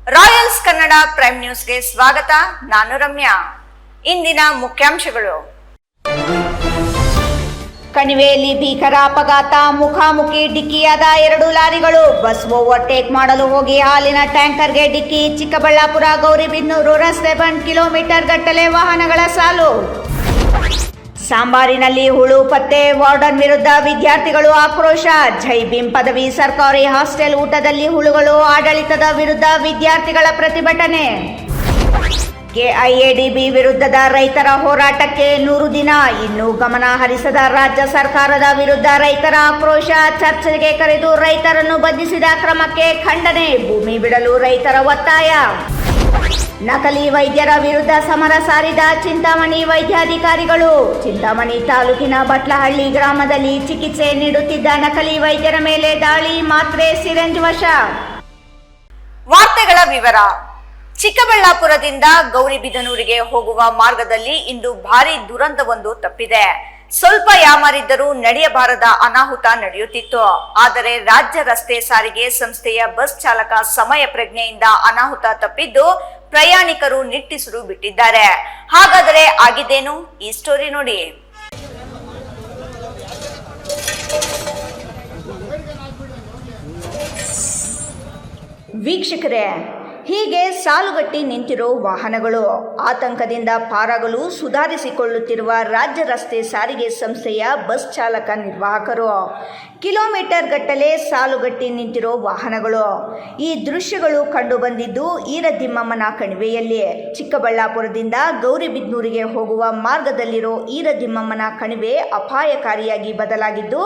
Royals Kannada prime ನ್ಯೂಸ್ಗೆ ಸ್ವಾಗತ. ನಾನು ರಮ್ಯಾ. ಇಂದಿನ ಮುಖ್ಯಾಂಶಗಳು. ಕಣಿವೆಯಲ್ಲಿ ಭೀಕರ ಅಪಘಾತ, ಮುಖಾಮುಖಿ ಡಿಕ್ಕಿಯಾದ 2 ಲಾರಿಗಳು. ಬಸ್ ಓವರ್ಟೇಕ್ ಮಾಡಲು ಹೋಗಿ ಹಾಲಿನ ಟ್ಯಾಂಕರ್ಗೆ ಡಿಕ್ಕಿ. ಚಿಕ್ಕಬಳ್ಳಾಪುರ ಗೌರಿಬಿದನೂರು ರಸ್ತೆ ಬಂದ್, ಕಿಲೋಮೀಟರ್ ಗಟ್ಟಲೆ ವಾಹನಗಳ ಸಾಲು. ಸಾಂಬಾರಿನಲ್ಲಿ ಹುಳು ಪತ್ತೆ, ವಾರ್ಡನ್ ವಿರುದ್ಧ ವಿದ್ಯಾರ್ಥಿಗಳು ಆಕ್ರೋಶ. ಜೈ ಭೀಮ್ ಪದವಿ ಸರ್ಕಾರಿ ಹಾಸ್ಟೆಲ್ ಊಟದಲ್ಲಿ ಹುಳುಗಳು, ಆಡಳಿತದ ವಿರುದ್ಧ ವಿದ್ಯಾರ್ಥಿಗಳ ಪ್ರತಿಭಟನೆ. ಕೆಐಎಡಿಬಿ ವಿರುದ್ಧದ ರೈತರ ಹೋರಾಟಕ್ಕೆ 100 ದಿನ, ಇನ್ನೂ ಗಮನ ಹರಿಸದ ರಾಜ್ಯ ಸರ್ಕಾರದ ವಿರುದ್ಧ ರೈತರ ಆಕ್ರೋಶ. ಚರ್ಚೆಗೆ ಕರೆದು ರೈತರನ್ನು ಬಂಧಿಸಿದ ಕ್ರಮಕ್ಕೆ ಖಂಡನೆ, ಭೂಮಿ ಬಿಡಲು ರೈತರ ಒತ್ತಾಯ. ನಕಲಿ ವೈದ್ಯರ ವಿರುದ್ಧ ಸಮರ ಸಾರಿದ ಚಿಂತಾಮಣಿ ವೈದ್ಯಾಧಿಕಾರಿಗಳು. ಚಿಂತಾಮಣಿ ತಾಲೂಕಿನ ಬಟ್ಲಹಳ್ಳಿ ಗ್ರಾಮದಲ್ಲಿ ಚಿಕಿತ್ಸೆ ನೀಡುತ್ತಿದ್ದ ನಕಲಿ ವೈದ್ಯರ ಮೇಲೆ ದಾಳಿ, ಮಾತ್ರೆ ಸಿರಿಂಜ್ ವಶ. ವಾರ್ತೆಗಳ ವಿವರ. ಚಿಕ್ಕಬಳ್ಳಾಪುರದಿಂದ ಗೌರಿಬಿದನೂರಿಗೆ ಹೋಗುವ ಮಾರ್ಗದಲ್ಲಿ ಇಂದು ಭಾರೀ ದುರಂತವೊಂದು ತಪ್ಪಿದೆ. ಸ್ವಲ್ಪ ಯಾಮಾರಿದ್ದರೂ ನಡೆಯಬಾರದ ಅನಾಹುತ ನಡೆಯುತ್ತಿತ್ತು. ಆದರೆ ರಾಜ್ಯ ರಸ್ತೆ ಸಾರಿಗೆ ಸಂಸ್ಥೆಯ ಬಸ್ ಚಾಲಕ ಸಮಯ ಪ್ರಜ್ಞೆಯಿಂದ ಅನಾಹುತ ತಪ್ಪಿದ್ದು ಪ್ರಯಾಣಿಕರು ನಿಟ್ಟುಸಿರು ಬಿಟ್ಟಿದ್ದಾರೆ. ಹಾಗಾದರೆ ಆಗಿದ್ದೇನು? ಈ ಸ್ಟೋರಿ ನೋಡಿ. ವೀಕ್ಷಕರೇ, ಹೀಗೆ ಸಾಲುಗಟ್ಟಿ ನಿಂತಿರೋ ವಾಹನಗಳು. ಆತಂಕದಿಂದ ಪಾರಾಗಲು ಸುಧಾರಿಸಿಕೊಳ್ಳುತ್ತಿರುವ ರಾಜ್ಯ ರಸ್ತೆ ಸಾರಿಗೆ ಸಂಸ್ಥೆಯ ಬಸ್ ಚಾಲಕ ನಿರ್ವಾಹಕರು. ಕಿಲೋಮೀಟರ್ ಗಟ್ಟಲೆ ಸಾಲುಗಟ್ಟಿ ನಿಂತಿರೋ ವಾಹನಗಳು. ಈ ದೃಶ್ಯಗಳು ಕಂಡುಬಂದಿದ್ದು ಈರದಿಮ್ಮಮ್ಮನ ಕಣಿವೆಯಲ್ಲಿ. ಚಿಕ್ಕಬಳ್ಳಾಪುರದಿಂದ ಗೌರಿಬಿದನೂರಿಗೆ ಹೋಗುವ ಮಾರ್ಗದಲ್ಲಿರೋ ಈರದಿಮ್ಮಮ್ಮನ ಕಣಿವೆ ಅಪಾಯಕಾರಿಯಾಗಿ ಬದಲಾಗಿದ್ದು,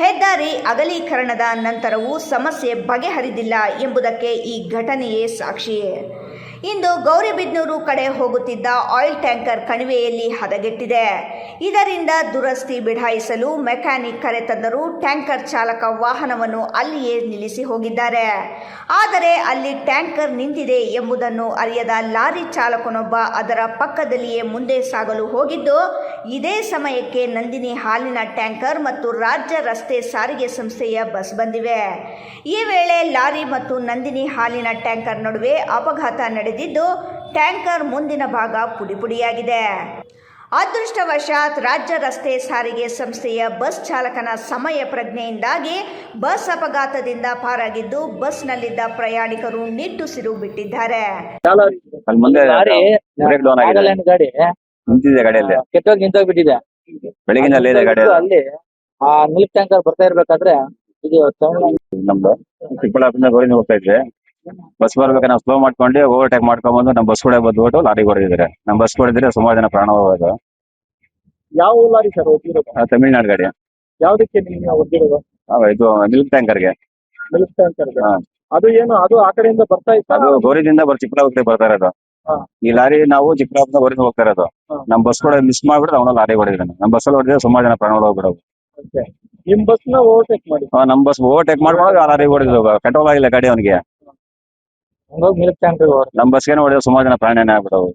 ಹೆದ್ದಾರಿ ಅಗಲೀಕರಣದ ನಂತರವೂ ಸಮಸ್ಯೆ ಬಗೆಹರಿದಿಲ್ಲ ಎಂಬುದಕ್ಕೆ ಈ ಘಟನೆಯೇ ಸಾಕ್ಷಿ. ಇಂದು ಗೌರಿಬಿದನೂರು ಕಡೆ ಹೋಗುತ್ತಿದ್ದ ಆಯಿಲ್ ಟ್ಯಾಂಕರ್ ಕಣಿವೆಯಲ್ಲಿ ಹದಗೆಟ್ಟಿದೆ. ಇದರಿಂದ ದುರಸ್ತಿ ಬಿಡಾಯಿಸಲು ಮೆಕ್ಯಾನಿಕ್ ಕರೆತಂದರೂ ಟ್ಯಾಂಕರ್ ಚಾಲಕ ವಾಹನವನ್ನು ಅಲ್ಲಿಯೇ ನಿಲ್ಲಿಸಿ ಹೋಗಿದ್ದಾರೆ. ಆದರೆ ಅಲ್ಲಿ ಟ್ಯಾಂಕರ್ ನಿಂತಿದೆ ಎಂಬುದನ್ನು ಅರಿಯದ ಲಾರಿ ಚಾಲಕನೊಬ್ಬ ಅದರ ಪಕ್ಕದಲ್ಲಿಯೇ ಮುಂದೆ ಸಾಗಲು ಹೋಗಿದ್ದು, ಇದೇ ಸಮಯಕ್ಕೆ ನಂದಿನಿ ಹಾಲಿನ ಟ್ಯಾಂಕರ್ ಮತ್ತು ರಾಜ್ಯ ರಸ್ತೆ ಸಾರಿಗೆ ಸಂಸ್ಥೆಯ ಬಸ್ ಬಂದಿವೆ. ಈ ವೇಳೆ ಲಾರಿ ಮತ್ತು ನಂದಿನಿ ಹಾಲಿನ ಟ್ಯಾಂಕರ್ ನಡುವೆ ಅಪಘಾತ ನಡೆದಿದ್ದು, ಟ್ಯಾಂಕರ್ ಮುಂದಿನ ಭಾಗ ಪುಡಿಪುಡಿಯಾಗಿದೆ. ಅದೃಷ್ಟವಶಾತ್ ರಾಜ್ಯ ರಸ್ತೆ ಸಾರಿಗೆ ಸಂಸ್ಥೆಯ ಬಸ್ ಚಾಲಕನ ಸಮಯ ಪ್ರಜ್ಞೆಯಿಂದಾಗಿ ಬಸ್ ಅಪಘಾತದಿಂದ ಪಾರಾಗಿದ್ದು, ಬಸ್ನಲ್ಲಿದ್ದ ಪ್ರಯಾಣಿಕರು ನಿಟ್ಟುಸಿರು ಬಿಟ್ಟಿದ್ದಾರೆ. ನಿಂತೋಗ್ಬಿಟ್ಟಿದೆ. ಬೆಳಗಿನ ಅಲ್ಲಿ ಮಿಲ್ಕ್ ಟ್ಯಾಂಕರ್ ಬರ್ತಾ ಇರ್ಬೇಕಾದ್ರೆ ಇದು ನಮ್ದು ಚಿಕ್ಕಬಳ್ಳಾಪುರದಿಂದ ಗೋರಿನ ಹೋಗ್ತಾ ಇದ್ವಿ. ಬಸ್ ಬರ್ಬೇಕು, ನಾವು ಸ್ಲೋ ಮಾಡ್ಕೊಂಡು ಓವರ್ಟೇಕ್ ಮಾಡ್ಕೊಂಡ್ಬಂದು ನಮ್ಮ ಬಸ್ ಕೂಡ ಬಂದ್ಬಿಟ್ಟು ಲಾರಿ ಹೊಡೆದಿದ್ದಾರೆ. ನಮ್ಮ ಬಸ್ ಹೊಡೆದಿದ್ರೆ ಸುಮಾರು ಜನ ಪ್ರಾಣ ಹೋಗೋದು. ಯಾವ ಲಾರಿ ಸರ್ ಓದಿರೋದು? ತಮಿಳ್ನಾಡು ಗಾಡಿ. ಯಾವ್ದಕ್ಕೆ ನೀವು ಓದಿರೋದು? ಇದು ಮಿಲ್ಕ್ ಟ್ಯಾಂಕರ್ಗೆ. ಮಿಲ್ಕ್ ಟ್ಯಾಂಕರ್ ಅದು ಏನು? ಅದು ಆ ಕಡೆಯಿಂದ ಬರ್ತಾ ಇತ್ತು? ಅದು ಗೋರಿದಿಂದ ಚಿಕ್ಕಬಳ್ಳಾಪುರಕ್ಕೆ ಬರ್ತಾ ಇರೋದು. ಈ ಲಾರಿ ನಾವು ಚಿಕ್ಕಬಳ್ಳಾಪುರ ಗೋರಿನ ಹೋಗ್ತಾ ಇರೋದು. ನಮ್ಮ ಬಸ್ ಕೂಡ ಮಿಸ್ ಮಾಡ್ಬಿಟ್ಟು ಅವನ ಲಾರಿ ಹೊಡೆದಿದ್ದಾನೆ. ನಮ್ಮ ಬಸ್ಸಲ್ಲಿ ಹೊಡೆದ್ರೆ ಸುಮಾರು ಜನ ಪ್ರಾಣ ಹೋಗ್ಬಿಡೋದು. ನಿಮ್ ಬಸ್ ನ ಓವರ್ಟೇಕ್ ಮಾಡಿ? ನಮ್ಮ ಬಸ್ ಓವರ್ಟೇಕ್ ಮಾಡ್ಕೊಂಡು ಆ ಲಾರಿ ಹೊಡೆದು ಪೆಟ್ರೋಲ್ ಆಗಿಲ್ಲ ಗಾಡಿ ಅವನಿಗೆ. ನಮ್ಮ ಬಸ್ಗೆ ಹೊಡೆದ್ರೆ ಸುಮಾರು ಜನ ಪ್ರಾಣನೇ ಆಗ್ಬಿಡೋದು.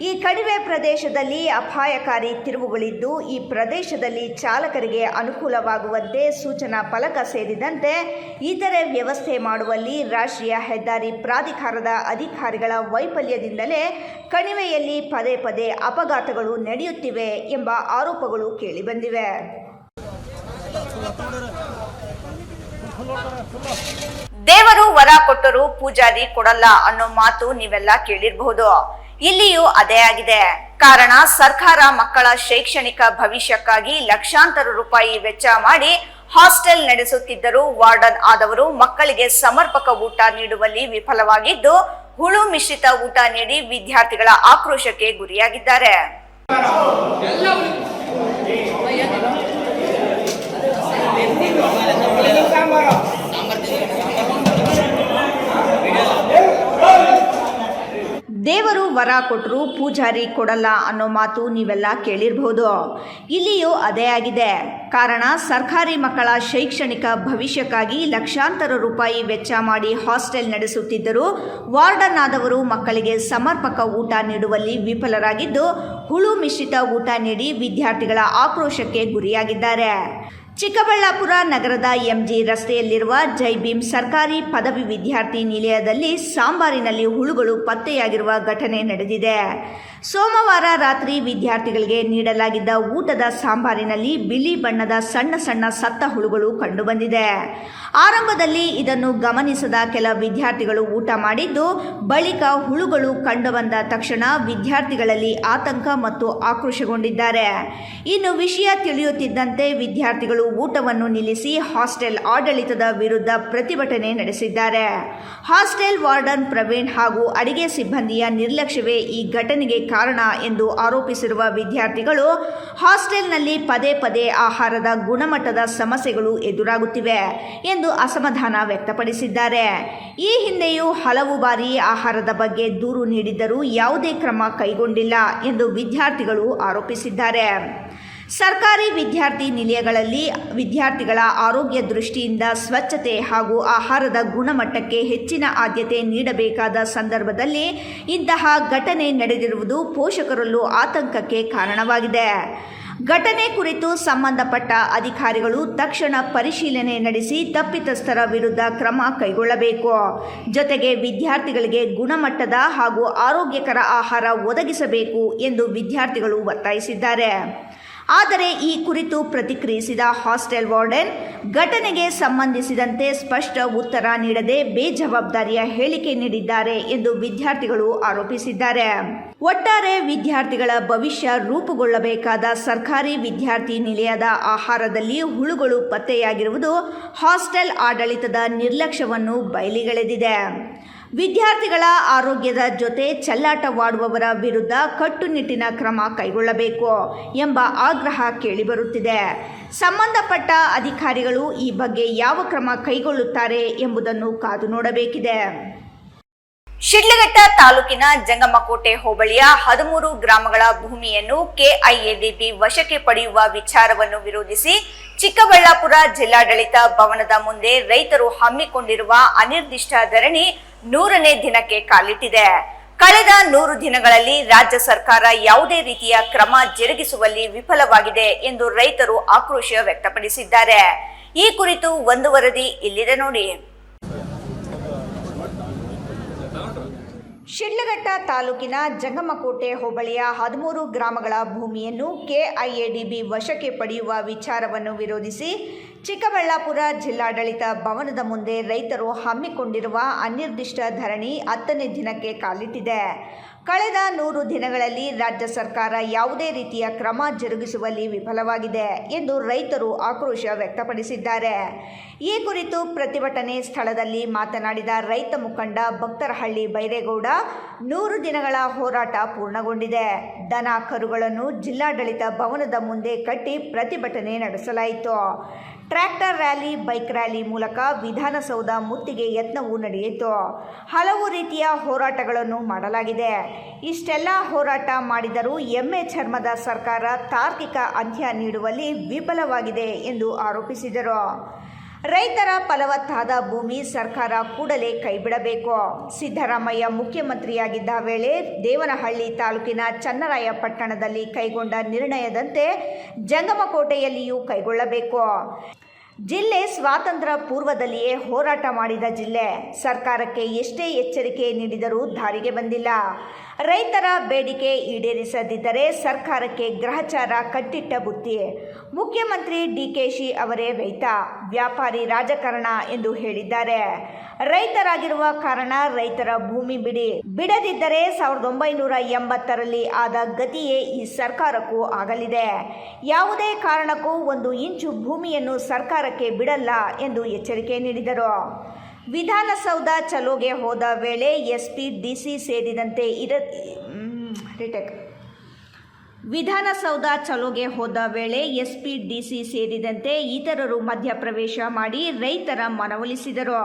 ಈ ಕಣಿವೆ ಪ್ರದೇಶದಲ್ಲಿ ಅಪಾಯಕಾರಿ ತಿರುವುಗಳಿದ್ದು, ಈ ಪ್ರದೇಶದಲ್ಲಿ ಚಾಲಕರಿಗೆ ಅನುಕೂಲವಾಗುವಂತೆ ಸೂಚನಾ ಫಲಕ ಸೇರಿದಂತೆ ಇತರೆ ವ್ಯವಸ್ಥೆ ಮಾಡುವಲ್ಲಿ ರಾಷ್ಟ್ರೀಯ ಹೆದ್ದಾರಿ ಪ್ರಾಧಿಕಾರದ ಅಧಿಕಾರಿಗಳ ವೈಫಲ್ಯದಿಂದಲೇ ಕಣಿವೆಯಲ್ಲಿ ಪದೇ ಪದೇ ಅಪಘಾತಗಳು ನಡೆಯುತ್ತಿವೆ ಎಂಬ ಆರೋಪಗಳು ಕೇಳಿಬಂದಿವೆ. ದೇವರು ವರ ಕೊಟ್ಟರೂ ಪೂಜಾರಿ ಕೊಡಲ್ಲ ಅನ್ನೋ ಮಾತು ನೀವೆಲ್ಲ ಕೇಳಿರಬಹುದು. ಇಲ್ಲಿಯೂ ಅದೇ ಆಗಿದೆ. ಕಾರಣ, ಸರ್ಕಾರ ಮಕ್ಕಳ ಶೈಕ್ಷಣಿಕ ಭವಿಷ್ಯಕ್ಕಾಗಿ ಲಕ್ಷಾಂತರ ರೂಪಾಯಿ ವೆಚ್ಚ ಮಾಡಿ ಹಾಸ್ಟೆಲ್ ನಡೆಸುತ್ತಿದ್ದರೂ ವಾರ್ಡನ್ ಆದವರು ಮಕ್ಕಳಿಗೆ ಸಮರ್ಪಕ ಊಟ ನೀಡುವಲ್ಲಿ ವಿಫಲವಾಗಿದ್ದು, ಹುಳು ಮಿಶ್ರಿತ ಊಟ ನೀಡಿ ವಿದ್ಯಾರ್ಥಿಗಳ ಆಕ್ರೋಶಕ್ಕೆ ಗುರಿಯಾಗಿದ್ದಾರೆ. ದೇವರು ವರ ಕೊಟ್ಟರು ಪೂಜಾರಿ ಕೊಡಲ್ಲ ಅನ್ನೋ ಮಾತು ನೀವೆಲ್ಲ ಕೇಳಿರಬಹುದು. ಇಲ್ಲಿಯೂ ಅದೇ ಆಗಿದೆ. ಕಾರಣ, ಸರ್ಕಾರಿ ಮಕ್ಕಳ ಶೈಕ್ಷಣಿಕ ಭವಿಷ್ಯಕ್ಕಾಗಿ ಲಕ್ಷಾಂತರ ರೂಪಾಯಿ ವೆಚ್ಚ ಮಾಡಿ ಹಾಸ್ಟೆಲ್ ನಡೆಸುತ್ತಿದ್ದರೂ ವಾರ್ಡನ್ ಆದವರು ಮಕ್ಕಳಿಗೆ ಸಮರ್ಪಕ ಊಟ ನೀಡುವಲ್ಲಿ ವಿಫಲರಾಗಿದ್ದು, ಹುಳು ಮಿಶ್ರಿತ ಊಟ ನೀಡಿ ವಿದ್ಯಾರ್ಥಿಗಳ ಆಕ್ರೋಶಕ್ಕೆ ಗುರಿಯಾಗಿದ್ದಾರೆ. ಚಿಕ್ಕಬಳ್ಳಾಪುರ ನಗರದ ಎಂಜಿ ರಸ್ತೆಯಲ್ಲಿರುವ ಜೈ ಭೀಮ್ ಸರ್ಕಾರಿ ಪದವಿ ವಿದ್ಯಾರ್ಥಿ ನಿಲಯದಲ್ಲಿ ಸಾಂಬಾರಿನಲ್ಲಿ ಹುಳುಗಳು ಪತ್ತೆಯಾಗಿರುವ ಘಟನೆ ನಡೆದಿದೆ. ಸೋಮವಾರ ರಾತ್ರಿ ವಿದ್ಯಾರ್ಥಿಗಳಿಗೆ ನೀಡಲಾಗಿದ್ದ ಊಟದ ಸಾಂಬಾರಿನಲ್ಲಿ ಬಿಳಿ ಬಣ್ಣದ ಸಣ್ಣ ಸಣ್ಣ ಸತ್ತ ಹುಳುಗಳು ಕಂಡುಬಂದಿದೆ. ಆರಂಭದಲ್ಲಿ ಇದನ್ನು ಗಮನಿಸದ ಕೆಲ ವಿದ್ಯಾರ್ಥಿಗಳು ಊಟ ಮಾಡಿದ್ದು, ಬಳಿಕ ಹುಳುಗಳು ಕಂಡುಬಂದ ತಕ್ಷಣ ವಿದ್ಯಾರ್ಥಿಗಳಲ್ಲಿ ಆತಂಕ ಮತ್ತು ಆಕ್ರೋಶಗೊಂಡಿದ್ದಾರೆ. ಇನ್ನು ವಿಷಯ ತಿಳಿಯುತ್ತಿದ್ದಂತೆ ವಿದ್ಯಾರ್ಥಿಗಳು ಊಟವನ್ನು ನಿಲ್ಲಿಸಿ ಹಾಸ್ಟೆಲ್ ಆಡಳಿತದ ವಿರುದ್ಧ ಪ್ರತಿಭಟನೆ ನಡೆಸಿದ್ದಾರೆ. ಹಾಸ್ಟೆಲ್ ವಾರ್ಡನ್ ಪ್ರವೀಣ್ ಹಾಗೂ ಅಡಿಗೆ ಸಿಬ್ಬಂದಿಯ ನಿರ್ಲಕ್ಷ್ಯವೇ ಈ ಘಟನೆಗೆ ಕಾರಣ ಎಂದು ಆರೋಪಿಸಿರುವ ವಿದ್ಯಾರ್ಥಿಗಳು, ಹಾಸ್ಟೆಲ್ನಲ್ಲಿ ಪದೇ ಪದೇ ಆಹಾರದ ಗುಣಮಟ್ಟದ ಸಮಸ್ಯೆಗಳು ಎದುರಾಗುತ್ತಿವೆ ಎಂದು ಅಸಮಾಧಾನ ವ್ಯಕ್ತಪಡಿಸಿದ್ದಾರೆ. ಈ ಹಿಂದೆಯೂ ಹಲವು ಬಾರಿ ಆಹಾರದ ಬಗ್ಗೆ ದೂರು ನೀಡಿದ್ದರೂ ಯಾವುದೇ ಕ್ರಮ ಕೈಗೊಂಡಿಲ್ಲ ಎಂದು ವಿದ್ಯಾರ್ಥಿಗಳು ಆರೋಪಿಸಿದ್ದಾರೆ. ಸರ್ಕಾರಿ ವಿದ್ಯಾರ್ಥಿ ನಿಲಯಗಳಲ್ಲಿ ವಿದ್ಯಾರ್ಥಿಗಳ ಆರೋಗ್ಯ ದೃಷ್ಟಿಯಿಂದ ಸ್ವಚ್ಛತೆ ಹಾಗೂ ಆಹಾರದ ಗುಣಮಟ್ಟಕ್ಕೆ ಹೆಚ್ಚಿನ ಆದ್ಯತೆ ನೀಡಬೇಕಾದ ಸಂದರ್ಭದಲ್ಲಿ ಇಂತಹ ಘಟನೆ ನಡೆದಿರುವುದು ಪೋಷಕರಲ್ಲೂ ಆತಂಕಕ್ಕೆ ಕಾರಣವಾಗಿದೆ. ಘಟನೆ ಕುರಿತು ಸಂಬಂಧಪಟ್ಟ ಅಧಿಕಾರಿಗಳು ತಕ್ಷಣ ಪರಿಶೀಲನೆ ನಡೆಸಿ ತಪ್ಪಿತಸ್ಥರ ವಿರುದ್ಧ ಕ್ರಮ ಕೈಗೊಳ್ಳಬೇಕು. ಜೊತೆಗೆ ವಿದ್ಯಾರ್ಥಿಗಳಿಗೆ ಗುಣಮಟ್ಟದ ಹಾಗೂ ಆರೋಗ್ಯಕರ ಆಹಾರ ಒದಗಿಸಬೇಕು ಎಂದು ವಿದ್ಯಾರ್ಥಿಗಳು ಒತ್ತಾಯಿಸಿದ್ದಾರೆ. ಆದರೆ ಈ ಕುರಿತು ಪ್ರತಿಕ್ರಿಯಿಸಿದ ಹಾಸ್ಟೆಲ್ ವಾರ್ಡನ್, ಘಟನೆಗೆ ಸಂಬಂಧಿಸಿದಂತೆ ಸ್ಪಷ್ಟ ಉತ್ತರ ನೀಡದೆ ಬೇಜವಾಬ್ದಾರಿಯ ಹೇಳಿಕೆ ನೀಡಿದ್ದಾರೆ ಎಂದು ವಿದ್ಯಾರ್ಥಿಗಳು ಆರೋಪಿಸಿದ್ದಾರೆ. ಒಟ್ಟಾರೆ ವಿದ್ಯಾರ್ಥಿಗಳ ಭವಿಷ್ಯ ರೂಪುಗೊಳ್ಳಬೇಕಾದ ಸರ್ಕಾರಿ ವಿದ್ಯಾರ್ಥಿ ನಿಲಯದ ಆಹಾರದಲ್ಲಿ ಹುಳುಗಳು ಪತ್ತೆಯಾಗಿರುವುದು ಹಾಸ್ಟೆಲ್ ಆಡಳಿತದ ನಿರ್ಲಕ್ಷ್ಯವನ್ನು ಬಯಲಿಗೆಳೆದಿದೆ. ವಿದ್ಯಾರ್ಥಿಗಳ ಆರೋಗ್ಯದ ಜೊತೆ ಚೆಲ್ಲಾಟವಾಡುವವರ ವಿರುದ್ಧ ಕಟ್ಟುನಿಟ್ಟಿನ ಕ್ರಮ ಕೈಗೊಳ್ಳಬೇಕು ಎಂಬ ಆಗ್ರಹ ಕೇಳಿಬರುತ್ತಿದೆ. ಸಂಬಂಧಪಟ್ಟ ಅಧಿಕಾರಿಗಳು ಈ ಬಗ್ಗೆ ಯಾವ ಕ್ರಮ ಕೈಗೊಳ್ಳುತ್ತಾರೆ ಎಂಬುದನ್ನು ಕಾದು ನೋಡಬೇಕಿದೆ. ಶಿಡ್ಲಘಟ್ಟ ತಾಲೂಕಿನ ಜಂಗಮಕೋಟೆ ಹೋಬಳಿಯ 13 ಗ್ರಾಮಗಳ ಭೂಮಿಯನ್ನು ಕೆಐಎಡಿಬಿ ವಶಕ್ಕೆ ಪಡೆಯುವ ವಿಚಾರವನ್ನು ವಿರೋಧಿಸಿ ಚಿಕ್ಕಬಳ್ಳಾಪುರ ಜಿಲ್ಲಾಡಳಿತ ಭವನದ ಮುಂದೆ ರೈತರು ಹಮ್ಮಿಕೊಂಡಿರುವ ಅನಿರ್ದಿಷ್ಟ ಧರಣಿ 100ನೇ ದಿನಕ್ಕೆ ಕಾಲಿಟ್ಟಿದೆ. ಕಳೆದ 100 ದಿನಗಳಲ್ಲಿ ರಾಜ್ಯ ಸರ್ಕಾರ ಯಾವುದೇ ರೀತಿಯ ಕ್ರಮ ಜರುಗಿಸುವಲ್ಲಿ ವಿಫಲವಾಗಿದೆ ಎಂದು ರೈತರು ಆಕ್ರೋಶ ವ್ಯಕ್ತಪಡಿಸಿದ್ದಾರೆ. ಈ ಕುರಿತು ಒಂದು ವರದಿ ಇಲ್ಲಿದೆ ನೋಡಿ. ಶಿಡ್ಲಘಟ್ಟ ತಾಲೂಕಿನ ಜಂಗಮಕೋಟೆ ಹೋಬಳಿಯ 13 ಗ್ರಾಮಗಳ ಭೂಮಿಯನ್ನು ಕೆಐಎಡಿಬಿ ವಶಕ್ಕೆ ಪಡೆಯುವ ವಿಚಾರವನ್ನು ವಿರೋಧಿಸಿ ಚಿಕ್ಕಬಳ್ಳಾಪುರ ಜಿಲ್ಲಾಡಳಿತ ಭವನದ ಮುಂದೆ ರೈತರು ಹಮ್ಮಿಕೊಂಡಿರುವ ಅನಿರ್ದಿಷ್ಟ ಧರಣಿ 10ನೇ ದಿನಕ್ಕೆ ಕಾಲಿಟ್ಟಿದೆ. ಕಳೆದ 100 ದಿನಗಳಲ್ಲಿ ರಾಜ್ಯ ಸರ್ಕಾರ ಯಾವುದೇ ರೀತಿಯ ಕ್ರಮ ಜರುಗಿಸುವಲ್ಲಿ ವಿಫಲವಾಗಿದೆ ಎಂದು ರೈತರು ಆಕ್ರೋಶ ವ್ಯಕ್ತಪಡಿಸಿದ್ದಾರೆ. ಈ ಕುರಿತು ಪ್ರತಿಭಟನೆ ಸ್ಥಳದಲ್ಲಿ ಮಾತನಾಡಿದ ರೈತ ಮುಖಂಡ ಭಕ್ತರಹಳ್ಳಿ ಬೈರೇಗೌಡ, 100 ದಿನಗಳ ಹೋರಾಟ ಪೂರ್ಣಗೊಂಡಿದೆ. ದನ ಕರುಗಳನ್ನು ಜಿಲ್ಲಾಡಳಿತ ಭವನದ ಮುಂದೆ ಕಟ್ಟಿ ಪ್ರತಿಭಟನೆ ನಡೆಸಲಾಯಿತು. ಟ್ರ್ಯಾಕ್ಟರ್ ರ್ಯಾಲಿ, ಬೈಕ್ ರ್ಯಾಲಿ ಮೂಲಕ ವಿಧಾನಸೌಧ ಮುತ್ತಿಗೆ ಯತ್ನವೂ ನಡೆಯಿತು. ಹಲವು ರೀತಿಯ ಹೋರಾಟಗಳನ್ನು ಮಾಡಲಾಗಿದೆ. ಇಷ್ಟೆಲ್ಲ ಹೋರಾಟ ಮಾಡಿದರೂ ಎಮ್ಮೆ ಚರ್ಮದ ಸರ್ಕಾರ ತಾರ್ಕಿಕ ಅಂತ್ಯ ನೀಡುವಲ್ಲಿ ವಿಫಲವಾಗಿದೆ ಎಂದು ಆರೋಪಿಸಿದರು. ರೈತರ ಫಲವತ್ತಾದ ಭೂಮಿ ಸರ್ಕಾರ ಕೂಡಲೇ ಕೈಬಿಡಬೇಕು. ಸಿದ್ದರಾಮಯ್ಯ ಮುಖ್ಯಮಂತ್ರಿಯಾಗಿದ್ದ ವೇಳೆ ದೇವನಹಳ್ಳಿ ತಾಲೂಕಿನ ಚನ್ನರಾಯಪಟ್ಟಣದಲ್ಲಿ ಕೈಗೊಂಡ ನಿರ್ಣಯದಂತೆ ಜಂಗಮಕೋಟೆಯಲ್ಲಿಯೂ ಕೈಗೊಳ್ಳಬೇಕು. ಜಿಲ್ಲೆ ಸ್ವಾತಂತ್ರ್ಯ ಪೂರ್ವದಲ್ಲಿಯೇ ಹೋರಾಟ ಮಾಡಿದ ಜಿಲ್ಲೆ. ಸರ್ಕಾರಕ್ಕೆ ಎಷ್ಟೇ ಎಚ್ಚರಿಕೆ ನೀಡಿದರೂ ದಾರಿಗೆ ಬಂದಿಲ್ಲ. ರೈತರ ಬೇಡಿಕೆ ಈಡೇರಿಸದಿದ್ದರೆ ಸರ್ಕಾರಕ್ಕೆ ಗ್ರಹಚಾರ ಕಟ್ಟಿಟ್ಟ ಬುತ್ತಿ. ಮುಖ್ಯಮಂತ್ರಿ ಡಿಕೆಶಿ ಅವರೇ ರೈತ, ವ್ಯಾಪಾರಿ ರಾಜಕಾರಣ ಎಂದು ಹೇಳಿದ್ದಾರೆ. ರೈತರಾಗಿರುವ ಕಾರಣ ರೈತರ ಭೂಮಿ ಬಿಡದಿದ್ದರೆ 1980ರಲ್ಲಿ ಆದ ಗತಿಯೇ ಈ ಸರ್ಕಾರಕ್ಕೂ ಆಗಲಿದೆ. ಯಾವುದೇ ಕಾರಣಕ್ಕೂ 1 ಇಂಚು ಭೂಮಿಯನ್ನು ಸರ್ಕಾರಕ್ಕೆ ಬಿಡಲ್ಲ ಎಂದು ಎಚ್ಚರಿಕೆ ನೀಡಿದರು. ವಿಧಾನಸೌಧ ಚಲೋಗೆ ಹೋದ ವೇಳೆ ಎಸ್ಪಿ ಡಿಸಿ ಸೇರಿದಂತೆ ಇತರರು ಮಧ್ಯಪ್ರವೇಶ ಮಾಡಿ ರೈತರ ಮನವೊಲಿಸಿದರು.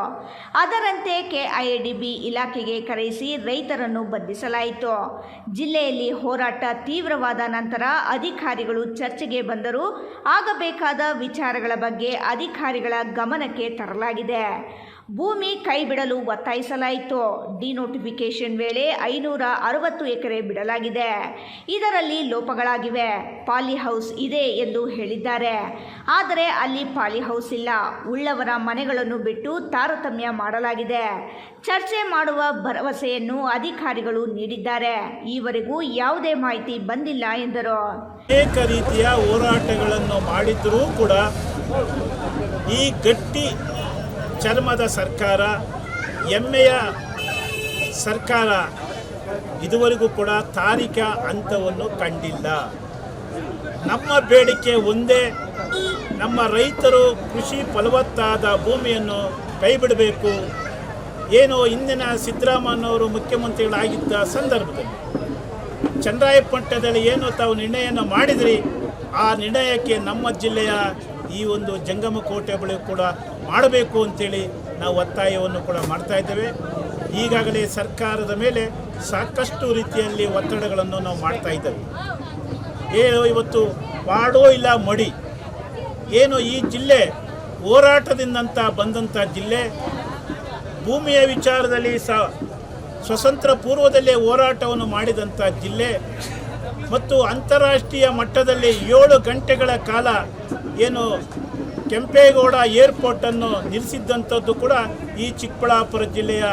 ಅದರಂತೆ ಕೆಐಎಡಿಬಿ ಇಲಾಖೆಗೆ ಕರೆಯಿಸಿ ರೈತರನ್ನು ಬಂಧಿಸಲಾಯಿತು. ಜಿಲ್ಲೆಯಲ್ಲಿ ಹೋರಾಟ ತೀವ್ರವಾದ ನಂತರ ಅಧಿಕಾರಿಗಳು ಚರ್ಚೆಗೆ ಬಂದರೂ ಆಗಬೇಕಾದ ವಿಚಾರಗಳ ಬಗ್ಗೆ ಅಧಿಕಾರಿಗಳ ಗಮನಕ್ಕೆ ತರಲಾಗಿದೆ. ಭೂಮಿ ಕೈಬಿಡಲು ಒತ್ತಾಯಿಸಲಾಯಿತು. ಡಿನೋಟಿಫಿಕೇಶನ್ ವೇಳೆ 560 ಎಕರೆ ಬಿಡಲಾಗಿದೆ. ಇದರಲ್ಲಿ ಲೋಪಗಳಾಗಿವೆ. ಪಾಲಿಹೌಸ್ ಇದೆ ಎಂದು ಹೇಳಿದ್ದಾರೆ. ಆದರೆ ಅಲ್ಲಿ ಪಾಲಿಹೌಸ್ ಇಲ್ಲ. ಉಳ್ಳವರ ಮನೆಗಳನ್ನು ಬಿಟ್ಟು ತಾರತಮ್ಯ ಮಾಡಲಾಗಿದೆ. ಚರ್ಚೆ ಮಾಡುವ ಭರವಸೆಯನ್ನು ಅಧಿಕಾರಿಗಳು ನೀಡಿದ್ದಾರೆ. ಈವರೆಗೂ ಯಾವುದೇ ಮಾಹಿತಿ ಬಂದಿಲ್ಲ ಎಂದರು. ಅನೇಕ ರೀತಿಯ ಹೋರಾಟಗಳನ್ನು ಮಾಡಿದ್ರೂ ಕೂಡ ಈ ಗಟ್ಟಿ ಚರ್ಮದ ಸರ್ಕಾರ, ಹೆಮ್ಮೆಯ ಸರ್ಕಾರ ಇದುವರೆಗೂ ಕೂಡ ತಾರೀಖ ಹಂತವನ್ನು ಕಂಡಿಲ್ಲ. ನಮ್ಮ ಬೇಡಿಕೆ ಒಂದೇ, ನಮ್ಮ ರೈತರು ಕೃಷಿ ಫಲವತ್ತಾದ ಭೂಮಿಯನ್ನು ಕೈಬಿಡಬೇಕು. ಏನು ಹಿಂದಿನ ಸಿದ್ದರಾಮಯ್ಯನವರು ಮುಖ್ಯಮಂತ್ರಿಗಳಾಗಿದ್ದ ಸಂದರ್ಭದಲ್ಲಿ ಚನ್ನರಾಯಪಟ್ಟಣದಲ್ಲಿ ಏನು ತಾವು ನಿರ್ಣಯವನ್ನು ಮಾಡಿದ್ರಿ, ಆ ನಿರ್ಣಯಕ್ಕೆ ನಮ್ಮ ಜಿಲ್ಲೆಯ ಈ ಒಂದು ಜಂಗಮಕೋಟೆ ಬಳಿ ಕೂಡ ಮಾಡಬೇಕು ಅಂತೇಳಿ ನಾವು ಒತ್ತಾಯವನ್ನು ಕೂಡ ಮಾಡ್ತಾ ಇದ್ದೇವೆ. ಈಗಾಗಲೇ ಸರ್ಕಾರದ ಮೇಲೆ ಸಾಕಷ್ಟು ರೀತಿಯಲ್ಲಿ ಒತ್ತಡಗಳನ್ನು ನಾವು ಮಾಡ್ತಾ ಇದ್ದೇವೆ. ಏನು ಇವತ್ತು ಮಾಡೋ ಇಲ್ಲ ಮಡಿ, ಏನು ಈ ಜಿಲ್ಲೆ ಹೋರಾಟದಿಂದಂತ ಬಂದಂಥ ಜಿಲ್ಲೆ, ಭೂಮಿಯ ವಿಚಾರದಲ್ಲಿ ಸ್ವತಂತ್ರ ಪೂರ್ವದಲ್ಲೇ ಹೋರಾಟವನ್ನು ಮಾಡಿದಂಥ ಜಿಲ್ಲೆ ಮತ್ತು ಅಂತಾರಾಷ್ಟ್ರೀಯ ಮಟ್ಟದಲ್ಲಿ 7 ಗಂಟೆಗಳ ಕಾಲ ಏನು ಕೆಂಪೇಗೌಡ ಏರ್ಪೋರ್ಟನ್ನು ನಿಲ್ಲಿಸಿದ್ದಂಥದ್ದು ಕೂಡ ಈ ಚಿಕ್ಕಬಳ್ಳಾಪುರ ಜಿಲ್ಲೆಯ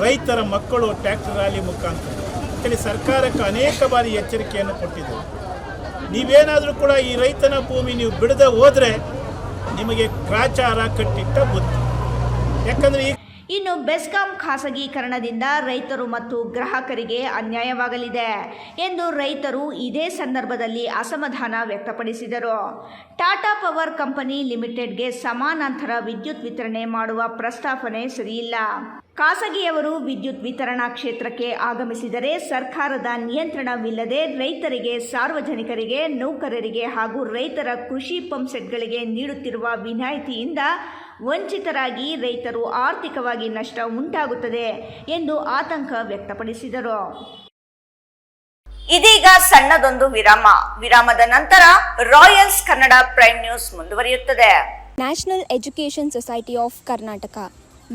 ರೈತರ ಮಕ್ಕಳು ಟ್ರ್ಯಾಕ್ಟರ್ ರ್ಯಾಲಿ ಮುಖಾಂತರ ಅಂತೇಳಿ ಸರ್ಕಾರಕ್ಕೆ ಅನೇಕ ಬಾರಿ ಎಚ್ಚರಿಕೆಯನ್ನು ಕೊಟ್ಟಿದ್ದರು. ನೀವೇನಾದರೂ ಕೂಡ ಈ ರೈತನ ಭೂಮಿ ನೀವು ಬಿಡದೆ ಹೋದರೆ ನಿಮಗೆ ಗ್ರಾಚಾರ ಕಟ್ಟಿಟ್ಟ ಬುದ್ಧಿ. ಯಾಕಂದರೆ ಇನ್ನು ಬೆಸ್ಕಾಂ ಖಾಸಗೀಕರಣದಿಂದ ರೈತರು ಮತ್ತು ಗ್ರಾಹಕರಿಗೆ ಅನ್ಯಾಯವಾಗಲಿದೆ ಎಂದು ರೈತರು ಇದೇ ಸಂದರ್ಭದಲ್ಲಿ ಅಸಮಾಧಾನ ವ್ಯಕ್ತಪಡಿಸಿದರು. ಟಾಟಾ ಪವರ್ ಕಂಪನಿ ಲಿಮಿಟೆಡ್ಗೆ ಸಮಾನಾಂತರ ವಿದ್ಯುತ್ ವಿತರಣೆ ಮಾಡುವ ಪ್ರಸ್ತಾವನೆ ಸರಿಯಿಲ್ಲ. ಖಾಸಗಿಯವರು ವಿದ್ಯುತ್ ವಿತರಣಾ ಕ್ಷೇತ್ರಕ್ಕೆ ಆಗಮಿಸಿದರೆ ಸರ್ಕಾರದ ನಿಯಂತ್ರಣವಿಲ್ಲದೆ ರೈತರಿಗೆ, ಸಾರ್ವಜನಿಕರಿಗೆ, ನೌಕರರಿಗೆ ಹಾಗೂ ರೈತರ ಕೃಷಿ ಪಂಪ್ಸೆಟ್ಗಳಿಗೆ ನೀಡುತ್ತಿರುವ ವಿನಾಯಿತಿಯಿಂದ ವಂಚಿತರಾಗಿ ರೈತರು ಆರ್ಥಿಕವಾಗಿ ನಷ್ಟ ಉಂಟಾಗುತ್ತದೆ ಎಂದು ಆತಂಕ ವ್ಯಕ್ತಪಡಿಸಿದರು. ಇದೀಗ ಸಣ್ಣದೊಂದು ವಿರಾಮದ ನಂತರ ರಾಯಲ್ಸ್ ಕನ್ನಡ ಪ್ರೈಮ್ ನ್ಯೂಸ್ ಮುಂದುವರಿಯುತ್ತದೆ. National education society of Karnataka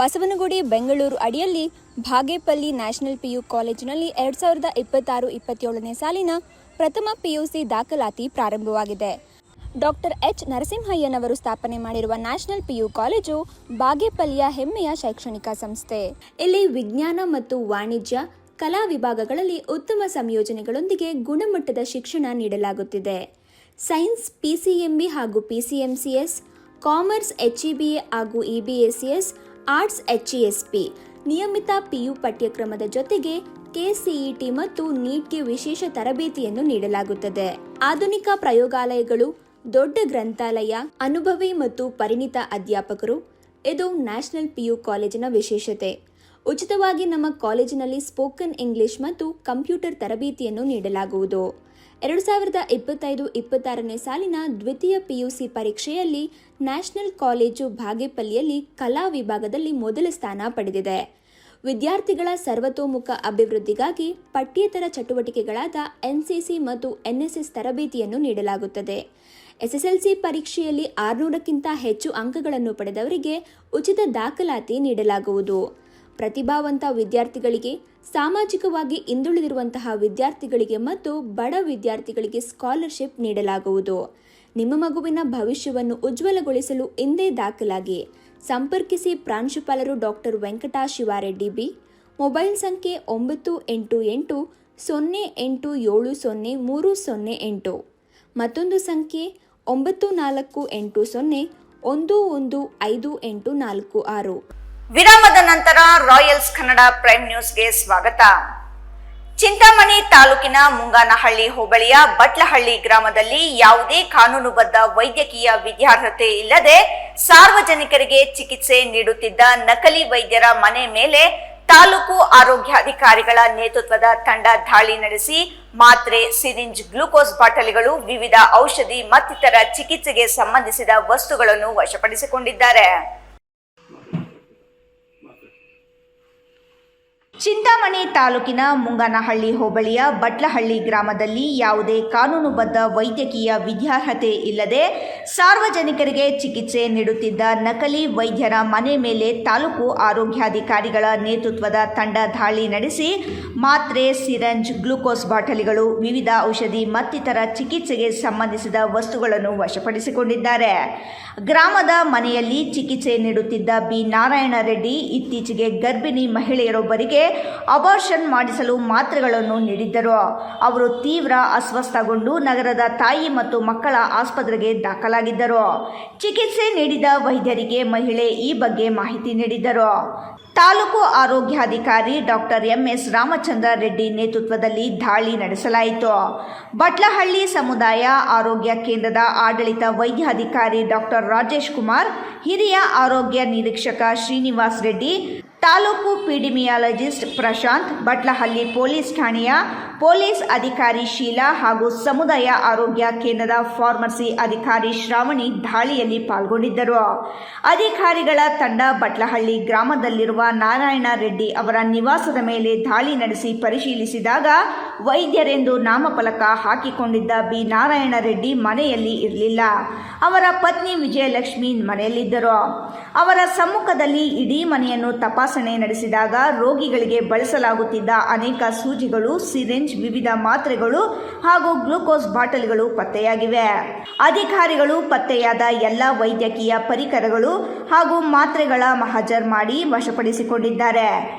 Basavanagudi Bengaluru ಅಡಿಯಲ್ಲಿ ಭಾಗೇಪಲ್ಲಿ ನ್ಯಾಷನಲ್ PU ಕಾಲೇಜಿನಲ್ಲಿ 2026-27ನೇ ಸಾಲಿನ ಪ್ರಥಮ PUC ದಾಖಲಾತಿ ಪ್ರಾರಂಭವಾಗಿದೆ. Doctor H. ನರಸಿಂಹಯ್ಯನವರು ಸ್ಥಾಪನೆ ಮಾಡಿರುವ ನ್ಯಾಷನಲ್ PU ಕಾಲೇಜು ಬಾಗೇಪಲ್ಲಿಯ ಹೆಮ್ಮೆಯ ಶೈಕ್ಷಣಿಕ ಸಂಸ್ಥೆ. ಇಲ್ಲಿ ವಿಜ್ಞಾನ ಮತ್ತು ವಾಣಿಜ್ಯ, ಕಲಾ ವಿಭಾಗಗಳಲ್ಲಿ ಉತ್ತಮ ಸಂಯೋಜನೆಗಳೊಂದಿಗೆ ಗುಣಮಟ್ಟದ ಶಿಕ್ಷಣ ನೀಡಲಾಗುತ್ತಿದೆ. ಸೈನ್ಸ್ PCMB ಹಾಗೂ PCMCS, ಕಾಮರ್ಸ್ HEBA ಹಾಗೂ EBACS, ಆರ್ಟ್ಸ್ HESP, ನಿಯಮಿತ PU ಪಠ್ಯಕ್ರಮದ ಜೊತೆಗೆ KCET ಮತ್ತು ನೀಟ್ಗೆ ವಿಶೇಷ ತರಬೇತಿಯನ್ನು ನೀಡಲಾಗುತ್ತದೆ. ಆಧುನಿಕ ಪ್ರಯೋಗಾಲಯಗಳು, ದೊಡ್ಡ ಗ್ರಂಥಾಲಯ, ಅನುಭವಿ ಮತ್ತು ಪರಿಣಿತ ಅಧ್ಯಾಪಕರು ಇದು ನ್ಯಾಷನಲ್ PU ಕಾಲೇಜಿನ ವಿಶೇಷತೆ. ಉಚಿತವಾಗಿ ನಮ್ಮ ಕಾಲೇಜಿನಲ್ಲಿ ಸ್ಪೋಕನ್ ಇಂಗ್ಲಿಷ್ ಮತ್ತು ಕಂಪ್ಯೂಟರ್ ತರಬೇತಿಯನ್ನು ನೀಡಲಾಗುವುದು. 2025-26ನೇ ಸಾಲಿನ ದ್ವಿತೀಯ PUC ಪರೀಕ್ಷೆಯಲ್ಲಿ ನ್ಯಾಷನಲ್ ಕಾಲೇಜು ಭಾಗೇಪಲ್ಲಿಯಲ್ಲಿ ಕಲಾ ವಿಭಾಗದಲ್ಲಿ ಮೊದಲ ಸ್ಥಾನ ಪಡೆದಿದೆ. ವಿದ್ಯಾರ್ಥಿಗಳ ಸರ್ವತೋಮುಖ ಅಭಿವೃದ್ಧಿಗಾಗಿ ಪಠ್ಯೇತರ ಚಟುವಟಿಕೆಗಳಾದ NCC ಮತ್ತು NSS ತರಬೇತಿಯನ್ನು ನೀಡಲಾಗುತ್ತದೆ. SSLC ಪರೀಕ್ಷೆಯಲ್ಲಿ 600ಕ್ಕಿಂತ ಹೆಚ್ಚು ಅಂಕಗಳನ್ನು ಪಡೆದವರಿಗೆ ಉಚಿತ ದಾಖಲಾತಿ ನೀಡಲಾಗುವುದು. ಪ್ರತಿಭಾವಂತ ವಿದ್ಯಾರ್ಥಿಗಳಿಗೆ, ಸಾಮಾಜಿಕವಾಗಿ ಹಿಂದುಳಿದಿರುವಂತಹ ವಿದ್ಯಾರ್ಥಿಗಳಿಗೆ ಮತ್ತು ಬಡ ವಿದ್ಯಾರ್ಥಿಗಳಿಗೆ ಸ್ಕಾಲರ್ಶಿಪ್ ನೀಡಲಾಗುವುದು. ನಿಮ್ಮ ಮಗುವಿನ ಭವಿಷ್ಯವನ್ನು ಉಜ್ವಲಗೊಳಿಸಲು ಇಂದೇ ದಾಖಲಾಗಿ. ಸಂಪರ್ಕಿಸಿ ಪ್ರಾಂಶುಪಾಲರು ಡಾಕ್ಟರ್ ವೆಂಕಟಾಶ್ ಶಿವಾರೆಡ್ಡಿ B. ಮೊಬೈಲ್ ಸಂಖ್ಯೆ 98870308. ಮತ್ತೊಂದು ಸಂಖ್ಯೆ 9480115846. ವಿರಾಮದ ನಂತರ ರಾಯಲ್ಸ್ ಕನ್ನಡ ಪ್ರೈಮ್ ನ್ಯೂಸ್ಗೆ ಸ್ವಾಗತ. ಚಿಂತಾಮಣಿ ತಾಲೂಕಿನ ಮುಂಗಾನಹಳ್ಳಿ ಹೋಬಳಿಯ ಬಟ್ಲಹಳ್ಳಿ ಗ್ರಾಮದಲ್ಲಿ ಯಾವುದೇ ಕಾನೂನುಬದ್ಧ ವೈದ್ಯಕೀಯ ವಿದ್ಯಾರ್ಹತೆ ಇಲ್ಲದೆ ಸಾರ್ವಜನಿಕರಿಗೆ ಚಿಕಿತ್ಸೆ ನೀಡುತ್ತಿದ್ದ ನಕಲಿ ವೈದ್ಯರ ಮನೆ ಮೇಲೆ ತಾಲೂಕು ಆರೋಗ್ಯಾಧಿಕಾರಿಗಳ ನೇತೃತ್ವದ ತಂಡ ದಾಳಿ ನಡೆಸಿ ಮಾತ್ರೆ, ಸಿರಿಂಜ್, ಗ್ಲೂಕೋಸ್ ಬಾಟಲಿಗಳು, ವಿವಿಧ ಔಷಧಿ ಮತ್ತಿತರ ಚಿಕಿತ್ಸೆಗೆ ಸಂಬಂಧಿಸಿದ ವಸ್ತುಗಳನ್ನು ವಶಪಡಿಸಿಕೊಂಡಿದ್ದಾರೆ. ಚಿಂತಾಮಣಿ ತಾಲೂಕಿನ ಮುಂಗನಹಳ್ಳಿ ಹೋಬಳಿಯ ಬಟ್ಲಹಳ್ಳಿ ಗ್ರಾಮದಲ್ಲಿ ಯಾವುದೇ ಕಾನೂನುಬದ್ಧ ವೈದ್ಯಕೀಯ ವಿದ್ಯಾರ್ಹತೆ ಇಲ್ಲದೆ ಸಾರ್ವಜನಿಕರಿಗೆ ಚಿಕಿತ್ಸೆ ನೀಡುತ್ತಿದ್ದ ನಕಲಿ ವೈದ್ಯರ ಮನೆ ಮೇಲೆ ತಾಲೂಕು ಆರೋಗ್ಯಾಧಿಕಾರಿಗಳ ನೇತೃತ್ವದ ತಂಡ ದಾಳಿ ನಡೆಸಿ ಮಾತ್ರೆ, ಸಿರಂಜ್, ಗ್ಲೂಕೋಸ್ ಬಾಟಲಿಗಳು, ವಿವಿಧ ಔಷಧಿ ಮತ್ತಿತರ ಚಿಕಿತ್ಸೆಗೆ ಸಂಬಂಧಿಸಿದ ವಸ್ತುಗಳನ್ನು ವಶಪಡಿಸಿಕೊಂಡಿದ್ದಾರೆ. ಗ್ರಾಮದ ಮನೆಯಲ್ಲಿ ಚಿಕಿತ್ಸೆ ನೀಡುತ್ತಿದ್ದ ಬಿ. ನಾರಾಯಣ ರೆಡ್ಡಿ ಇತ್ತೀಚೆಗೆ ಗರ್ಭಿಣಿ ಮಹಿಳೆಯರೊಬ್ಬರಿಗೆ ಅಬಾರ್ಷನ್ ಮಾಡಿಸಲು ಮಾತ್ರೆಗಳನ್ನು ನೀಡಿದ್ದರು. ಅವರು ತೀವ್ರ ಅಸ್ವಸ್ಥಗೊಂಡು ನಗರದ ತಾಯಿ ಮತ್ತು ಮಕ್ಕಳ ಆಸ್ಪತ್ರೆಗೆ ದಾಖಲಾಗಿದ್ದರು. ಚಿಕಿತ್ಸೆ ನೀಡಿದ ವೈದ್ಯರಿಗೆ ಮಹಿಳೆ ಈ ಬಗ್ಗೆ ಮಾಹಿತಿ ನೀಡಿದ್ದರು. ತಾಲೂಕು ಆರೋಗ್ಯಾಧಿಕಾರಿ ಡಾಕ್ಟರ್ ಎಂ.ಎಸ್. ರಾಮಚಂದ್ರ ರೆಡ್ಡಿ ನೇತೃತ್ವದಲ್ಲಿ ದಾಳಿ ನಡೆಸಲಾಯಿತು. ಬಟ್ಲಹಳ್ಳಿ ಸಮುದಾಯ ಆರೋಗ್ಯ ಕೇಂದ್ರದ ಆಡಳಿತ ವೈದ್ಯಾಧಿಕಾರಿ ಡಾಕ್ಟರ್ ರಾಜೇಶ್ ಕುಮಾರ್, ಹಿರಿಯ ಆರೋಗ್ಯ ನಿರೀಕ್ಷಕ ಶ್ರೀನಿವಾಸ್ ರೆಡ್ಡಿ, ತಾಲೂಕು ಪಿಡಿಮಿಯಾಲಜಿಸ್ಟ್ ಪ್ರಶಾಂತ್, ಬಟ್ಲಹಳ್ಳಿ ಪೊಲೀಸ್ ಠಾಣೆಯ ಪೊಲೀಸ್ ಅಧಿಕಾರಿ ಶೀಲಾ ಹಾಗೂ ಸಮುದಾಯ ಆರೋಗ್ಯ ಕೇಂದ್ರದ ಫಾರ್ಮಸಿ ಅಧಿಕಾರಿ ಶ್ರಾವಣಿ ದಾಳಿಯಲ್ಲಿ ಪಾಲ್ಗೊಂಡಿದ್ದರು. ಅಧಿಕಾರಿಗಳ ತಂಡ ಬಟ್ಲಹಳ್ಳಿ ಗ್ರಾಮದಲ್ಲಿರುವ ನಾರಾಯಣ ರೆಡ್ಡಿ ಅವರ ನಿವಾಸದ ಮೇಲೆ ದಾಳಿ ನಡೆಸಿ ಪರಿಶೀಲಿಸಿದಾಗ ವೈದ್ಯರೆಂದು ನಾಮಫಲಕ ಹಾಕಿಕೊಂಡಿದ್ದ ಬಿ. ನಾರಾಯಣ ರೆಡ್ಡಿ ಮನೆಯಲ್ಲಿ ಇರಲಿಲ್ಲ. ಅವರ ಪತ್ನಿ ವಿಜಯಲಕ್ಷ್ಮಿ ಮನೆಯಲ್ಲಿದ್ದರು. ಅವರ ಸಮ್ಮುಖದಲ್ಲಿ ಇಡೀ ಮನೆಯನ್ನು ತಪಾಸಣೆ ನಡೆಸಿದಾಗ ರೋಗಿಗಳಿಗೆ ಬಳಸಲಾಗುತ್ತಿದ್ದ ಅನೇಕ ಸೂಜಿಗಳು, ಸಿರಿಂಜ್, ವಿವಿಧ ಮಾತ್ರೆಗಳು ಹಾಗೂ ಗ್ಲೂಕೋಸ್ ಬಾಟಲಿಗಳು ಪತ್ತೆಯಾಗಿವೆ. ಅಧಿಕಾರಿಗಳು ಪತ್ತೆಯಾದ ಎಲ್ಲ ವೈದ್ಯಕೀಯ ಪರಿಕರಗಳು ಹಾಗೂ ಮಾತ್ರೆಗಳ ಮಹಜರ್ ಮಾಡಿ ವಶಪಡಿಸಿಕೊಂಡಿದ್ದಾರೆ.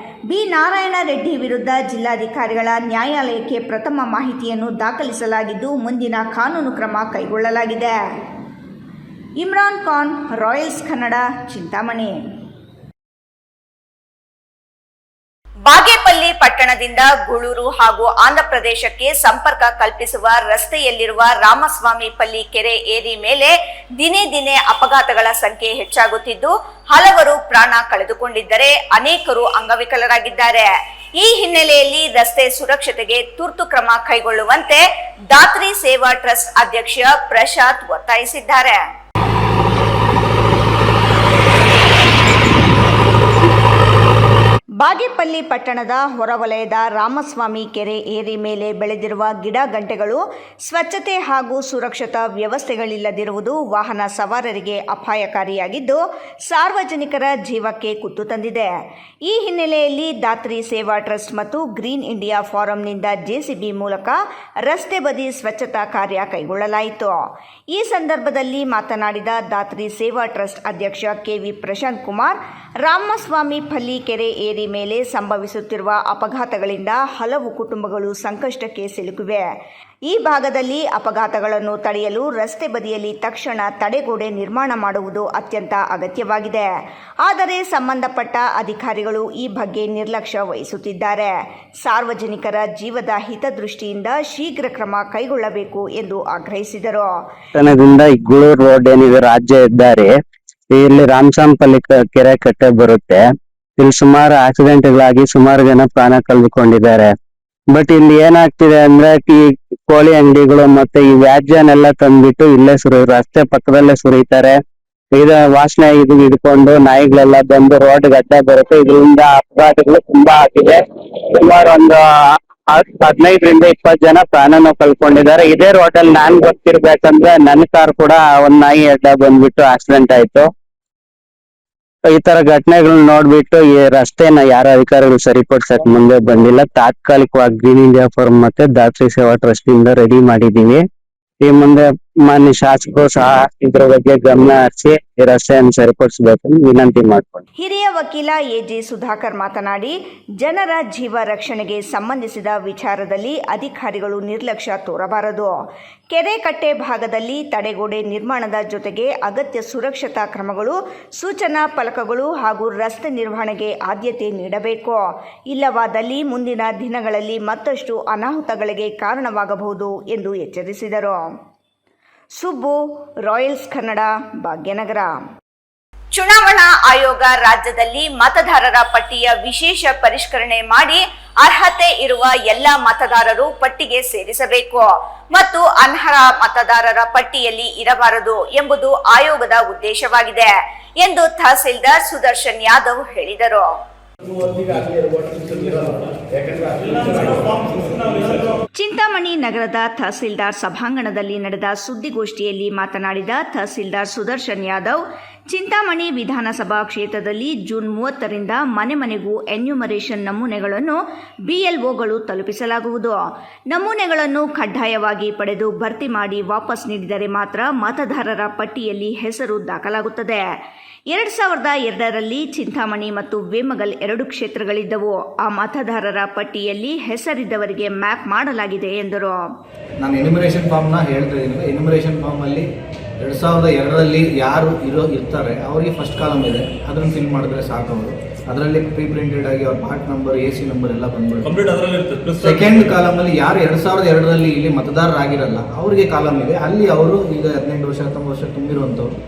ಬಿ. ನಾರಾಯಣ ರೆಡ್ಡಿ ವಿರುದ್ಧ ಜಿಲ್ಲಾಧಿಕಾರಿಗಳ ನ್ಯಾಯಾಲಯಕ್ಕೆ ಪ್ರಥಮ ಮಾಹಿತಿಯನ್ನು ದಾಖಲಿಸಲಾಗಿದ್ದು ಮುಂದಿನ ಕಾನೂನು ಕ್ರಮ ಕೈಗೊಳ್ಳಲಾಗಿದೆ. ಇಮ್ರಾನ್ ಖಾನ್, ರಾಯಲ್ಸ್ ಕನ್ನಡ, ಚಿಂತಾಮಣಿ. ಬಾಗೇಪಲ್ಲಿ ಪಟ್ಟಣದಿಂದ ಗೂಳೂರು ಹಾಗೂ ಆಂಧ್ರಪ್ರದೇಶಕ್ಕೆ ಸಂಪರ್ಕ ಕಲ್ಪಿಸುವ ರಸ್ತೆಯಲ್ಲಿರುವ ರಾಮಸ್ವಾಮಿ ಪಲ್ಲಿ ಕೆರೆ ಏರಿ ಮೇಲೆ ದಿನೇ ದಿನೇ ಅಪಘಾತಗಳ ಸಂಖ್ಯೆ ಹೆಚ್ಚಾಗುತ್ತಿದ್ದು ಹಲವರು ಪ್ರಾಣ ಕಳೆದುಕೊಂಡಿದ್ದರೆ ಅನೇಕರು ಅಂಗವಿಕಲರಾಗಿದ್ದಾರೆ. ಈ ಹಿನ್ನೆಲೆಯಲ್ಲಿ ರಸ್ತೆ ಸುರಕ್ಷತೆಗೆ ತುರ್ತು ಕ್ರಮ ಕೈಗೊಳ್ಳುವಂತೆ ದಾತ್ರಿ ಸೇವಾ ಟ್ರಸ್ಟ್ ಅಧ್ಯಕ್ಷ ಪ್ರಶಾಂತ್ ಒತ್ತಾಯಿಸಿದ್ದಾರೆ. ಬಾಗೇಪಲ್ಲಿ ಪಟ್ಟಣದ ಹೊರವಲಯದ ರಾಮಸ್ವಾಮಿ ಕೆರೆ ಏರಿ ಮೇಲೆ ಬೆಳೆದಿರುವ ಗಿಡ ಗಂಟೆಗಳು ಸ್ವಚ್ಛತೆ ಹಾಗೂ ಸುರಕ್ಷತಾ ವ್ಯವಸ್ಥೆಗಳಿಲ್ಲದಿರುವುದು ವಾಹನ ಸವಾರರಿಗೆ ಅಪಾಯಕಾರಿಯಾಗಿದ್ದು ಸಾರ್ವಜನಿಕರ ಜೀವಕ್ಕೆ ಕುತ್ತು ತಂದಿದೆ. ಈ ಹಿನ್ನೆಲೆಯಲ್ಲಿ ದಾತ್ರಿ ಸೇವಾ ಟ್ರಸ್ಟ್ ಮತ್ತು ಗ್ರೀನ್ ಇಂಡಿಯಾ ಫಾರಂನಿಂದ ಜೆಸಿಬಿ ಮೂಲಕ ರಸ್ತೆ ಬದಿ ಸ್ವಚ್ಛತಾ ಕಾರ್ಯ ಕೈಗೊಳ್ಳಲಾಯಿತು. ಈ ಸಂದರ್ಭದಲ್ಲಿ ಮಾತನಾಡಿದ ದಾತ್ರಿ ಸೇವಾ ಟ್ರಸ್ಟ್ ಅಧ್ಯಕ್ಷ ಕೆವಿ ಪ್ರಶಾಂತ್ ಕುಮಾರ್, ರಾಮಸ್ವಾಮಿ ಪಲ್ಲಿ ಕೆರೆ ಏರಿ ಮೇಲೆ ಸಂಭವಿಸುತ್ತಿರುವ ಅಪಘಾತಗಳಿಂದ ಹಲವು ಕುಟುಂಬಗಳು ಸಂಕಷ್ಟಕ್ಕೆ ಸಿಲುಕಿವೆ. ಈ ಭಾಗದಲ್ಲಿ ಅಪಘಾತಗಳನ್ನು ತಡೆಯಲು ರಸ್ತೆ ಬದಿಯಲ್ಲಿ ತಕ್ಷಣ ತಡೆಗೋಡೆ ನಿರ್ಮಾಣ ಮಾಡುವುದು ಅತ್ಯಂತ ಅಗತ್ಯವಾಗಿದೆ. ಆದರೆ ಸಂಬಂಧಪಟ್ಟ ಅಧಿಕಾರಿಗಳು ಈ ಬಗ್ಗೆ ನಿರ್ಲಕ್ಷ್ಯ ವಹಿಸುತ್ತಿದ್ದಾರೆ. ಸಾರ್ವಜನಿಕರ ಜೀವದ ಹಿತದೃಷ್ಟಿಯಿಂದ ಶೀಘ್ರ ಕ್ರಮ ಕೈಗೊಳ್ಳಬೇಕು ಎಂದು ಆಗ್ರಹಿಸಿದರು. ಗೂಳೂರು ರೋಡ್ ಏನಿದೆ ರಾಜ್ಯ ಹೆದ್ದಾರಿ, ಇಲ್ಲಿ ರಾಮಸ್ವಾಮಿ ಕೆರೆ ಕಟ್ಟೆ ಬರುತ್ತೆ. ಇಲ್ಲಿ ಸುಮಾರು ಆಕ್ಸಿಡೆಂಟ್ಗಳಾಗಿ ಸುಮಾರು ಜನ ಪ್ರಾಣ ಕಳೆದುಕೊಂಡಿದ್ದಾರೆ. ಬಟ್ ಇಲ್ಲಿ ಏನಾಗ್ತಿದೆ ಅಂದ್ರೆ ಈ ಕೋಳಿ ಅಂಗಡಿಗಳು ಮತ್ತೆ ಈ ವ್ಯಾಜ್ಯನೆಲ್ಲ ತಂದ್ಬಿಟ್ಟು ಇಲ್ಲೇ ರಸ್ತೆ ಪಕ್ಕದಲ್ಲೇ ಸುರಿತಾರೆ. ವಾಸನೆ ಹಿಡ್ಕೊಂಡು ನಾಯಿಗಳೆಲ್ಲ ಬಂದು ರೋಡ್ ಗಡ್ಡೆ ಬರುತ್ತೆ. ಇದರಿಂದ ಅಪಘಾತಗಳು ತುಂಬಾ ಆಗಿದೆ. ಸುಮಾರು ಒಂದು 15ರಿಂದ 20 ಜನ ಪ್ರಾಣನ ಕಳ್ಕೊಂಡಿದ್ದಾರೆ. ಇದೇ ರೋಡಲ್ಲಿ ನಾನ್ ಗೊತ್ತಿರ್ಬೇಕಂದ್ರೆ ನನ್ನ ಕಾರ್ ಕೂಡ ಒಂದ್ ನಾಯಿ ಅಡ್ಡ ಬಂದ್ಬಿಟ್ಟು ಆಕ್ಸಿಡೆಂಟ್ ಆಯ್ತು. ಈ ತರ ಘಟನೆಗಳನ್ನ ನೋಡ್ಬಿಟ್ಟು ಈ ರಸ್ತೆನ ಯಾರ ಅಧಿಕಾರಿಗಳು ಸರಿಪಡಿಸಕ್ ಮುಂದೆ ಬಂದಿಲ್ಲ. ತಾತ್ಕಾಲಿಕವಾಗಿ ಗ್ರೀನ್ ಇಂಡಿಯಾ ಫಾರ್ಮ್ ಮತ್ತೆ ದಾತ್ರಿ ಸೇವಾ ಟ್ರಸ್ಟ್ ಇಂದ ರೆಡಿ ಮಾಡಿದೀವಿ. ಈ ಮುಂದೆ ಮಾನ್ಯ ಶಾಸಕರು ಸಹ ಇದ್ರ ಬಗ್ಗೆ ಗಮನ ಹರಿಸಿ ಈ ರಸ್ತೆಯನ್ನು ಸರಿಪಡಿಸಬೇಕು ವಿನಂತಿ ಮಾಡ್ಕೊಂಡು. ಹಿರಿಯ ವಕೀಲ ಎ.ಜಿ. ಸುಧಾಕರ್ ಮಾತನಾಡಿ, ಜನರ ಜೀವ ರಕ್ಷಣೆಗೆ ಸಂಬಂಧಿಸಿದ ವಿಚಾರದಲ್ಲಿ ಅಧಿಕಾರಿಗಳು ನಿರ್ಲಕ್ಷ್ಯ ತೋರಬಾರದು. ಕೆರೆ ಕಟ್ಟೆ ಭಾಗದಲ್ಲಿ ತಡೆಗೋಡೆ ನಿರ್ಮಾಣದ ಜೊತೆಗೆ ಅಗತ್ಯ ಸುರಕ್ಷತಾ ಕ್ರಮಗಳು, ಸೂಚನಾ ಫಲಕಗಳು ಹಾಗೂ ರಸ್ತೆ ನಿರ್ವಹಣೆಗೆ ಆದ್ಯತೆ ನೀಡಬೇಕು. ಇಲ್ಲವಾದಲ್ಲಿ ಮುಂದಿನ ದಿನಗಳಲ್ಲಿ ಮತ್ತಷ್ಟು ಅನಾಹುತಗಳಿಗೆ ಕಾರಣವಾಗಬಹುದು ಎಂದು ಎಚ್ಚರಿಸಿದರು. ಸುಬ್ಬು, ರಾಯಲ್ಸ್ ಕನ್ನಡ, ಭಾಗ್ಯನಗರ. ಚುನಾವಣಾ ಆಯೋಗ ರಾಜ್ಯದಲ್ಲಿ ಮತದಾರರ ಪಟ್ಟಿಯ ವಿಶೇಷ ಪರಿಷ್ಕರಣೆ ಮಾಡಿ ಅರ್ಹತೆ ಇರುವ ಎಲ್ಲ ಮತದಾರರು ಪಟ್ಟಿಗೆ ಸೇರಿಸಬೇಕು ಮತ್ತು ಅನರ್ಹ ಮತದಾರರ ಪಟ್ಟಿಯಲ್ಲಿ ಇರಬಾರದು ಎಂಬುದು ಆಯೋಗದ ಉದ್ದೇಶವಾಗಿದೆ ಎಂದು ತಹಸೀಲ್ದಾರ್ ಸುದರ್ಶನ್ ಯಾದವ್ ಹೇಳಿದರು. ಚಿಂತಾಮಣಿ ನಗರದ ತಹಸೀಲ್ದಾರ್ ಸಭಾಂಗಣದಲ್ಲಿ ನಡೆದ ಸುದ್ದಿಗೋಷ್ಠಿಯಲ್ಲಿ ಮಾತನಾಡಿದ ತಹಸೀಲ್ದಾರ್ ಸುದರ್ಶನ್ ಯಾದವ್, ಚಿಂತಾಮಣಿ ವಿಧಾನಸಭಾ ಕ್ಷೇತ್ರದಲ್ಲಿ ಜೂನ್ 30ರಿಂದ ಮನೆ ಮನೆಗೂ ಎನ್ಯುಮರೇಷನ್ ನಮೂನೆಗಳನ್ನು ಬಿಎಲ್ಒಗಳು ತಲುಪಿಸಲಾಗುವುದು. ನಮೂನೆಗಳನ್ನು ಕಡ್ಡಾಯವಾಗಿ ಪಡೆದು ಭರ್ತಿ ಮಾಡಿ ವಾಪಸ್ ನೀಡಿದರೆ ಮಾತ್ರ ಮತದಾರರ ಪಟ್ಟಿಯಲ್ಲಿ ಹೆಸರು ದಾಖಲಾಗುತ್ತದೆ. 2002ರಲ್ಲಿ ಚಿಂತಾಮಣಿ ಮತ್ತು ವೇಮಗಲ್ 2 ಕ್ಷೇತ್ರಗಳಿದ್ದವು. ಆ ಮತದಾರರ ಪಟ್ಟಿಯಲ್ಲಿ ಹೆಸರಿದ್ದವರಿಗೆ ಮ್ಯಾಪ್ ಮಾಡಲಾಗಿದೆ ಎಂದರು. ನಾನು ಎನ್ಯುಮರೇಷನ್ ಫಾರ್ಮ್ನ ಹೇಳ್ತಾ ಇದ್ದೀನಿ. ಎನ್ಯುಮರೇಷನ್ ಫಾರ್ಮಲ್ಲಿ 2002ರಲ್ಲಿ ಯಾರು ಇರ್ತಾರೆ ಅವರಿಗೆ ಫಸ್ಟ್ ಕಾಲಮ್ ಇದೆ, ಅದನ್ನು ಫಿಲ್ ಮಾಡಿದ್ರೆ ಸಾಕು. ಅವರು ಅದರಲ್ಲಿ ಪ್ರೀ ಪ್ರಿಂಟೆಡ್ ಆಗಿ ಅವ್ರ ಪಾರ್ಟ್ ನಂಬರ್, AC ನಂಬರ್ ಎಲ್ಲ ಬಂದ್ಬಿಡುತ್ತೆ. ಸೆಕೆಂಡ್ ಕಾಲಮಲ್ಲಿ ಯಾರು 2002ರಲ್ಲಿ ಇಲ್ಲಿ ಮತದಾರರಾಗಿರಲ್ಲ ಅವರಿಗೆ ಕಾಲಮ್ ಇದೆ. ಅಲ್ಲಿ ಅವರು ಈಗ 18 ವರ್ಷ 19 ವರ್ಷ ತುಂಬಿರುವಂಥವ್ರು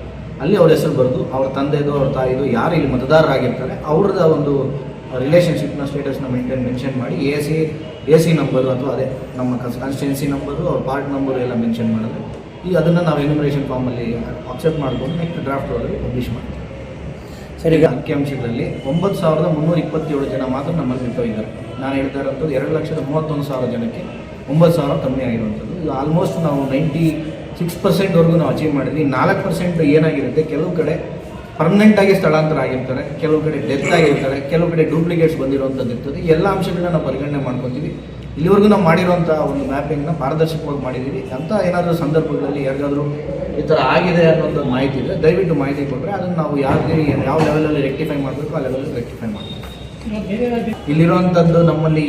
ಅಲ್ಲಿ ಅವ್ರ ಹೆಸರು ಬರೆದು ಅವ್ರ ತಂದೆದು ಅವ್ರ ತಾಯಿದು ಯಾರು ಇಲ್ಲಿ ಮತದಾರರಾಗಿರ್ತಾರೆ ಅವ್ರದ್ದು ಒಂದು ರಿಲೇಷನ್ಶಿಪ್ನ ಸ್ಟೇಟಸ್ನ ಮೆನ್ಷನ್ ಮಾಡಿ AC ನಂಬರು ಅಥವಾ ಅದೇ ನಮ್ಮ ಕಾನ್ಸ್ಟಿಟ್ಯೂನ್ಸಿ ನಂಬರು ಅವ್ರ ಪಾರ್ಟ್ ನಂಬರು ಎಲ್ಲ ಮೆನ್ಷನ್ ಮಾಡಿದ್ರೆ ಈಗ ಅದನ್ನು ನಾವು ಎನ್ಯುಮರೇಷನ್ ಫಾರ್ಮಲ್ಲಿ ಅಕ್ಸೆಪ್ಟ್ ಮಾಡಿಕೊಂಡು ನೆಕ್ಸ್ಟ್ ಡ್ರಾಫ್ಟ್ ಒಳಗೆ ಪಬ್ಲಿಷ್ ಮಾಡ್ತೀವಿ. ಸರಿ, ಈಗ ಅಂಕಿಅಂಶದಲ್ಲಿ 9,327 ಜನ ಮಾತ್ರ ನಮ್ಮಲ್ಲಿ ಬಿಟ್ಟೋಗಿದ್ದಾರೆ. ನಾನು ಹೇಳ್ತಾ ಇರೋಂಥದ್ದು 2,31,000 ಜನಕ್ಕೆ 9,000 ಕಮ್ಮಿ ಆಗಿರುವಂಥದ್ದು. ಇದು ಆಲ್ಮೋಸ್ಟ್ ನಾವು 96%ವರೆಗೂ ನಾವು ಅಚೀವ್ ಮಾಡಿದ್ವಿ. 4% ಏನಾಗಿರುತ್ತೆ, ಕೆಲವು ಕಡೆ ಪರ್ಮನೆಂಟಾಗಿ ಸ್ಥಳಾಂತರ ಆಗಿರ್ತಾರೆ, ಕೆಲವು ಕಡೆ ಡೆತ್ ಆಗಿರ್ತಾರೆ, ಕೆಲವು ಕಡೆ ಡೂಪ್ಲಿಕೇಟ್ಸ್ ಬಂದಿರುವಂಥದ್ದು ಇರ್ತದೆ. ಎಲ್ಲ ಅಂಶಗಳನ್ನ ನಾವು ಪರಿಗಣನೆ ಮಾಡ್ಕೊತೀವಿ. ಇಲ್ಲಿವರೆಗೂ ನಾವು ಮಾಡಿರುವಂಥ ಒಂದು ಮ್ಯಾಪಿಂಗ್ನ ಪಾರದರ್ಶಕವಾಗಿ ಮಾಡಿದ್ದೀವಿ. ಅಂತ ಏನಾದರೂ ಸಂದರ್ಭಗಳಲ್ಲಿ ಯಾರಿಗಾದರೂ ಈ ಥರ ಆಗಿದೆ ಅನ್ನೋಂಥ ಮಾಹಿತಿ ಇದ್ದರೆ ದಯವಿಟ್ಟು ಮಾಹಿತಿ ಕೊಟ್ಟರೆ ಅದನ್ನು ನಾವು ಯಾವ ಲೆವೆಲಲ್ಲಿ ರೆಕ್ಟಿಫೈ ಮಾಡಬೇಕು ಆ ಲೆವೆಲಲ್ಲಿ ರೆಕ್ಟಿಫೈ ಮಾಡ್ತೀವಿ. ಇಲ್ಲಿರುವಂಥದ್ದು ನಮ್ಮಲ್ಲಿ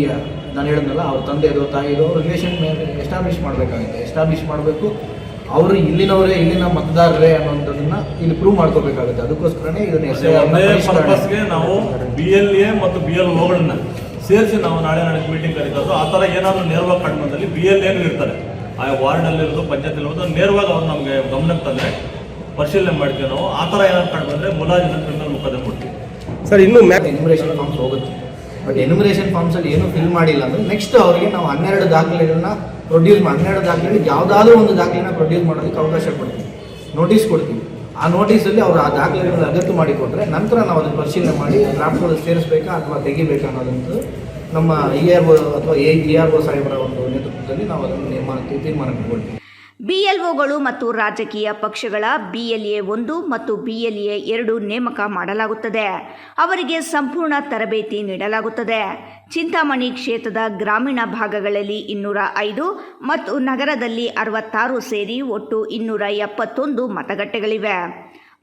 ನಾನು ಹೇಳಿದ್ನಲ್ಲ, ಅವ್ರ ತಂದೆದು ತಾಯಿದು ರಿಲೇಷನ್ ಮೇಲೆ ಎಸ್ಟಾಬ್ಲಿಷ್ ಮಾಡಬೇಕಾಗುತ್ತೆ. ಎಸ್ಟಾಬ್ಲಿಷ್ ಮಾಡಬೇಕು, ಅವರು ಇಲ್ಲಿನವರೇ, ಇಲ್ಲಿನ ಮತದಾರರೇ ಅನ್ನೋಂಥದ್ದನ್ನ ಇಲ್ಲಿ ಪ್ರೂವ್ ಮಾಡ್ಕೋಬೇಕಾಗುತ್ತೆ. ಅದಕ್ಕೋಸ್ಕರನೇ ಇದನ್ನ ನಾವು BLA ಮತ್ತು BLOಗಳನ್ನ ಸೇರಿಸಿ ನಾವು ನಾಳೆ ಮೀಟಿಂಗ್ ಕರೀತದ್ದು. ಆ ಥರ ಏನಾದರೂ ನೇರವಾಗಿ ಕಂಡು BLA ಇರ್ತಾರೆ, ಆ ವಾರ್ಡಲ್ಲಿರೋದು ಪಂಚಾಯತ್ ನೇರವಾಗಿ ಅವ್ರು ನಮಗೆ ಗಮನಕ್ಕೆ ತಂದರೆ ಪರಿಶೀಲನೆ ಮಾಡ್ತೀವಿ ನಾವು. ಆ ಥರ ಏನಾದ್ರು ಕಂಡು ಬಂದರೆ ಮುಲಾಜಿನ ಕ್ರಿಮಿನಲ್ ಮೊಕದ್ದಮೆ ಕೊಡ್ತೀವಿ. ಸರ್, ಇನ್ನು ಎನ್ಯುಮರೇಷನ್ ಫಾರ್ಮ್ಸ್ ಹೋಗುತ್ತೆ. ಬಟ್ ಎನ್ಯುಮರೇಷನ್ ಫಾರ್ಮ್ಸಲ್ಲಿ ಏನೂ ಫಿಲ್ ಮಾಡಿಲ್ಲ ಅಂದರೆ ನೆಕ್ಸ್ಟ್ ಅವರಿಗೆ ನಾವು 12 ದಾಖಲೆಗಳನ್ನ ಪ್ರೊಡ್ಯೂಸ್ ಮಾಡಿ 12 ದಾಖಲೆಗಳಿಗೆ ಯಾವುದಾದ್ರೂ ಒಂದು ದಾಖಲೆನ ಪ್ರೊಡ್ಯೂಸ್ ಮಾಡೋದಕ್ಕೆ ಅವಕಾಶ ಕೊಡ್ತೀವಿ, ನೋಟಿಸ್ ಕೊಡ್ತೀವಿ. ಆ ನೋಟಿಸಲ್ಲಿ ಅವರು ಆ ದಾಖಲೆಗಳನ್ನ ಅಗತ್ಯ ಮಾಡಿಕೊಟ್ರೆ ನಂತರ ನಾವು ಅದನ್ನು ಪರಿಶೀಲನೆ ಮಾಡಿ ಡ್ರಾಫ್ಟ್ಗಳು ಸೇರಿಸಬೇಕಾ ಅಥವಾ ತೆಗಿಬೇಕಾ ಅನ್ನೋದಂಥದ್ದು ನಮ್ಮ ERO ಅಥವಾ ERO ಸಾಹೇಬರ ಒಂದು ನೇತೃತ್ವದಲ್ಲಿ ನಾವು ಅದನ್ನು ತೀರ್ಮಾನಕ್ಕೆ ಕೊಡ್ತೀವಿ. ಬಿಎಲ್ಒಗಳು ಮತ್ತು ರಾಜಕೀಯ ಪಕ್ಷಗಳ BLA 1 ಮತ್ತು BLA 2 ನೇಮಕ ಮಾಡಲಾಗುತ್ತದೆ. ಅವರಿಗೆ ಸಂಪೂರ್ಣ ತರಬೇತಿ ನೀಡಲಾಗುತ್ತದೆ. ಚಿಂತಾಮಣಿ ಕ್ಷೇತ್ರದ ಗ್ರಾಮೀಣ ಭಾಗಗಳಲ್ಲಿ 205 ಮತ್ತು ನಗರದಲ್ಲಿ 66 ಸೇರಿ ಒಟ್ಟು 271 ಮತಗಟ್ಟೆಗಳಿವೆ.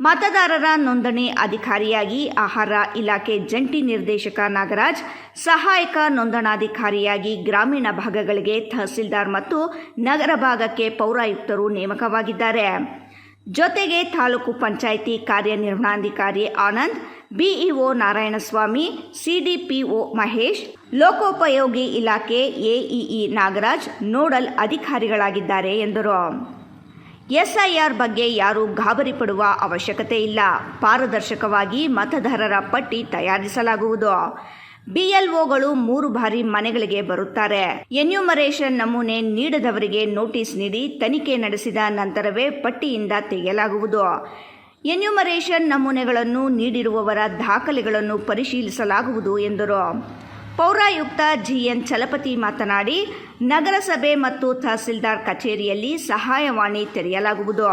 ಮತದಾರರ ನೋಂದಣಿ ಅಧಿಕಾರಿಯಾಗಿ ಆಹಾರ ಇಲಾಖೆ ಜಂಟಿ ನಿರ್ದೇಶಕ ನಾಗರಾಜ್, ಸಹಾಯಕ ನೋಂದಣಾಧಿಕಾರಿಯಾಗಿ ಗ್ರಾಮೀಣ ಭಾಗಗಳಿಗೆ ತಹಸೀಲ್ದಾರ್ ಮತ್ತು ನಗರ ಭಾಗಕ್ಕೆ ಪೌರಾಯುಕ್ತರು ನೇಮಕವಾಗಿದ್ದಾರೆ. ಜೊತೆಗೆ ತಾಲೂಕು ಪಂಚಾಯಿತಿ ಕಾರ್ಯನಿರ್ವಹಣಾಧಿಕಾರಿ ಆನಂದ್, BEO ನಾರಾಯಣಸ್ವಾಮಿ, CDPO ಮಹೇಶ್, ಲೋಕೋಪಯೋಗಿ ಇಲಾಖೆ AEE ನಾಗರಾಜ್ ನೋಡಲ್ ಅಧಿಕಾರಿಗಳಾಗಿದ್ದಾರೆ ಎಂದರು. SIR ಬಗ್ಗೆ ಯಾರೂ ಗಾಬರಿ ಪಡುವ ಅವಶ್ಯಕತೆ ಇಲ್ಲ. ಪಾರದರ್ಶಕವಾಗಿ ಮತದಾರರ ಪಟ್ಟಿ ತಯಾರಿಸಲಾಗುವುದು. BLOಗಳು 3 ಬಾರಿ ಮನೆಗಳಿಗೆ ಬರುತ್ತಾರೆ. ಎನ್ಯುಮರೇಷನ್ ನಮೂನೆ ನೀಡದವರಿಗೆ ನೋಟಿಸ್ ನೀಡಿ ತನಿಖೆ ನಡೆಸಿದ ನಂತರವೇ ಪಟ್ಟಿಯಿಂದ ತೆಗೆಯಲಾಗುವುದು. ಎನ್ಯುಮರೇಷನ್ ನಮೂನೆಗಳನ್ನು ನೀಡಿರುವವರ ದಾಖಲೆಗಳನ್ನು ಪರಿಶೀಲಿಸಲಾಗುವುದು ಎಂದರು. ಪೌರಾಯುಕ್ತ GN ಚಲಪತಿ ಮಾತನಾಡಿ, ನಗರಸಭೆ ಮತ್ತು ತಹಸೀಲ್ದಾರ್ ಕಚೇರಿಯಲ್ಲಿ ಸಹಾಯವಾಣಿ ತೆರೆಯಲಾಗುವುದು.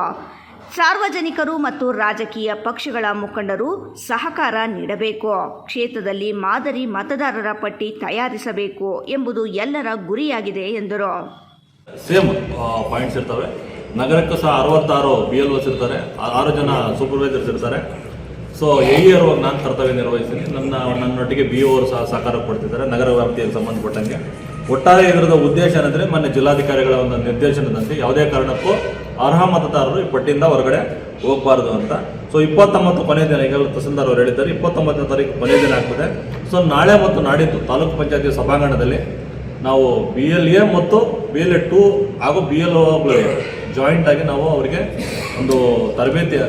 ಸಾರ್ವಜನಿಕರು ಮತ್ತು ರಾಜಕೀಯ ಪಕ್ಷಗಳ ಮುಖಂಡರು ಸಹಕಾರ ನೀಡಬೇಕು. ಕ್ಷೇತ್ರದಲ್ಲಿ ಮಾದರಿ ಮತದಾರರ ಪಟ್ಟಿ ತಯಾರಿಸಬೇಕು ಎಂಬುದು ಎಲ್ಲರ ಗುರಿಯಾಗಿದೆ ಎಂದರು. ಸೇಮ್ ಪಾಯಿಂಟ್ಸ್ ಇರ್ತವೆ. ನಗರಕ್ಕೂ ಸಹ 66 BLOs ಇರ್ತಾರೆ, 6 ಜನ ಸೂಪರ್ವೈಸರ್ಸ್ ಇರ್ತಾರೆ. ಸೊ AER ನಾನು ಕರ್ತವ್ಯ ನಿರ್ವಹಿಸ್ತೀನಿ. ನನ್ನೊಟ್ಟಿಗೆ BO ಅವರು ಸಹ ಸಹಕಾರ ಕೊಡ್ತಿದ್ದಾರೆ ನಗರ ವ್ಯಾಪ್ತಿಯಲ್ಲಿ ಸಂಬಂಧಪಟ್ಟಂಗೆ. ಒಟ್ಟಾರೆ ಇದರದ ಉದ್ದೇಶ ಏನಂದರೆ, ಮೊನ್ನೆ ಜಿಲ್ಲಾಧಿಕಾರಿಗಳ ಒಂದು ನಿರ್ದೇಶನದಂತೆ ಯಾವುದೇ ಕಾರಣಕ್ಕೂ ಅರ್ಹ ಮತದಾರರು ಈ ಪಟ್ಟಿಯಿಂದ ಹೊರಗಡೆ ಹೋಗಬಾರ್ದು ಅಂತ. ಸೊ 29 ಕೊನೆಯ ದಿನ, ಈಗಾಗಲೇ ತಹಸೀಲ್ದಾರ್ ಅವರು ಹೇಳಿದ್ದಾರೆ, 29ನೇ ತಾರೀಕು ಕೊನೆಯ ದಿನ ಆಗ್ತದೆ. ಸೊ ನಾಳೆ ಮತ್ತು ನಾಡಿದ್ದು ತಾಲೂಕು ಪಂಚಾಯತಿ ಸಭಾಂಗಣದಲ್ಲಿ ನಾವು BLA ಮತ್ತು BLA 2 ಹಾಗೂ BLOಗಳು ಜಾಯಿಂಟ್ ಆಗಿ ನಾವು ಅವರಿಗೆ ಒಂದು ತರಬೇತಿ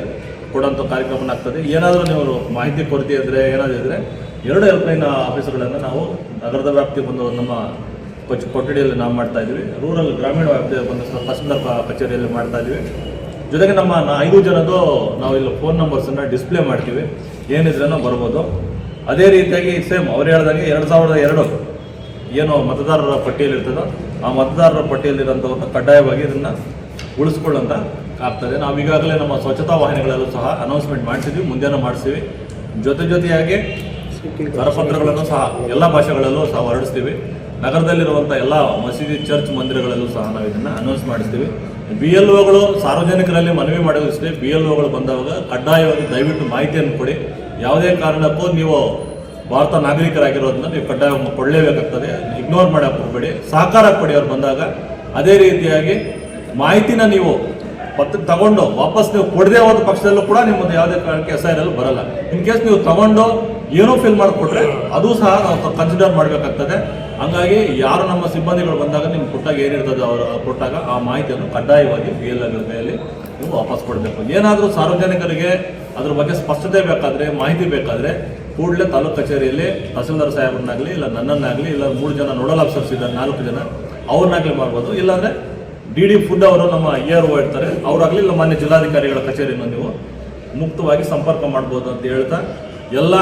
ಕೊಡುವಂಥ ಕಾರ್ಯಕ್ರಮ ಆಗ್ತದೆ. ಏನಾದರೂ ನೀವು ಮಾಹಿತಿ ಕೊರತೆ ಇದ್ದರೆ ಏನಾದರೂ ಇದ್ದರೆ 2 ಹೆಲ್ಪ್ಲೈನ್ ಆಫೀಸರ್ಗಳನ್ನು ನಾವು ನಗರದ ವ್ಯಾಪ್ತಿ ಬಂದು ನಮ್ಮ ಕೊಠಡಿಯಲ್ಲಿ ನಾವು ಮಾಡ್ತಾ ಇದ್ದೀವಿ. ರೂರಲ್ ಗ್ರಾಮೀಣ ವ್ಯಾಪ್ತಿಯ ಬಂದು ತಹಸೀಲ್ದಾರ್ ಕಚೇರಿಯಲ್ಲಿ ಮಾಡ್ತಾ ಇದ್ದೀವಿ. ಜೊತೆಗೆ ನಮ್ಮ 5 ಜನದ್ದು ನಾವು ಇಲ್ಲಿ ಫೋನ್ ನಂಬರ್ಸನ್ನು ಡಿಸ್ಪ್ಲೇ ಮಾಡ್ತೀವಿ, ಏನಿದ್ರೂ ಬರ್ಬೋದು. ಅದೇ ರೀತಿಯಾಗಿ ಸೇಮ್ ಅವ್ರು ಹೇಳ್ದಂಗೆ 2002 ಏನು ಮತದಾರರ ಪಟ್ಟಿಯಲ್ಲಿ ಇರ್ತದೋ ಆ ಮತದಾರರ ಪಟ್ಟಿಯಲ್ಲಿರೋಂಥವ್ರನ್ನ ಕಡ್ಡಾಯವಾಗಿ ಇದನ್ನು ಉಳಿಸ್ಕೊಳ್ಳೋಂತ ಆಗ್ತದೆ. ನಾವು ಈಗಾಗಲೇ ನಮ್ಮ ಸ್ವಚ್ಛತಾ ವಾಹಿನಿಗಳಲ್ಲೂ ಸಹ ಅನೌನ್ಸ್ಮೆಂಟ್ ಮಾಡಿಸಿದ್ವಿ, ಮುಂದೆನೂ ಮಾಡಿಸ್ತೀವಿ. ಜೊತೆಯಾಗಿ ಕರಪತ್ರಗಳನ್ನು ಸಹ ಎಲ್ಲ ಭಾಷೆಗಳಲ್ಲೂ ಸಹ ಹೊರಡಿಸ್ತೀವಿ. ನಗರದಲ್ಲಿರುವಂಥ ಎಲ್ಲ ಮಸೀದಿ, ಚರ್ಚ್, ಮಂದಿರಗಳಲ್ಲೂ ಸಹ ನಾವು ಇದನ್ನು ಅನೌನ್ಸ್ ಮಾಡಿಸ್ತೀವಿ. BLOಗಳು ಸಾರ್ವಜನಿಕರಲ್ಲಿ ಮನವಿ ಮಾಡೋದಷ್ಟೇ, BLOಗಳು ಬಂದಾಗ ಕಡ್ಡಾಯವಾಗಿ ದಯವಿಟ್ಟು ಮಾಹಿತಿಯನ್ನು ಕೊಡಿ. ಯಾವುದೇ ಕಾರಣಕ್ಕೂ ನೀವು ಭಾರತ ನಾಗರಿಕರಾಗಿರೋದನ್ನ ನೀವು ಕಡ್ಡಾಯವಾಗಿ ಕೊಡಲೇಬೇಕಾಗ್ತದೆ. ಇಗ್ನೋರ್ ಮಾಡೋಕೆ ಹೋಗಬೇಡಿ, ಸಹಕಾರ ಕೊಡಿ ಅವ್ರು ಬಂದಾಗ. ಅದೇ ರೀತಿಯಾಗಿ ಮಾಹಿತಿನ ನೀವು ಪತ್ರಕ್ಕೆ ತಗೊಂಡು ವಾಪಸ್ ನೀವು ಕೊಡದೆ ಹೋದ ಪಕ್ಷದಲ್ಲೂ ಕೂಡ ನಿಮ್ಮದು ಯಾವುದೇ ಕಾರಣಕ್ಕೆ SIR ಬರಲ್ಲ. ಇನ್ ಕೇಸ್ ನೀವು ತಗೊಂಡು ಏನೋ ಫಿಲ್ ಮಾಡಿಕೊಟ್ರೆ ಅದು ಸಹ ನಾವು ಕನ್ಸಿಡರ್ ಮಾಡಬೇಕಾಗ್ತದೆ. ಹಂಗಾಗಿ ಯಾರು ನಮ್ಮ ಸಿಬ್ಬಂದಿಗಳು ಬಂದಾಗ ನಿಮ್ಗೆ ಕೊಟ್ಟಾಗ ಏನಿರ್ತದೆ ಅವರು ಕೊಟ್ಟಾಗ ಆ ಮಾಹಿತಿಯನ್ನು ಕಡ್ಡಾಯವಾಗಿ BLOಗಳ ಕೈಯಲ್ಲಿ ನೀವು ವಾಪಸ್ ಕೊಡಬೇಕು. ಏನಾದರೂ ಸಾರ್ವಜನಿಕರಿಗೆ ಅದ್ರ ಬಗ್ಗೆ ಸ್ಪಷ್ಟತೆ ಬೇಕಾದರೆ, ಮಾಹಿತಿ ಬೇಕಾದರೆ ಕೂಡಲೇ ತಾಲೂಕು ಕಚೇರಿಯಲ್ಲಿ ತಹಸೀಲ್ದಾರ್ ಸಾಹೇಬ್ರನ್ನಾಗಲಿ ಇಲ್ಲ ನನ್ನನ್ನಾಗಲಿ ಇಲ್ಲ 3 ಜನ ನೋಡಲ್ ಆಫೀಸರ್ಸ್ ಇದ್ದಾರೆ, 4 ಜನ ಅವ್ರನ್ನಾಗಲಿ ಮಾಡ್ಬೋದು. ಇಲ್ಲಾಂದರೆ DD ಫುಡ್ ಅವರು ನಮ್ಮ ERO ಇರ್ತಾರೆ, ಅವರಾಗಲಿ ಇಲ್ಲ ಮಾನ್ಯ ಜಿಲ್ಲಾಧಿಕಾರಿಗಳ ಕಚೇರಿಯನ್ನು ನೀವು ಮುಕ್ತವಾಗಿ ಸಂಪರ್ಕ ಮಾಡ್ಬೋದು ಅಂತ ಹೇಳ್ತಾ ಎಲ್ಲ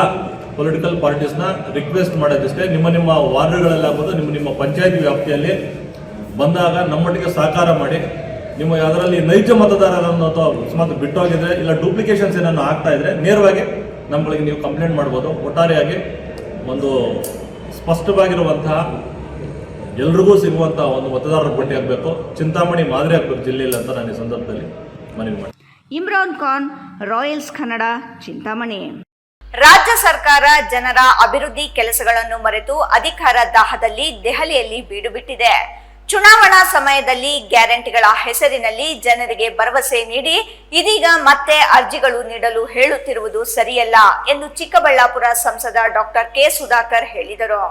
ಪೊಲಿಟಿಕಲ್ ಪಾರ್ಟೀಸ್ನ ರಿಕ್ವೆಸ್ಟ್ ಮಾಡೋದಿಷ್ಟೇ, ನಿಮ್ಮ ವಾರ್ಡ್ಗಳಲ್ಲಾಗ್ಬೋದು, ನಿಮ್ಮ ಪಂಚಾಯತ್ ವ್ಯಾಪ್ತಿಯಲ್ಲಿ ಬಂದಾಗ ನಮ್ಮೊಟ್ಟಿಗೆ ಸಹಕಾರ ಮಾಡಿ. ನಿಮ್ಮ ಅದರಲ್ಲಿ ನೈಜ ಮತದಾರರನ್ನು ಅಥವಾ ಅಕಸ್ಮಾತ್ ಬಿಟ್ಟೋಗಿದ್ರೆ ಇಲ್ಲ ಡೂಪ್ಲಿಕೇಶನ್ಸ್ ಏನನ್ನು ಆಗ್ತಾ ಇದ್ರೆ ನೇರವಾಗಿ ನಮ್ಮಗಳಿಗೆ ನೀವು ಕಂಪ್ಲೇಂಟ್ ಮಾಡ್ಬೋದು. ಒಟ್ಟಾರೆಯಾಗಿ ಒಂದು ಸ್ಪಷ್ಟವಾಗಿರುವಂತಹ ಎಲ್ರಿಗೂ ಸಿಗುವಂಥ ಒಂದು ಮತದಾರರ ಪಟ್ಟಿ ಆಗಬೇಕು, ಚಿಂತಾಮಣಿ ಮಾದರಿ ಆಗಬೇಕು ಜಿಲ್ಲೆಯಲ್ಲಿ ಅಂತ ನಾನು ಈ ಸಂದರ್ಭದಲ್ಲಿ ಮನವಿ ಮಾಡ್ತೀನಿ. ಇಮ್ರಾನ್ ಖಾನ್, ರಾಯಲ್ಸ್ ಕನ್ನಡ, ಚಿಂತಾಮಣಿ. ರಾಜ್ಯ ಸರ್ಕಾರ ಜನರ ಅಭಿವೃದ್ಧಿ ಕೆಲಸಗಳನ್ನು ಮರೆತು ಅಧಿಕಾರ ದಾಹದಲ್ಲಿ ದೆಹಲಿಯಲ್ಲಿ ಬೀಡುಬಿಟ್ಟಿದೆ. ಚುನಾವಣಾ ಸಮಯದಲ್ಲಿ ಗ್ಯಾರಂಟಿಗಳ ಹೆಸರಿನಲ್ಲಿ ಜನರಿಗೆ ಭರವಸೆ ನೀಡಿ ಇದೀಗ ಮತ್ತೆ ಅರ್ಜಿಗಳು ನೀಡಲು ಹೇಳುತ್ತಿರುವುದು ಸರಿಯಲ್ಲ ಎಂದು ಚಿಕ್ಕಬಳ್ಳಾಪುರ ಸಂಸದ ಡಾಕ್ಟರ್ ಕೆ ಸುಧಾಕರ್ ಹೇಳಿದರು.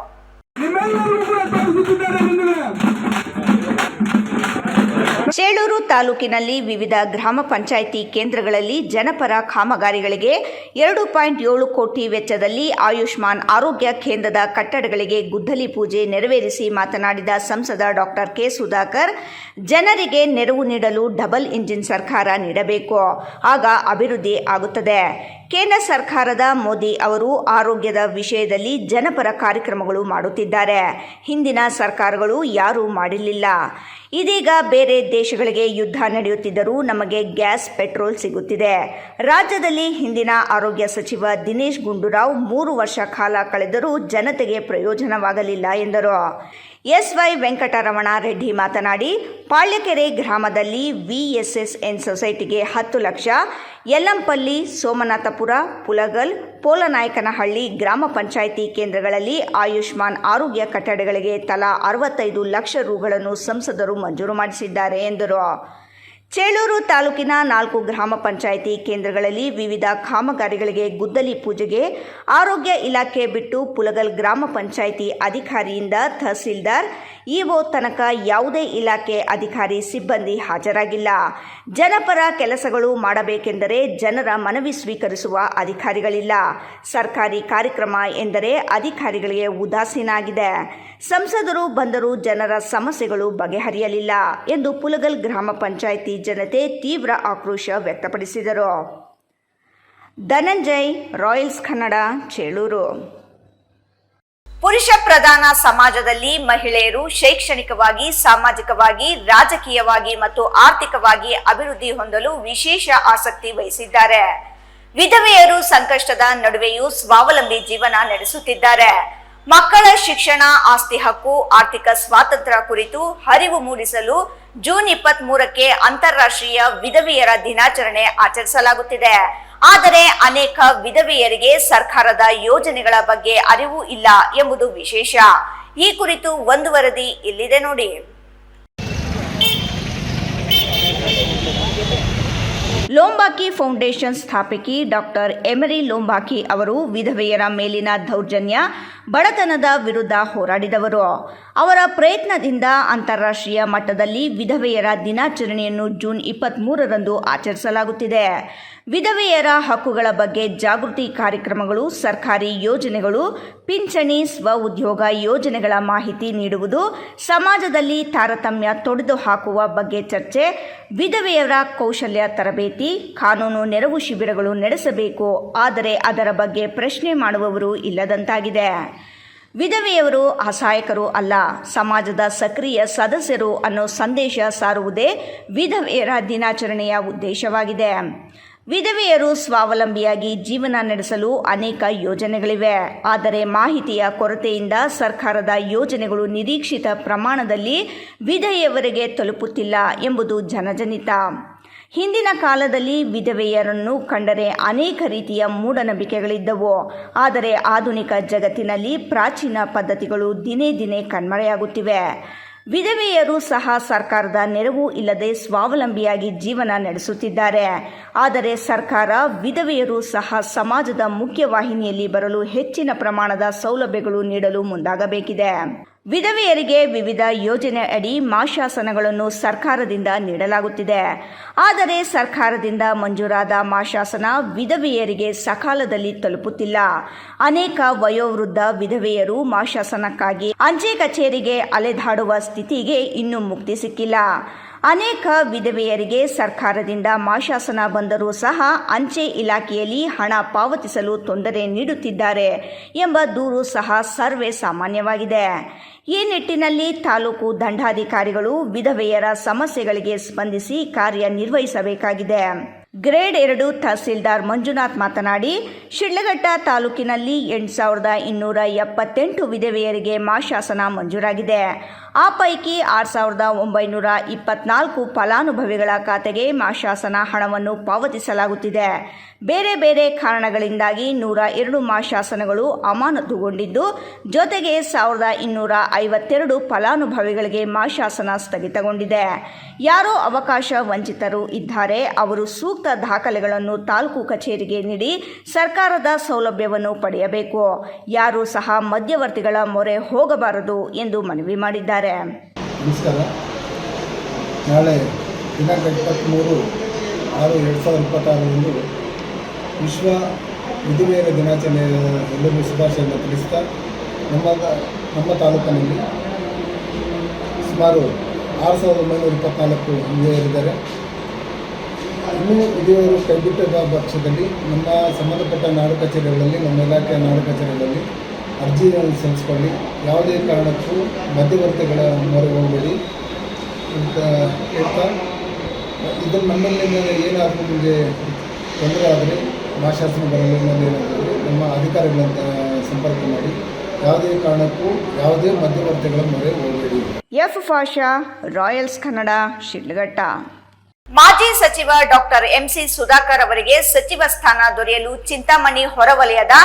ಚೇಳೂರು ತಾಲೂಕಿನಲ್ಲಿ ವಿವಿಧ ಗ್ರಾಮ ಪಂಚಾಯಿತಿ ಕೇಂದ್ರಗಳಲ್ಲಿ ಜನಪರ ಕಾಮಗಾರಿಗಳಿಗೆ 2.7 ಕೋಟಿ ವೆಚ್ಚದಲ್ಲಿ ಆಯುಷ್ಮಾನ್ ಆರೋಗ್ಯ ಕೇಂದ್ರದ ಕಟ್ಟಡಗಳಿಗೆ ಗುದ್ದಲಿ ಪೂಜೆ ನೆರವೇರಿಸಿ ಮಾತನಾಡಿದ ಸಂಸದ ಡಾಕ್ಟರ್ ಕೆ ಸುಧಾಕರ್, ಜನರಿಗೆ ನೆರವು ನೀಡಲು ಡಬಲ್ ಇಂಜಿನ್ ಸರ್ಕಾರ ನೀಡಬೇಕು, ಆಗ ಅಭಿವೃದ್ಧಿ ಆಗುತ್ತದೆ. ಕೇಂದ್ರ ಸರ್ಕಾರದ ಮೋದಿ ಅವರು ಆರೋಗ್ಯದ ವಿಷಯದಲ್ಲಿ ಜನಪರ ಕಾರ್ಯಕ್ರಮಗಳು ಮಾಡುತ್ತಿದ್ದಾರೆ. ಹಿಂದಿನ ಸರ್ಕಾರಗಳು ಯಾರೂ ಮಾಡಿರಲಿಲ್ಲ. ಇದೀಗ ಬೇರೆ ದೇಶಗಳಿಗೆ ಯುದ್ಧ ನಡೆಯುತ್ತಿದ್ದರೂ ನಮಗೆ ಗ್ಯಾಸ್, ಪೆಟ್ರೋಲ್ ಸಿಗುತ್ತಿದೆ. ರಾಜ್ಯದಲ್ಲಿ ಹಿಂದಿನ ಆರೋಗ್ಯ ಸಚಿವ ದಿನೇಶ್ ಗುಂಡೂರಾವ್ 3 ವರ್ಷ ಕಾಲ ಕಳೆದರೂ ಜನತೆಗೆ ಪ್ರಯೋಜನವಾಗಲಿಲ್ಲ ಎಂದರು. SY ವೆಂಕಟರಮಣ ರೆಡ್ಡಿ ಮಾತನಾಡಿ, ಪಾಳ್ಯಕೆರೆ ಗ್ರಾಮದಲ್ಲಿ VSSN ಸೊಸೈಟಿಗೆ 10 ಲಕ್ಷ, ಯಲ್ಲಂಪಲ್ಲಿ, ಸೋಮನಾಥಪುರ, ಪುಲಗಲ್, ಪೋಲನಾಯಕನಹಳ್ಳಿ ಗ್ರಾಮ ಪಂಚಾಯಿತಿ ಕೇಂದ್ರಗಳಲ್ಲಿ ಆಯುಷ್ಮಾನ್ ಆರೋಗ್ಯ ಕಟ್ಟಡಗಳಿಗೆ ತಲಾ 65 ಲಕ್ಷ ರುಗಳನ್ನು ಸಂಸದರು ಮಂಜೂರು ಮಾಡಿಸಿದ್ದಾರೆ ಎಂದರು. ಚೇಳೂರು ತಾಲೂಕಿನ 4 ಗ್ರಾಮ ಪಂಚಾಯಿತಿ ಕೇಂದ್ರಗಳಲ್ಲಿ ವಿವಿಧ ಕಾಮಗಾರಿಗಳಿಗೆ ಗುದ್ದಲಿ ಪೂಜೆಗೆ ಆರೋಗ್ಯ ಇಲಾಖೆ ಬಿಟ್ಟು ಪುಲಗಲ್ ಗ್ರಾಮ ಪಂಚಾಯಿತಿ ಅಧಿಕಾರಿಯಿಂದ ತಹಸೀಲ್ದಾರ್, EO ತನಕ ಯಾವುದೇ ಇಲಾಖೆ ಅಧಿಕಾರಿ, ಸಿಬ್ಬಂದಿ ಹಾಜರಾಗಿಲ್ಲ. ಜನಪರ ಕೆಲಸಗಳು ಮಾಡಬೇಕೆಂದರೆ ಜನರ ಮನವಿ ಸ್ವೀಕರಿಸುವ ಅಧಿಕಾರಿಗಳಿಲ್ಲ. ಸರ್ಕಾರಿ ಕಾರ್ಯಕ್ರಮ ಎಂದರೆ ಅಧಿಕಾರಿಗಳಿಗೆ ಉದಾಸೀನ ಆಗಿದೆ. ಸಂಸದರು ಬಂದರೂ ಜನರ ಸಮಸ್ಯೆಗಳು ಬಗೆಹರಿಯಲಿಲ್ಲ ಎಂದು ಪುಲಗಲ್ ಗ್ರಾಮ ಪಂಚಾಯಿತಿ ಜನತೆ ತೀವ್ರ ಆಕ್ರೋಶ ವ್ಯಕ್ತಪಡಿಸಿದರು. ಧನಂಜಯ್, ರಾಯಲ್ಸ್ ಕನ್ನಡ, ಚೇಳೂರು. ಪುರುಷ ಪ್ರಧಾನ ಸಮಾಜದಲ್ಲಿ ಮಹಿಳೆಯರು ಶೈಕ್ಷಣಿಕವಾಗಿ, ಸಾಮಾಜಿಕವಾಗಿ, ರಾಜಕೀಯವಾಗಿ ಮತ್ತು ಆರ್ಥಿಕವಾಗಿ ಅಭಿವೃದ್ಧಿ ಹೊಂದಲು ವಿಶೇಷ ಆಸಕ್ತಿ ವಹಿಸಿದ್ದಾರೆ. ವಿಧವೆಯರು ಸಂಕಷ್ಟದ ನಡುವೆಯೂ ಸ್ವಾವಲಂಬಿ ಜೀವನ ನಡೆಸುತ್ತಿದ್ದಾರೆ. ಮಕ್ಕಳ ಶಿಕ್ಷಣ, ಆಸ್ತಿ ಹಕ್ಕು, ಆರ್ಥಿಕ ಸ್ವಾತಂತ್ರ್ಯ ಕುರಿತು ಅರಿವು ಮೂಡಿಸಲು ಜೂನ್ 23ಕ್ಕೆ ಅಂತಾರಾಷ್ಟ್ರೀಯ ವಿಧವೆಯರ ದಿನಾಚರಣೆ ಆಚರಿಸಲಾಗುತ್ತಿದೆ. ಆದರೆ ಅನೇಕ ವಿಧವೆಯರಿಗೆ ಸರ್ಕಾರದ ಯೋಜನೆಗಳ ಬಗ್ಗೆ ಅರಿವು ಇಲ್ಲ ಎಂಬುದು ವಿಶೇಷ. ಈ ಕುರಿತು ಒಂದು ವರದಿ ಇಲ್ಲಿದೆ ನೋಡಿ. ಲೋಂಬಾಕಿ ಫೌಂಡೇಶನ್ ಸ್ಥಾಪಕಿ ಡಾಕ್ಟರ್ ಎಮರಿ ಲೋಂಬಾಕಿ ಅವರು ವಿಧವೆಯರ ಮೇಲಿನ ದೌರ್ಜನ್ಯ, ಬಡತನದ ವಿರುದ್ಧ ಹೋರಾಡಿದವರು. ಅವರ ಪ್ರಯತ್ನದಿಂದ ಅಂತಾರಾಷ್ಟ್ರೀಯ ಮಟ್ಟದಲ್ಲಿ ವಿಧವೆಯರ ದಿನಾಚರಣೆಯನ್ನು ಜೂನ್ 23ರಂದು ಆಚರಿಸಲಾಗುತ್ತಿದೆ. ವಿಧವೆಯರ ಹಕ್ಕುಗಳ ಬಗ್ಗೆ ಜಾಗೃತಿ ಕಾರ್ಯಕ್ರಮಗಳು, ಸರ್ಕಾರಿ ಯೋಜನೆಗಳು, ಪಿಂಚಣಿ, ಸ್ವ ಉದ್ಯೋಗ ಯೋಜನೆಗಳ ಮಾಹಿತಿ ನೀಡುವುದು, ಸಮಾಜದಲ್ಲಿ ತಾರತಮ್ಯ ತೊಡೆದು ಹಾಕುವ ಬಗ್ಗೆ ಚರ್ಚೆ, ವಿಧವೆಯರ ಕೌಶಲ್ಯ ತರಬೇತಿ, ಕಾನೂನು ನೆರವು ಶಿಬಿರಗಳು ನಡೆಸಬೇಕು. ಆದರೆ ಅದರ ಬಗ್ಗೆ ಪ್ರಶ್ನೆ ಮಾಡುವವರು ಇಲ್ಲದಂತಾಗಿದೆ. ವಿಧವೆಯವರು ಅಸಹಾಯಕರು ಅಲ್ಲ, ಸಮಾಜದ ಸಕ್ರಿಯ ಸದಸ್ಯರು ಅನ್ನೋ ಸಂದೇಶ ಸಾರುವುದೇ ವಿಧವೆಯರ ದಿನಾಚರಣೆಯ ಉದ್ದೇಶವಾಗಿದೆ. ವಿಧವೆಯರು ಸ್ವಾವಲಂಬಿಯಾಗಿ ಜೀವನ ನಡೆಸಲು ಅನೇಕ ಯೋಜನೆಗಳಿವೆ. ಆದರೆ ಮಾಹಿತಿಯ ಕೊರತೆಯಿಂದ ಸರ್ಕಾರದ ಯೋಜನೆಗಳು ನಿರೀಕ್ಷಿತ ಪ್ರಮಾಣದಲ್ಲಿ ವಿಧವೆಯವರಿಗೆ ತಲುಪುತ್ತಿಲ್ಲ ಎಂಬುದು ಜನಜನಿತ. ಹಿಂದಿನ ಕಾಲದಲ್ಲಿ ವಿಧವೆಯರನ್ನು ಕಂಡರೆ ಅನೇಕ ರೀತಿಯ ಮೂಢನಂಬಿಕೆಗಳಿದ್ದವು. ಆದರೆ ಆಧುನಿಕ ಜಗತ್ತಿನಲ್ಲಿ ಪ್ರಾಚೀನ ಪದ್ಧತಿಗಳು ದಿನೇ ದಿನೇ ಕಣ್ಮರೆಯಾಗುತ್ತಿವೆ. ವಿಧವೆಯರು ಸಹ ಸರ್ಕಾರದ ನೆರವು ಇಲ್ಲದೆ ಸ್ವಾವಲಂಬಿಯಾಗಿ ಜೀವನ ನಡೆಸುತ್ತಿದ್ದಾರೆ. ಆದರೆ ಸರ್ಕಾರ ವಿಧವೆಯರು ಸಹ ಸಮಾಜದ ಮುಖ್ಯವಾಹಿನಿಯಲ್ಲಿ ಬರಲು ಹೆಚ್ಚಿನ ಪ್ರಮಾಣದ ಸೌಲಭ್ಯಗಳು ನೀಡಲು ಮುಂದಾಗಬೇಕಿದೆ. ವಿಧವೆಯರಿಗೆ ವಿವಿಧ ಯೋಜನೆ ಅಡಿ ಮಾಶಾಸನಗಳನ್ನು ಸರ್ಕಾರದಿಂದ ನೀಡಲಾಗುತ್ತಿದೆ. ಆದರೆ ಸರ್ಕಾರದಿಂದ ಮಂಜೂರಾದ ಮಾಶಾಸನ ವಿಧವೆಯರಿಗೆ ಸಕಾಲದಲ್ಲಿ ತಲುಪುತ್ತಿಲ್ಲ. ಅನೇಕ ವಯೋವೃದ್ಧ ವಿಧವೆಯರು ಮಾಶಾಸನಕ್ಕಾಗಿ ಅಂಚೆ ಕಚೇರಿಗೆ ಅಲೆದಾಡುವ ಸ್ಥಿತಿಗೆ ಇನ್ನೂ ಮುಕ್ತಿ ಸಿಕ್ಕಿಲ್ಲ. ಅನೇಕ ವಿಧವೆಯರಿಗೆ ಸರ್ಕಾರದಿಂದ ಮಾಶಾಸನ ಬಂದರೂ ಸಹ ಅಂಚೆ ಇಲಾಖೆಯಲ್ಲಿ ಹಣ ಪಾವತಿಸಲು ತೊಂದರೆ ನೀಡುತ್ತಿದ್ದಾರೆ ಎಂಬ ದೂರು ಸಹ ಸರ್ವೇ ಸಾಮಾನ್ಯವಾಗಿದೆ. ಈ ನಿಟ್ಟಿನಲ್ಲಿ ತಾಲೂಕು ದಂಡಾಧಿಕಾರಿಗಳು ವಿಧವೆಯರ ಸಮಸ್ಯೆಗಳಿಗೆ ಸ್ಪಂದಿಸಿ ಕಾರ್ಯನಿರ್ವಹಿಸಬೇಕಾಗಿದೆ. ಗ್ರೇಡ್ 2 ತಹಸೀಲ್ದಾರ್ ಮಂಜುನಾಥ್ ಮಾತನಾಡಿ, ಶಿಡ್ಲಘಟ್ಟ ತಾಲೂಕಿನಲ್ಲಿ 8278 ವಿಧವೆಯರಿಗೆ ಮಾಶಾಸನ ಮಂಜೂರಾಗಿದೆ. ಆ ಪೈಕಿ 6924 ಫಲಾನುಭವಿಗಳ ಖಾತೆಗೆ ಮಾಶಾಸನ ಹಣವನ್ನು ಪಾವತಿಸಲಾಗುತ್ತಿದೆ. ಬೇರೆ ಬೇರೆ ಕಾರಣಗಳಿಂದಾಗಿ 102 ಮಾಶಾಸನಗಳು ಅಮಾನತುಗೊಂಡಿದ್ದು, ಜೊತೆಗೆ 1252 ಫಲಾನುಭವಿಗಳಿಗೆ ಮಾಶಾಸನ ಸ್ಥಗಿತಗೊಂಡಿದೆ. ಯಾರೋ ಅವಕಾಶ ವಂಚಿತರು ಇದ್ದಾರೆ, ಅವರು ಸೂಕ್ತ ದಾಖಲೆಗಳನ್ನು ತಾಲೂಕು ಕಚೇರಿಗೆ ನೀಡಿ ಸರ್ಕಾರದ ಸೌಲಭ್ಯವನ್ನು ಪಡೆಯಬೇಕು. ಯಾರೂ ಸಹ ಮಧ್ಯವರ್ತಿಗಳ ಮೊರೆ ಹೋಗಬಾರದು ಎಂದು ಮನವಿ ಮಾಡಿದ್ದಾರೆ. ನಮಸ್ಕಾರ. ನಾಳೆ ದಿನಾಂಕ 23/6/2026 ವಿಶ್ವ ವಿಧವೆಯರ ದಿನಾಚರಣೆ ಎಲ್ಲರಿಗೂ ಶುಭಾಶಯವನ್ನು ತಿಳಿಸ್ತಾ, ನಮ್ಮ ತಾಲೂಕಿನಲ್ಲಿ ಸುಮಾರು 6924 ವಿಧವೆಯರಿದ್ದಾರೆ. ಇನ್ನೂ ವಿಧವೆಯರು ಕೈಬಿಟ್ಟ ಪಕ್ಷದಲ್ಲಿ ನಮ್ಮ ಸಂಬಂಧಪಟ್ಟ ನಾಡು ಕಚೇರಿಗಳಲ್ಲಿ, ನಮ್ಮ ಇಲಾಖೆಯ ನಾಡು ಕಚೇರಿಗಳಲ್ಲಿ ಅರ್ಜಿಗಳನ್ನು ಸಲ್ಲಿಸಿಕೊಳ್ಳಿ. ಯಾವುದೇ ಕಾರಣಕ್ಕೂ ಮಧ್ಯವರ್ತಿಗಳ ಮೊರೆ ಹೋಗಬೇಡಿ ಅಂತ ಹೇಳ್ತಾ, ಇದನ್ನು ನಮ್ಮಲ್ಲಿ ಏನಾದರೂ ನಿಮಗೆ ತೊಂದರೆ ಆದರೆ ಮಾಶಾಸನ ಬರಲು ಏನಾದರೂ ನಮ್ಮ ಅಧಿಕಾರಿಗಳಂತ ಸಂಪರ್ಕ ಮಾಡಿ. ಯಾವುದೇ ಕಾರಣಕ್ಕೂ ಯಾವುದೇ ಮಧ್ಯವರ್ತಿಗಳ ಮೊರೆ ಹೋಗಬೇಡಿ. F Pasha, Royals Kannada, Sidlaghatta. ಮಾಜಿ ಸಚಿವ ಡಾಕ್ಟರ್ ಎಂಸಿ ಸುಧಾಕರ್ ಅವರಿಗೆ ಸಚಿವ ಸ್ಥಾನ ದೊರೆಯಲು ಚಿಂತಾಮಣಿ ಹೊರವಲಯದ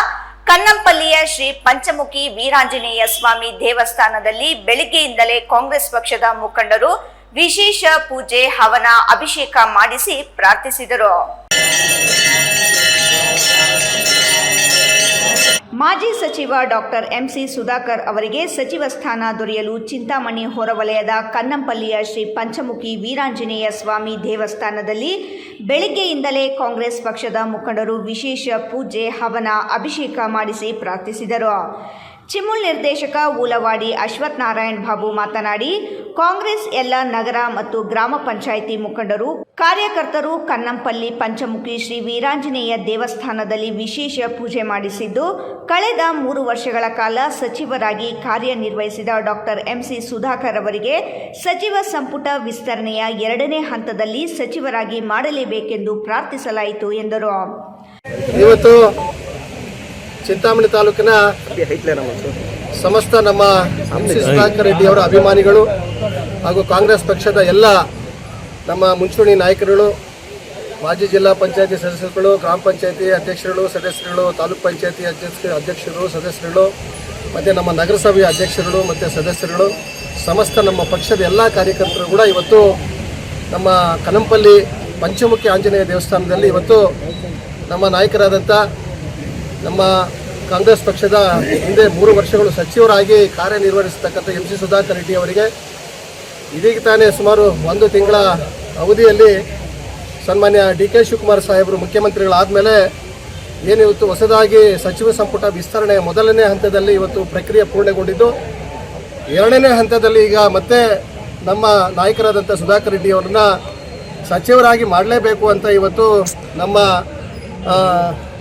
ಕನ್ನಂಪಲ್ಲಿಯ ಶ್ರೀ ಪಂಚಮುಖಿ ವೀರಾಂಜನೇಯ ಸ್ವಾಮಿ ದೇವಸ್ಥಾನದಲ್ಲಿ ಬೆಳಿಗ್ಗೆಯಿಂದಲೇ ಕಾಂಗ್ರೆಸ್ ಪಕ್ಷದ ಮುಖಂಡರು ವಿಶೇಷ ಪೂಜೆ, ಹವನ, ಅಭಿಷೇಕ ಮಾಡಿಸಿ ಪ್ರಾರ್ಥಿಸಿದರು. ಮಾಜಿ ಸಚಿವ ಡಾಕ್ಟರ್ ಎಂಸಿ ಸುಧಾಕರ್ ಅವರಿಗೆ ಸಚಿವ ಸ್ಥಾನ ದೊರೆಯಲು ಚಿಂತಾಮಣಿ ಹೊರವಲಯದ ಕನ್ನಂಪಲ್ಲಿಯ ಶ್ರೀ ಪಂಚಮುಖಿ ವೀರಾಂಜನೇಯ ಸ್ವಾಮಿ ದೇವಸ್ಥಾನದಲ್ಲಿ ಬೆಳಿಗ್ಗೆಯಿಂದಲೇ ಕಾಂಗ್ರೆಸ್ ಪಕ್ಷದ ಮುಖಂಡರು ವಿಶೇಷ ಪೂಜೆ, ಹವನ, ಅಭಿಷೇಕ ಮಾಡಿಸಿ ಪ್ರಾರ್ಥಿಸಿದರು. ಚಿಮುಲ್ ನಿರ್ದೇಶಕ ಊಲವಾಡಿ ಅಶ್ವಥ್ ನಾರಾಯಣ್ ಬಾಬು ಮಾತನಾಡಿ, ಕಾಂಗ್ರೆಸ್ ಎಲ್ಲ ನಗರ ಮತ್ತು ಗ್ರಾಮ ಪಂಚಾಯಿತಿ ಮುಖಂಡರು, ಕಾರ್ಯಕರ್ತರು ಕನ್ನಂಪಲ್ಲಿ ಪಂಚಮುಖಿ ಶ್ರೀ ವೀರಾಂಜನೇಯ ದೇವಸ್ಥಾನದಲ್ಲಿ ವಿಶೇಷ ಪೂಜೆ ಮಾಡಿಸಿದ್ದು, ಕಳೆದ 3 ವರ್ಷಗಳ ಕಾಲ ಸಚಿವರಾಗಿ ಕಾರ್ಯನಿರ್ವಹಿಸಿದ ಡಾಕ್ಟರ್ ಎಂಸಿ ಸುಧಾಕರ್ ಅವರಿಗೆ ಸಚಿವ ಸಂಪುಟ ವಿಸ್ತರಣೆಯ 2ನೇ ಹಂತದಲ್ಲಿ ಸಚಿವರಾಗಿ ಮಾಡಲೇಬೇಕೆಂದು ಪ್ರಾರ್ಥಿಸಲಾಯಿತು ಎಂದರು. ಇವತ್ತು ಚಿಂತಾಮಣಿ ತಾಲೂಕಿನ ಸಮಸ್ತ ನಮ್ಮ ಎಂಸಿ ಸುಧಾಕರ್ ರೆಡ್ಡಿ ಅವರ ಅಭಿಮಾನಿಗಳು ಹಾಗೂ ಕಾಂಗ್ರೆಸ್ ಪಕ್ಷದ ಎಲ್ಲ ನಮ್ಮ ಮುಂಚೂಣಿ ನಾಯಕರುಗಳು, ಮಾಜಿ ಜಿಲ್ಲಾ ಪಂಚಾಯತಿ ಸದಸ್ಯರುಗಳು, ಗ್ರಾಮ ಪಂಚಾಯತಿ ಅಧ್ಯಕ್ಷರುಗಳು, ಸದಸ್ಯರುಗಳು, ತಾಲೂಕ್ ಪಂಚಾಯತಿ ಅಧ್ಯಕ್ಷರು, ಸದಸ್ಯರುಗಳು ಮತ್ತು ನಮ್ಮ ನಗರಸಭೆಯ ಅಧ್ಯಕ್ಷರುಗಳು ಮತ್ತು ಸದಸ್ಯರುಗಳು, ಸಮಸ್ತ ನಮ್ಮ ಪಕ್ಷದ ಎಲ್ಲ ಕಾರ್ಯಕರ್ತರು ಕೂಡ ಇವತ್ತು ನಮ್ಮ ಕನ್ನಂಪಲ್ಲಿ ಪಂಚಮುಖಿ ಆಂಜನೇಯ ದೇವಸ್ಥಾನದಲ್ಲಿ ಇವತ್ತು ನಮ್ಮ ನಾಯಕರಾದಂಥ ನಮ್ಮ ಕಾಂಗ್ರೆಸ್ ಪಕ್ಷದ ಹಿಂದೆ 3 ವರ್ಷಗಳು ಸಚಿವರಾಗಿ ಕಾರ್ಯನಿರ್ವಹಿಸತಕ್ಕಂಥ MC ಸುಧಾಕರ್ ರೆಡ್ಡಿ ಅವರಿಗೆ ಇದೀಗ ತಾನೇ ಸುಮಾರು 1 ತಿಂಗಳ ಅವಧಿಯಲ್ಲಿ ಸನ್ಮಾನ್ಯ DK ಶಿವಕುಮಾರ್ ಸಾಹೇಬರು ಮುಖ್ಯಮಂತ್ರಿಗಳಾದಮೇಲೆ ಏನಿವತ್ತು ಹೊಸದಾಗಿ ಸಚಿವ ಸಂಪುಟ ವಿಸ್ತರಣೆ ಮೊದಲನೇ ಹಂತದಲ್ಲಿ ಇವತ್ತು ಪ್ರಕ್ರಿಯೆ ಪೂರ್ಣಗೊಂಡಿದ್ದು, 2ನೇ ಹಂತದಲ್ಲಿ ಈಗ ಮತ್ತೆ ನಮ್ಮ ನಾಯಕರಾದಂಥ ಸುಧಾಕರ್ ರೆಡ್ಡಿ ಅವರನ್ನ ಸಚಿವರಾಗಿ ಮಾಡಲೇಬೇಕು ಅಂತ ಇವತ್ತು ನಮ್ಮ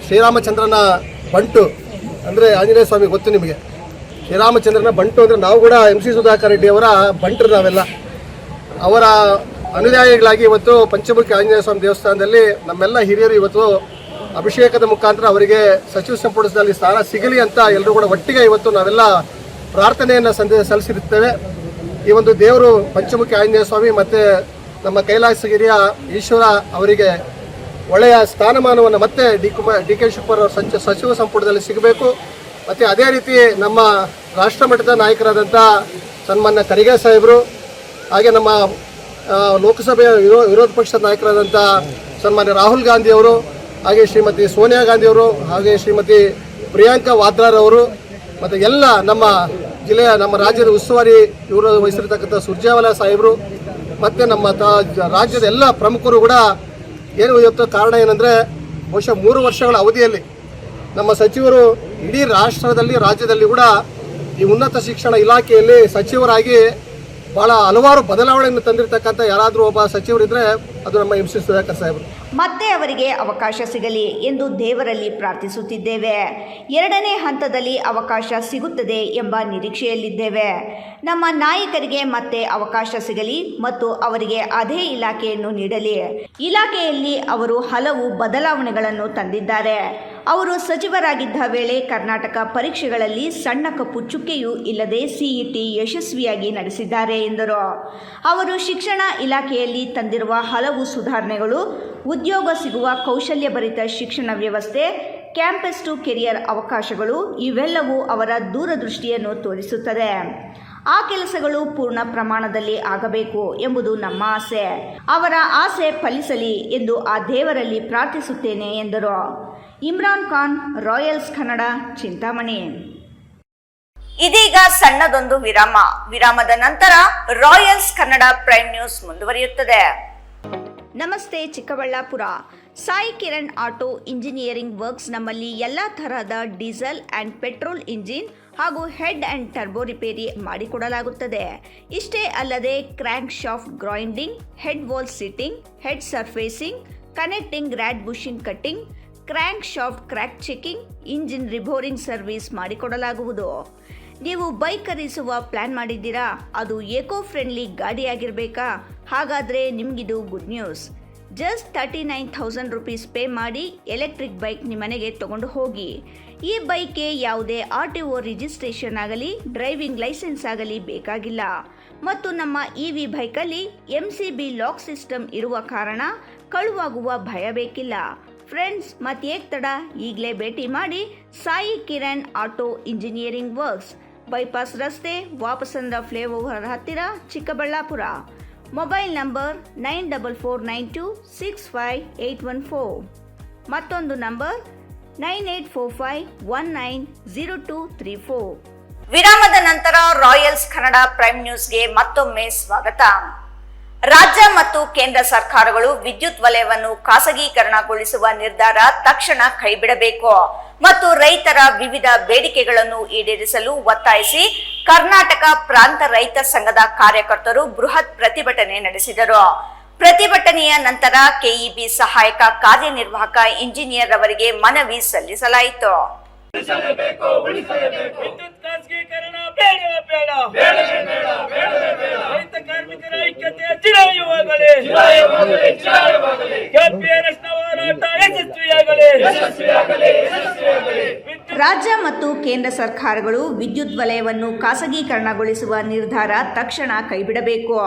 ಶ್ರೀರಾಮಚಂದ್ರನ ಬಂಟು ಅಂದರೆ ಆಂಜನೇಯ ಸ್ವಾಮಿ ಗೊತ್ತು ನಿಮಗೆ, ಶ್ರೀರಾಮಚಂದ್ರನ ಬಂಟು ಅಂದರೆ ನಾವು ಕೂಡ MC ಸುಧಾಕರ್ ರೆಡ್ಡಿ ಅವರ ಬಂಟರು ನಾವೆಲ್ಲ. ಅವರ ಅನುಯಾಯಿಗಳಾಗಿ ಇವತ್ತು ಪಂಚಮುಖಿ ಆಂಜನೇಯ ಸ್ವಾಮಿ ದೇವಸ್ಥಾನದಲ್ಲಿ ನಮ್ಮೆಲ್ಲ ಹಿರಿಯರು ಇವತ್ತು ಅಭಿಷೇಕದ ಮುಖಾಂತರ ಅವರಿಗೆ ಸಚಿವ ಸಂಪುಟದಲ್ಲಿ ಸ್ಥಾನ ಸಿಗಲಿ ಅಂತ ಎಲ್ಲರೂ ಕೂಡ ಒಟ್ಟಿಗೆ ಇವತ್ತು ನಾವೆಲ್ಲ ಪ್ರಾರ್ಥನೆಯನ್ನು ಸಲ್ಲಿಸಿರುತ್ತೇವೆ. ಈ ಒಂದು ದೇವರು ಪಂಚಮುಖಿ ಆಂಜನೇಯ ಸ್ವಾಮಿ ಮತ್ತು ನಮ್ಮ ಕೈಲಾಸಗಿರಿಯ ಈಶ್ವರ ಅವರಿಗೆ ಒಳ್ಳೆಯ ಸ್ಥಾನಮಾನವನ್ನು ಮತ್ತೆ DK ಶಿವಕುಮಾರ್ ಅವರು ಸಚಿವ ಸಂಪುಟದಲ್ಲಿ ಸಿಗಬೇಕು. ಮತ್ತು ಅದೇ ರೀತಿ ನಮ್ಮ ರಾಷ್ಟ್ರಮಟ್ಟದ ನಾಯಕರಾದಂಥ ಸನ್ಮಾನ್ಯ ಖರ್ಗೆ ಸಾಹೇಬರು, ಹಾಗೆ ನಮ್ಮ ಲೋಕಸಭೆಯ ವಿರೋಧ ಪಕ್ಷದ ನಾಯಕರಾದಂಥ ಸನ್ಮಾನ್ಯ ರಾಹುಲ್ ಗಾಂಧಿ ಅವರು, ಹಾಗೆ ಶ್ರೀಮತಿ ಸೋನಿಯಾ ಗಾಂಧಿ ಅವರು, ಹಾಗೆ ಶ್ರೀಮತಿ ಪ್ರಿಯಾಂಕಾ ವಾದ್ರಾರವರು, ಮತ್ತು ಎಲ್ಲ ನಮ್ಮ ಜಿಲ್ಲೆಯ ನಮ್ಮ ರಾಜ್ಯದ ಉಸ್ತುವಾರಿ ಇವರು ವಹಿಸಿರ್ತಕ್ಕಂಥ ಸುರ್ಜೇವಾಲಾ ಸಾಹೇಬರು, ಮತ್ತು ನಮ್ಮ ರಾಜ್ಯದ ಎಲ್ಲ ಪ್ರಮುಖರು ಕೂಡ ಏನು ಇವತ್ತು ಕಾರಣ ಏನಂದರೆ, ಬಹುಶಃ 3 ವರ್ಷಗಳ ಅವಧಿಯಲ್ಲಿ ನಮ್ಮ ಸಚಿವರು ಇಡೀ ರಾಷ್ಟ್ರದಲ್ಲಿ ರಾಜ್ಯದಲ್ಲಿ ಕೂಡ ಈ ಉನ್ನತ ಶಿಕ್ಷಣ ಇಲಾಖೆಯಲ್ಲಿ ಸಚಿವರಾಗಿ ಭಾಳ ಹಲವಾರು ಬದಲಾವಣೆಯನ್ನು ತಂದಿರತಕ್ಕಂಥ ಯಾರಾದರೂ ಒಬ್ಬ ಸಚಿವರಿದ್ದರೆ ಅದು ನಮ್ಮ MC ಸುಧಾಕರ್ ಸಾಹೇಬರು. ಮತ್ತೆ ಅವರಿಗೆ ಅವಕಾಶ ಸಿಗಲಿ ಎಂದು ದೇವರಲ್ಲಿ ಪ್ರಾರ್ಥಿಸುತ್ತಿದ್ದೇವೆ. 2ನೇ ಹಂತದಲ್ಲಿ ಅವಕಾಶ ಸಿಗುತ್ತದೆ ಎಂಬ ನಿರೀಕ್ಷೆಯಲ್ಲಿದ್ದೇವೆ. ನಮ್ಮ ನಾಯಕರಿಗೆ ಮತ್ತೆ ಅವಕಾಶ ಸಿಗಲಿ ಮತ್ತು ಅವರಿಗೆ ಅದೇ ಇಲಾಖೆಯನ್ನು ನೀಡಲಿ. ಇಲಾಖೆಯಲ್ಲಿ ಅವರು ಹಲವು ಬದಲಾವಣೆಗಳನ್ನು ತಂದಿದ್ದಾರೆ. ಅವರು ಸಚಿವರಾಗಿದ್ದ ವೇಳೆ ಕರ್ನಾಟಕ ಪರೀಕ್ಷೆಗಳಲ್ಲಿ ಸಣ್ಣ ಕಪ್ಪು ಚುಕ್ಕೆಯೂ ಇಲ್ಲದೆ CET ಯಶಸ್ವಿಯಾಗಿ ನಡೆಸಿದ್ದಾರೆ ಎಂದರು. ಅವರು ಶಿಕ್ಷಣ ಇಲಾಖೆಯಲ್ಲಿ ತಂದಿರುವ ಹಲವು ಸುಧಾರಣೆಗಳು, ಉದ್ಯೋಗ ಸಿಗುವ ಕೌಶಲ್ಯಭರಿತ ಶಿಕ್ಷಣ ವ್ಯವಸ್ಥೆ, ಕ್ಯಾಂಪಸ್ ಟು ಕೆರಿಯರ್ ಅವಕಾಶಗಳು ಇವೆಲ್ಲವೂ ಅವರ ದೂರದೃಷ್ಟಿಯನ್ನು ತೋರಿಸುತ್ತದೆ. ಆ ಕೆಲಸಗಳು ಪೂರ್ಣ ಪ್ರಮಾಣದಲ್ಲಿ ಆಗಬೇಕು ಎಂಬುದು ನಮ್ಮ ಆಸೆ. ಅವರ ಆಸೆ ಫಲಿಸಲಿ ಎಂದು ಆ ದೇವರಲ್ಲಿ ಪ್ರಾರ್ಥಿಸುತ್ತೇನೆ ಎಂದರು. ಇಮ್ರಾನ್ ಖಾನ್, ರಾಯಲ್ಸ್ ಕನ್ನಡ, ಚಿಂತಾಮಣಿ. ಇದೀಗ ಸಣ್ಣದೊಂದು ವಿರಾಮ. ವಿರಾಮದ ನಂತರ ರಾಯಲ್ಸ್ ಕನ್ನಡ ಪ್ರೈಮ್ ನ್ಯೂಸ್ ಮುಂದುವರಿಯುತ್ತದೆ. ನಮಸ್ತೆ Chikkaballapur. Sai Kiran auto engineering works ನಮ್ಮಲ್ಲಿ ಎಲ್ಲ ತರಹದ ಡೀಸೆಲ್ ಆ್ಯಂಡ್ ಪೆಟ್ರೋಲ್ ಇಂಜಿನ್ ಹಾಗೂ ಹೆಡ್ ಆ್ಯಂಡ್ ಟರ್ಬೋ ರಿಪೇರಿ ಮಾಡಿಕೊಡಲಾಗುತ್ತದೆ. ಇಷ್ಟೇ ಅಲ್ಲದೆ crank shaft grinding, head valve seating, head surfacing, connecting rod bushing cutting, crank shaft crack checking, engine reboring service ಮಾಡಿಕೊಡಲಾಗುವುದು. ನೀವು ಬೈಕ್ ಖರೀದಿಸುವ ಪ್ಲ್ಯಾನ್ ಮಾಡಿದ್ದೀರಾ? ಅದು ಏಕೋ ಫ್ರೆಂಡ್ಲಿ ಗಾಡಿಯಾಗಿರಬೇಕಾ? ಹಾಗಾದರೆ ನಿಮಗಿದು good news. Just 39,000 rupees pay ಮಾಡಿ ಎಲೆಕ್ಟ್ರಿಕ್ ಬೈಕ್ ನಿಮ್ಮನೆಗೆ ತಗೊಂಡು ಹೋಗಿ. ಈ ಬೈಕ್ಗೆ ಯಾವುದೇ RTO ರಿಜಿಸ್ಟ್ರೇಷನ್ ಆಗಲಿ ಡ್ರೈವಿಂಗ್ ಲೈಸೆನ್ಸ್ ಆಗಲಿ ಬೇಕಾಗಿಲ್ಲ. ಮತ್ತು ನಮ್ಮ EV ಬೈಕಲ್ಲಿ MCB ಲಾಕ್ ಸಿಸ್ಟಮ್ ಇರುವ ಕಾರಣ ಕಳುವಾಗುವ ಭಯ ಬೇಕಿಲ್ಲ. ಫ್ರೆಂಡ್ಸ್, ಮತ್ತೇಕ್ ತಡ, ಈಗಲೇ ಭೇಟಿ ಮಾಡಿ Sai Kiran auto engineering works, bypass ರಸ್ತೆ, ವಾಪಸಂದ್ರ ಫ್ಲೈಓವರ್ ಹತ್ತಿರ, ಚಿಕ್ಕಬಳ್ಳಾಪುರ. Mobile number 9449265814. ಮತ್ತೊಂದು ನಂಬರ್ 9845190234. ವಿರಾಮದ ನಂತರ ರಾಯಲ್ಸ್ ಕನ್ನಡ ಪ್ರೈಮ್ ನ್ಯೂಸ್ಗೆ ಮತ್ತೊಮ್ಮೆ ಸ್ವಾಗತ. ರಾಜ್ಯ ಮತ್ತು ಕೇಂದ್ರ ಸರ್ಕಾರಗಳು ವಿದ್ಯುತ್ ವಲಯವನ್ನು ಖಾಸಗೀಕರಣಗೊಳಿಸುವ ನಿರ್ಧಾರ ತಕ್ಷಣ ಕೈಬಿಡಬೇಕು ಮತ್ತು ರೈತರ ವಿವಿಧ ಬೇಡಿಕೆಗಳನ್ನು ಈಡೇರಿಸಲು ಒತ್ತಾಯಿಸಿ ಕರ್ನಾಟಕ ಪ್ರಾಂತ ರೈತ ಸಂಘದ ಕಾರ್ಯಕರ್ತರು ಬೃಹತ್ ಪ್ರತಿಭಟನೆ ನಡೆಸಿದರು. ಪ್ರತಿಭಟನೆಯ ನಂತರ KEB ಸಹಾಯಕ ಕಾರ್ಯನಿರ್ವಾಹಕ ಇಂಜಿನಿಯರ್ ಅವರಿಗೆ ಮನವಿ ಸಲ್ಲಿಸಲಾಯಿತು. ವಿದ್ಯುತ್ ಖಾಸಗೀಕರಣ ಬೇಡವೇ ಬೇಡ, ರೈತ ಕಾರ್ಮಿಕರ ಐಕ್ಯತೆ ಚಿರಾಯುವಾಗಲಿ, KPRS ನ ಹೋರಾಟ ಯಶಸ್ವಿಯಾಗಲಿ. ರಾಜ್ಯ ಮತ್ತು ಕೇಂದ್ರ ಸರ್ಕಾರಗಳು ವಿದ್ಯುತ್ ವಲಯವನ್ನು ಖಾಸಗೀಕರಣಗೊಳಿಸುವ ನಿರ್ಧಾರ ತಕ್ಷಣ ಕೈಬಿಡಬೇಕು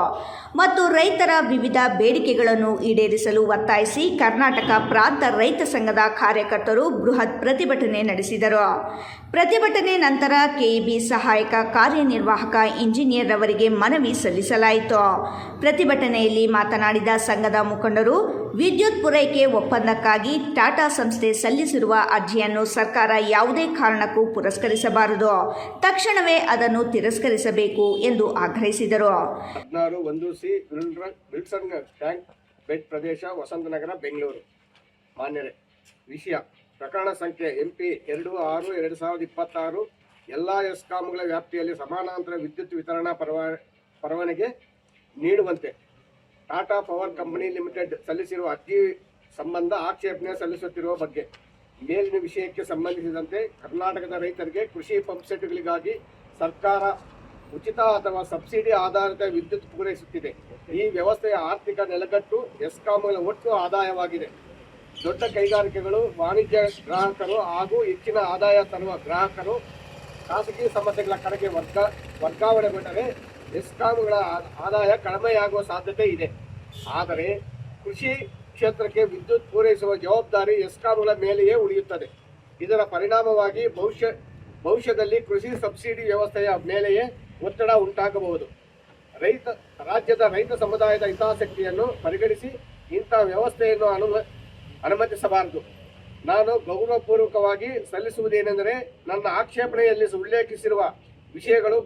ಮತ್ತು ರೈತರ ವಿವಿಧ ಬೇಡಿಕೆಗಳನ್ನು ಈಡೇರಿಸಲು ಒತ್ತಾಯಿಸಿ ಕರ್ನಾಟಕ ಪ್ರಾಂತ ರೈತ ಸಂಘದ ಕಾರ್ಯಕರ್ತರು ಬೃಹತ್ ಪ್ರತಿಭಟನೆ ನಡೆಸಿದರು. ಪ್ರತಿಭಟನೆ ನಂತರ KEB ಸಹಾಯಕ ಕಾರ್ಯನಿರ್ವಾಹಕ ಇಂಜಿನಿಯರ್ ಅವರಿಗೆ ಮನವಿ ಸಲ್ಲಿಸಲಾಯಿತು. ಪ್ರತಿಭಟನೆಯಲ್ಲಿ ಮಾತನಾಡಿದ ಸಂಘದ ಮುಖಂಡರು, ವಿದ್ಯುತ್ ಪೂರೈಕೆ ಒಪ್ಪಂದಕ್ಕಾಗಿ ಟಾಟಾ ಸಂಸ್ಥೆ ಸಲ್ಲಿಸಿರುವ ಅರ್ಜಿಯನ್ನು ಸರ್ಕಾರ ಯಾವುದೇ ಕಾರಣಕ್ಕೂ ಪುರಸ್ಕರಿಸಬಾರದು, ತಕ್ಷಣವೇ ಅದನ್ನು ತಿರಸ್ಕರಿಸಬೇಕು ಎಂದು ಆಗ್ರಹಿಸಿದರು. 16(1)C ವಿಲ್ಸನ್ ಟ್ಯಾಂಕ್ ಬೆಡ್ ಪ್ರದೇಶ, ವಸಂತನಗರ, ಬೆಂಗಳೂರು. ಮಾನ್ಯರೇ, ವಿಷಯ ಪ್ರಕರಣ ಸಂಖ್ಯೆ MP 26/2026 ಎಲ್ಲ ಎಸ್ಕಾಂಗಳ ವ್ಯಾಪ್ತಿಯಲ್ಲಿ ಸಮಾನಾಂತರ ವಿದ್ಯುತ್ ವಿತರಣಾ ಪರವಾನಗಿ ನೀಡುವಂತೆ ಟಾಟಾ ಪವರ್ ಕಂಪನಿ ಲಿಮಿಟೆಡ್ ಸಲ್ಲಿಸಿರುವ ಅರ್ಜಿ ಸಂಬಂಧ ಆಕ್ಷೇಪಣೆ ಸಲ್ಲಿಸುತ್ತಿರುವ ಬಗ್ಗೆ ಮೇಲಿನ ವಿಷಯಕ್ಕೆ ಸಂಬಂಧಿಸಿದಂತೆ ಕರ್ನಾಟಕದ ರೈತರಿಗೆ ಕೃಷಿ ಪಂಪ್ಸೆಟ್ಗಳಿಗಾಗಿ ಸರ್ಕಾರ ಉಚಿತ ಅಥವಾ ಸಬ್ಸಿಡಿ ಆಧಾರಿತ ವಿದ್ಯುತ್ ಪೂರೈಸುತ್ತಿದೆ. ಈ ವ್ಯವಸ್ಥೆಯ ಆರ್ಥಿಕ ನೆಲೆಗಟ್ಟು ಎಸ್ಕಾಂಗಳ ಒಟ್ಟು ಆದಾಯವಾಗಿದೆ. ದೊಡ್ಡ ಕೈಗಾರಿಕೆಗಳು, ವಾಣಿಜ್ಯ ಗ್ರಾಹಕರು ಹಾಗೂ ಹೆಚ್ಚಿನ ಆದಾಯ ತರುವ ಗ್ರಾಹಕರು ಖಾಸಗಿ ಸಂಸ್ಥೆಗಳ ಕಡೆಗೆ ವರ್ಗಾವಣೆಗೊಂಡರೆ ಎಸ್ಕಾಂಗಳ ಆದಾಯ ಕಡಿಮೆಯಾಗುವ ಸಾಧ್ಯತೆ ಇದೆ. ಆದರೆ ಕೃಷಿ ಕ್ಷೇತ್ರಕ್ಕೆ ವಿದ್ಯುತ್ ಪೂರೈಸುವ ಜವಾಬ್ದಾರಿ ಎಸ್ಕಾಂಗಳ ಮೇಲೆಯೇ ಉಳಿಯುತ್ತದೆ. ಇದರ ಪರಿಣಾಮವಾಗಿ ಭವಿಷ್ಯದಲ್ಲಿ ಕೃಷಿ ಸಬ್ಸಿಡಿ ವ್ಯವಸ್ಥೆಯ ಮೇಲೆಯೇ ಒತ್ತಡ ಉಂಟಾಗಬಹುದು. ರಾಜ್ಯದ ರೈತ ಸಮುದಾಯದ ಹಿತಾಸಕ್ತಿಯನ್ನು ಪರಿಗಣಿಸಿ ಇಂಥ ವ್ಯವಸ್ಥೆಯನ್ನು ಅನುಮತಿಸಬಾರದು. ನಾನು ಗೌರವಪೂರ್ವಕವಾಗಿ ಸಲ್ಲಿಸುವುದೇನೆಂದರೆ, ನನ್ನ ಆಕ್ಷೇಪಣೆಯಲ್ಲಿ ಉಲ್ಲೇಖಿಸಿರುವ ವಿಷಯಗಳು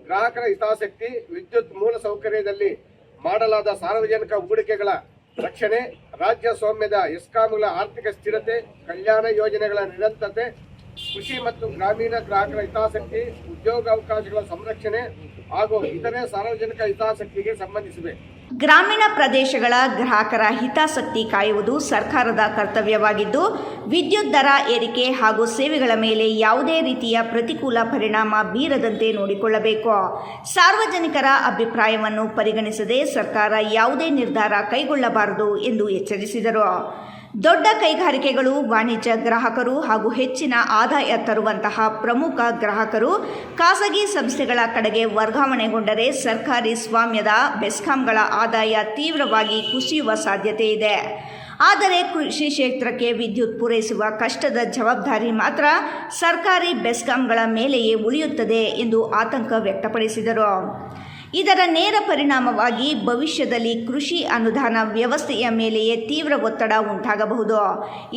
ಗ್ರಾಹಕರ ಹಿತಾಸಕ್ತಿ, ವಿದ್ಯುತ್ ಮೂಲಸೌಕರ್ಯದಲ್ಲಿ ಮಾಡಲಾದ ಸಾರ್ವಜನಿಕ ಹೂಡಿಕೆಗಳ ರಕ್ಷಣೆ, ರಾಜ್ಯ ಸ್ವಾಮ್ಯದ ಎಸ್ಕಾಂಗಳ ಆರ್ಥಿಕ ಸ್ಥಿರತೆ, ಕಲ್ಯಾಣ ಯೋಜನೆಗಳ ನಿರಂತರತೆ, ಕೃಷಿ ಮತ್ತು ಗ್ರಾಮೀಣ ಗ್ರಾಹಕರ ಹಿತಾಸಕ್ತಿ, ಉದ್ಯೋಗಾವಕಾಶಗಳ ಸಂರಕ್ಷಣೆ ಹಾಗೂ ಇತರೆ ಸಾರ್ವಜನಿಕ ಹಿತಾಸಕ್ತಿಗೆ ಸಂಬಂಧಿಸಿವೆ. ಗ್ರಾಮೀಣ ಪ್ರದೇಶಗಳ ಗ್ರಾಹಕರ ಹಿತಾಸಕ್ತಿ ಕಾಯುವುದು ಸರ್ಕಾರದ ಕರ್ತವ್ಯವಾಗಿದ್ದು, ವಿದ್ಯುತ್ ದರ ಏರಿಕೆ ಹಾಗೂ ಸೇವೆಗಳ ಮೇಲೆ ಯಾವುದೇ ರೀತಿಯ ಪ್ರತಿಕೂಲ ಪರಿಣಾಮ ಬೀರದಂತೆ ನೋಡಿಕೊಳ್ಳಬೇಕು. ಸಾರ್ವಜನಿಕರ ಅಭಿಪ್ರಾಯವನ್ನು ಪರಿಗಣಿಸದೆ ಸರ್ಕಾರ ಯಾವುದೇ ನಿರ್ಧಾರ ಕೈಗೊಳ್ಳಬಾರದು ಎಂದು ಎಚ್ಚರಿಸಿದರು. ದೊಡ್ಡ ಕೈಗಾರಿಕೆಗಳು, ವಾಣಿಜ್ಯ ಗ್ರಾಹಕರು ಹಾಗೂ ಹೆಚ್ಚಿನ ಆದಾಯ ತರುವಂತಹ ಪ್ರಮುಖ ಗ್ರಾಹಕರು ಖಾಸಗಿ ಸಂಸ್ಥೆಗಳ ಕಡೆಗೆ ವರ್ಗಾವಣೆಗೊಂಡರೆ ಸರ್ಕಾರಿ ಸ್ವಾಮ್ಯದ ಬೆಸ್ಕಾಂಗಳ ಆದಾಯ ತೀವ್ರವಾಗಿ ಕುಸಿಯುವ ಸಾಧ್ಯತೆ ಇದೆ. ಆದರೆ ಕೃಷಿ ಕ್ಷೇತ್ರಕ್ಕೆ ವಿದ್ಯುತ್ ಪೂರೈಸುವ ಕಷ್ಟದ ಜವಾಬ್ದಾರಿ ಮಾತ್ರ ಸರ್ಕಾರಿ ಬೆಸ್ಕಾಂಗಳ ಮೇಲೆಯೇ ಉಳಿಯುತ್ತದೆ ಎಂದು ಆತಂಕ ವ್ಯಕ್ತಪಡಿಸಿದರು. ಇದರ ನೇರ ಪರಿಣಾಮವಾಗಿ ಭವಿಷ್ಯದಲ್ಲಿ ಕೃಷಿ ಅನುದಾನ ವ್ಯವಸ್ಥೆಯ ಮೇಲೆಯೇ ತೀವ್ರ ಒತ್ತಡ ಉಂಟಾಗಬಹುದು.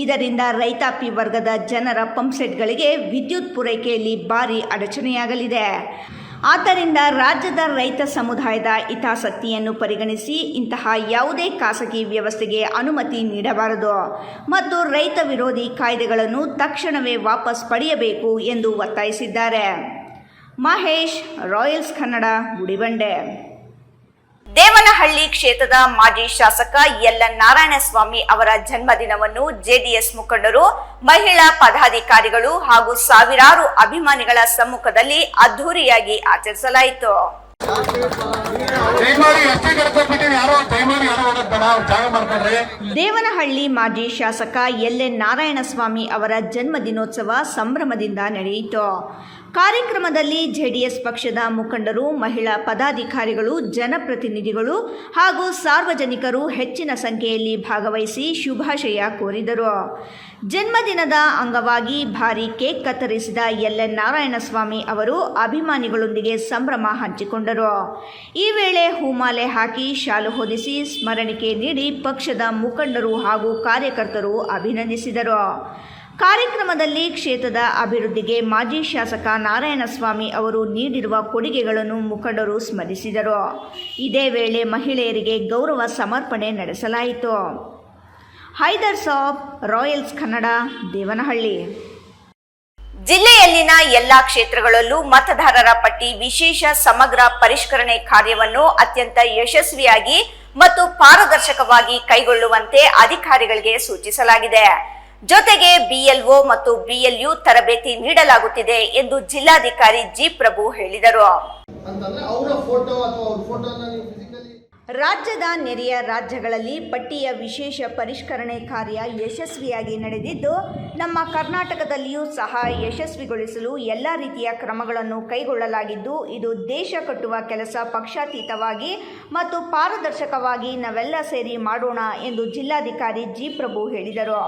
ಇದರಿಂದ ರೈತಾಪಿ ವರ್ಗದ ಜನರ ಪಂಪ್ಸೆಟ್ಗಳಿಗೆ ವಿದ್ಯುತ್ ಪೂರೈಕೆಯಲ್ಲಿ ಭಾರಿ ಅಡಚಣೆಯಾಗಲಿದೆ. ಆದ್ದರಿಂದ ರಾಜ್ಯದ ರೈತ ಸಮುದಾಯದ ಹಿತಾಸಕ್ತಿಯನ್ನು ಪರಿಗಣಿಸಿ ಇಂತಹ ಯಾವುದೇ ಖಾಸಗಿ ವ್ಯವಸ್ಥೆಗೆ ಅನುಮತಿ ನೀಡಬಾರದು ಮತ್ತು ರೈತ ವಿರೋಧಿ ಕಾಯ್ದೆಗಳನ್ನು ತಕ್ಷಣವೇ ವಾಪಸ್ ಪಡೆಯಬೇಕು ಎಂದು ಒತ್ತಾಯಿಸಿದ್ದಾರೆ. ಮಹೇಶ್, ರಾಯಲ್ಸ್ ಕನ್ನಡ, ಗುಡಿಬಂಡೆ. ದೇವನಹಳ್ಳಿ ಕ್ಷೇತ್ರದ ಮಾಜಿ ಶಾಸಕ ಎಲ್.ಎನ್. ನಾರಾಯಣಸ್ವಾಮಿ ಅವರ ಜನ್ಮದಿನವನ್ನು ಜೆಡಿಎಸ್ ಮುಖಂಡರು, ಮಹಿಳಾ ಪದಾಧಿಕಾರಿಗಳು ಹಾಗೂ ಸಾವಿರಾರು ಅಭಿಮಾನಿಗಳ ಸಮ್ಮುಖದಲ್ಲಿ ಅದ್ಧೂರಿಯಾಗಿ ಆಚರಿಸಲಾಯಿತು. ದೇವನಹಳ್ಳಿ ಮಾಜಿ ಶಾಸಕ ಎಲ್.ಎನ್. ನಾರಾಯಣಸ್ವಾಮಿ ಅವರ ಜನ್ಮದಿನೋತ್ಸವ ಸಂಭ್ರಮದಿಂದ ನಡೆಯಿತು. ಕಾರ್ಯಕ್ರಮದಲ್ಲಿ ಜೆಡಿಎಸ್ ಪಕ್ಷದ ಮುಖಂಡರು, ಮಹಿಳಾ ಪದಾಧಿಕಾರಿಗಳು, ಜನಪ್ರತಿನಿಧಿಗಳು ಹಾಗೂ ಸಾರ್ವಜನಿಕರು ಹೆಚ್ಚಿನ ಸಂಖ್ಯೆಯಲ್ಲಿ ಭಾಗವಹಿಸಿ ಶುಭಾಶಯ ಕೋರಿದರು. ಜನ್ಮದಿನದ ಅಂಗವಾಗಿ ಭಾರೀ ಕೇಕ್ ಕತ್ತರಿಸಿದ ಎಲ್.ಎನ್. ನಾರಾಯಣಸ್ವಾಮಿ ಅವರು ಅಭಿಮಾನಿಗಳೊಂದಿಗೆ ಸಂಭ್ರಮ ಹಂಚಿಕೊಂಡರು. ಈ ವೇಳೆ ಹೂಮಾಲೆ ಹಾಕಿ ಶಾಲು ಹೊದಿಸಿ ಸ್ಮರಣಿಕೆ ನೀಡಿ ಪಕ್ಷದ ಮುಖಂಡರು ಹಾಗೂ ಕಾರ್ಯಕರ್ತರು ಅಭಿನಂದಿಸಿದರು. ಕಾರ್ಯಕ್ರಮದಲ್ಲಿ ಕ್ಷೇತ್ರದ ಅಭಿವೃದ್ಧಿಗೆ ಮಾಜಿ ಶಾಸಕ ನಾರಾಯಣಸ್ವಾಮಿ ಅವರು ನೀಡಿರುವ ಕೊಡುಗೆಗಳನ್ನು ಮುಖಂಡರು ಸ್ಮರಿಸಿದರು. ಇದೇ ವೇಳೆ ಮಹಿಳೆಯರಿಗೆ ಗೌರವ ಸಮರ್ಪಣೆ ನಡೆಸಲಾಯಿತು. ಹೈದರ್ ಸಾಬ್, ರಾಯಲ್ಸ್ ಕನ್ನಡ, ದೇವನಹಳ್ಳಿ. ಜಿಲ್ಲೆಯಲ್ಲಿನ ಎಲ್ಲಾ ಕ್ಷೇತ್ರಗಳಲ್ಲೂ ಮತದಾರರ ಪಟ್ಟಿ ವಿಶೇಷ ಸಮಗ್ರ ಪರಿಷ್ಕರಣೆ ಕಾರ್ಯವನ್ನು ಅತ್ಯಂತ ಯಶಸ್ವಿಯಾಗಿ ಮತ್ತು ಪಾರದರ್ಶಕವಾಗಿ ಕೈಗೊಳ್ಳುವಂತೆ ಅಧಿಕಾರಿಗಳಿಗೆ ಸೂಚಿಸಲಾಗಿದೆ. ಜೊತೆಗೆ BLO ಮತ್ತು BLU ತರಬೇತಿ ನೀಡಲಾಗುತ್ತಿದೆ ಎಂದು ಜಿಲ್ಲಾಧಿಕಾರಿ ಜಿ. ಪ್ರಭು ಹೇಳಿದರು. ರಾಜ್ಯದ ನೆರೆಯ ರಾಜ್ಯಗಳಲ್ಲಿ ಪಟ್ಟಿಯ ವಿಶೇಷ ಪರಿಷ್ಕರಣೆ ಕಾರ್ಯ ಯಶಸ್ವಿಯಾಗಿ ನಡೆದಿದ್ದು, ನಮ್ಮ ಕರ್ನಾಟಕದಲ್ಲಿಯೂ ಸಹ ಯಶಸ್ವಿಗೊಳಿಸಲು ಎಲ್ಲ ರೀತಿಯ ಕ್ರಮಗಳನ್ನು ಕೈಗೊಳ್ಳಲಾಗಿದ್ದು, ಇದು ದೇಶ ಕಟ್ಟುವ ಕೆಲಸ ಪಕ್ಷಾತೀತವಾಗಿ ಮತ್ತು ಪಾರದರ್ಶಕವಾಗಿ ನಾವೆಲ್ಲ ಸೇರಿ ಮಾಡೋಣ ಎಂದು ಜಿಲ್ಲಾಧಿಕಾರಿ ಜಿ. ಪ್ರಭು ಹೇಳಿದರು.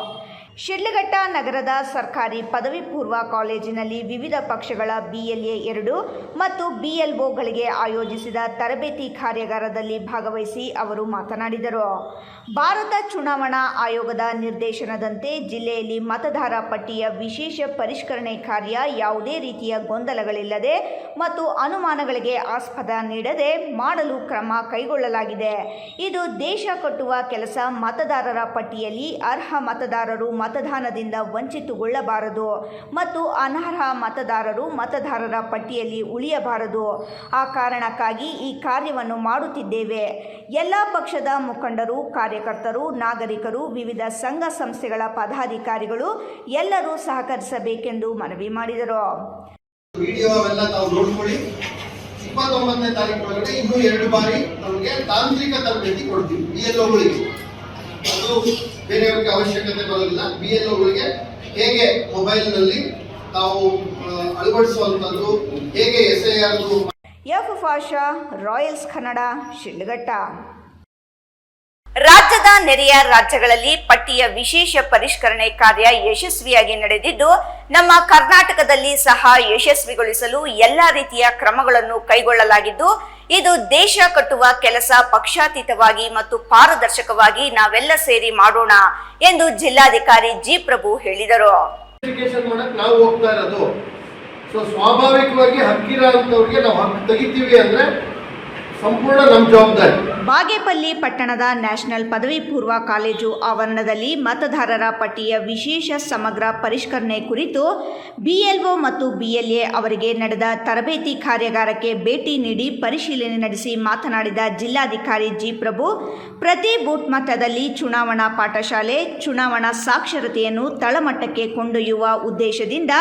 ಶಿಡ್ಲಘಟ್ಟ ನಗರದ ಸರ್ಕಾರಿ ಪದವಿ ಪೂರ್ವ ಕಾಲೇಜಿನಲ್ಲಿ ವಿವಿಧ ಪಕ್ಷಗಳ BLA 2 ಮತ್ತು BLOಗಳಿಗೆ ಆಯೋಜಿಸಿದ ತರಬೇತಿ ಕಾರ್ಯಾಗಾರದಲ್ಲಿ ಭಾಗವಹಿಸಿ ಅವರು ಮಾತನಾಡಿದರು. ಭಾರತ ಚುನಾವಣಾ ಆಯೋಗದ ನಿರ್ದೇಶನದಂತೆ ಜಿಲ್ಲೆಯಲ್ಲಿ ಮತದಾರ ಪಟ್ಟಿಯ ವಿಶೇಷ ಪರಿಷ್ಕರಣೆ ಕಾರ್ಯ ಯಾವುದೇ ರೀತಿಯ ಗೊಂದಲಗಳಿಲ್ಲದೆ ಮತ್ತು ಅನುಮಾನಗಳಿಗೆ ಆಸ್ಪದ ನೀಡದೆ ಮಾಡಲು ಕ್ರಮ ಕೈಗೊಳ್ಳಲಾಗಿದೆ. ಇದು ದೇಶ ಕಟ್ಟುವ ಕೆಲಸ. ಮತದಾರರ ಪಟ್ಟಿಯಲ್ಲಿ ಅರ್ಹ ಮತದಾರರು ಮತದಾನದಿಂದ ವಂಚಿತಗೊಳ್ಳಬಾರದು ಮತ್ತು ಅನರ್ಹ ಮತದಾರರು ಮತದಾರರ ಪಟ್ಟಿಯಲ್ಲಿ ಉಳಿಯಬಾರದು. ಆ ಕಾರಣಕ್ಕಾಗಿ ಈ ಕಾರ್ಯವನ್ನು ಮಾಡುತ್ತಿದ್ದೇವೆ. ಎಲ್ಲ ಪಕ್ಷದ ಮುಖಂಡರು, ಕಾರ್ಯಕರ್ತರು, ನಾಗರಿಕರು, ವಿವಿಧ ಸಂಘ ಸಂಸ್ಥೆಗಳ ಪದಾಧಿಕಾರಿಗಳು ಎಲ್ಲರೂ ಸಹಕರಿಸಬೇಕೆಂದು ಮನವಿ ಮಾಡಿದರು. ವಿಡಿಯೋ ಅವೆಲ್ಲ ತಾವು ನೋಡ್ಕೊಳ್ಳಿ. 29ನೇ ತಾರೀಕು ಒಳಗಡೆ ಇನ್ನೂ 2 ಬಾರಿ ನಮಗೆ ತಾಂತ್ರಿಕ ತರಬೇತಿ ಕೊಡ್ತೀವಿ BLOಗಳಿಗೆ. ಅದು ಬೇರೆಯವರಿಗೆ ಅವಶ್ಯಕತೆ ಬರೋದಿಲ್ಲ. BLOಗಳಿಗೆ ಹೇಗೆ ಮೊಬೈಲ್ನಲ್ಲಿ ತಾವು ಅಳವಡಿಸುವಂಥದ್ದು, ಹೇಗೆ SIR F Pasha, Royals Kannada, Sidlaghatta. ರಾಜ್ಯದ ನೆರೆಯ ರಾಜ್ಯಗಳಲ್ಲಿ ಪಟ್ಟಿಯ ವಿಶೇಷ ಪರಿಷ್ಕರಣೆ ಕಾರ್ಯ ಯಶಸ್ವಿಯಾಗಿ ನಡೆದಿದ್ದು, ನಮ್ಮ ಕರ್ನಾಟಕದಲ್ಲಿ ಸಹ ಯಶಸ್ವಿಗೊಳಿಸಲು ಎಲ್ಲ ರೀತಿಯ ಕ್ರಮಗಳನ್ನು ಕೈಗೊಳ್ಳಲಾಗಿದ್ದು, ಇದು ದೇಶ ಕಟ್ಟುವ ಕೆಲಸ. ಪಕ್ಷಾತೀತವಾಗಿ ಮತ್ತು ಪಾರದರ್ಶಕವಾಗಿ ನಾವೆಲ್ಲ ಸೇರಿ ಮಾಡೋಣ ಎಂದು ಜಿಲ್ಲಾಧಿಕಾರಿ ಜಿ. ಪ್ರಭು ಹೇಳಿದರು. ನಾವು ಹೋಗ್ತಾ ಇರೋದು ಸ್ವಾಭಾವಿಕವಾಗಿ ಹಕ್ಕಿರ ಅಂತವ್ರಿಗೆ ನಾವು ಹಕ್ಕು ತೆಗಿತೀವಿ ಅಂದ್ರೆ ಸಂಪೂರ್ಣ ನಮ್ಮ ಜವಾಬ್ದಾರಿ. ಬಾಗೇಪಲ್ಲಿ ಪಟ್ಟಣದ ನ್ಯಾಷನಲ್ ಪದವಿ ಪೂರ್ವ ಕಾಲೇಜು ಆವರಣದಲ್ಲಿ ಮತದಾರರ ಪಟ್ಟಿಯ ವಿಶೇಷ ಸಮಗ್ರ ಪರಿಷ್ಕರಣೆ ಕುರಿತು BLO ಮತ್ತು BLA ಅವರಿಗೆ ನಡೆದ ತರಬೇತಿ ಕಾರ್ಯಾಗಾರಕ್ಕೆ ಭೇಟಿ ನೀಡಿ ಪರಿಶೀಲನೆ ನಡೆಸಿ ಮಾತನಾಡಿದ ಜಿಲ್ಲಾಧಿಕಾರಿ ಜಿ. ಪ್ರಭು, ಪ್ರತಿ ಬೂತ್ ಮಟ್ಟದಲ್ಲಿ ಚುನಾವಣಾ ಪಾಠಶಾಲೆ, ಚುನಾವಣಾ ಸಾಕ್ಷರತೆಯನ್ನು ತಳಮಟ್ಟಕ್ಕೆ ಕೊಂಡೊಯ್ಯುವ ಉದ್ದೇಶದಿಂದ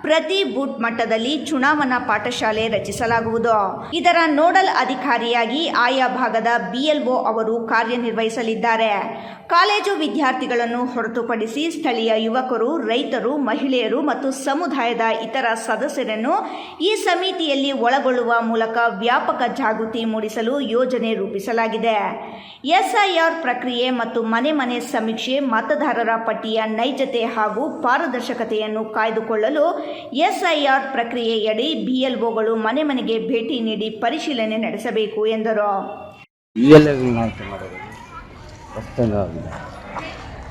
ಪ್ರತಿ ಬೂತ್ ಮಟ್ಟದಲ್ಲಿ ಚುನಾವಣಾ ಪಾಠಶಾಲೆ ರಚಿಸಲಾಗುವುದು. ಇದರ ನೋಡಲ್ ಅಧಿಕಾರಿಯಾಗಿ ಆಯಾ ಭಾಗದ BLO ಅವರು ಕಾರ್ಯನಿರ್ವಹಿಸಲಿದ್ದಾರೆ. ಕಾಲೇಜು ವಿದ್ಯಾರ್ಥಿಗಳನ್ನು ಹೊರತುಪಡಿಸಿ ಸ್ಥಳೀಯ ಯುವಕರು, ರೈತರು, ಮಹಿಳೆಯರು ಮತ್ತು ಸಮುದಾಯದ ಇತರ ಸದಸ್ಯರನ್ನು ಈ ಸಮಿತಿಯಲ್ಲಿ ಒಳಗೊಳ್ಳುವ ಮೂಲಕ ವ್ಯಾಪಕ ಜಾಗೃತಿ ಮೂಡಿಸಲು ಯೋಜನೆ ರೂಪಿಸಲಾಗಿದೆ. SIR ಪ್ರಕ್ರಿಯೆ ಮತ್ತು ಮನೆ ಮನೆ ಸಮೀಕ್ಷೆ, ಮತದಾರರ ಪಟ್ಟಿಯ ನೈಜತೆ ಹಾಗೂ ಪಾರದರ್ಶಕತೆಯನ್ನು ಕಾಯ್ದುಕೊಳ್ಳಲು SIR ಪ್ರಕ್ರಿಯೆಯಡಿ BLOಗಳು ಮನೆ ಮನೆಗೆ ಭೇಟಿ ನೀಡಿ ಪರಿಶೀಲನೆ ನಡೆಸಬೇಕು ಎಂದರು.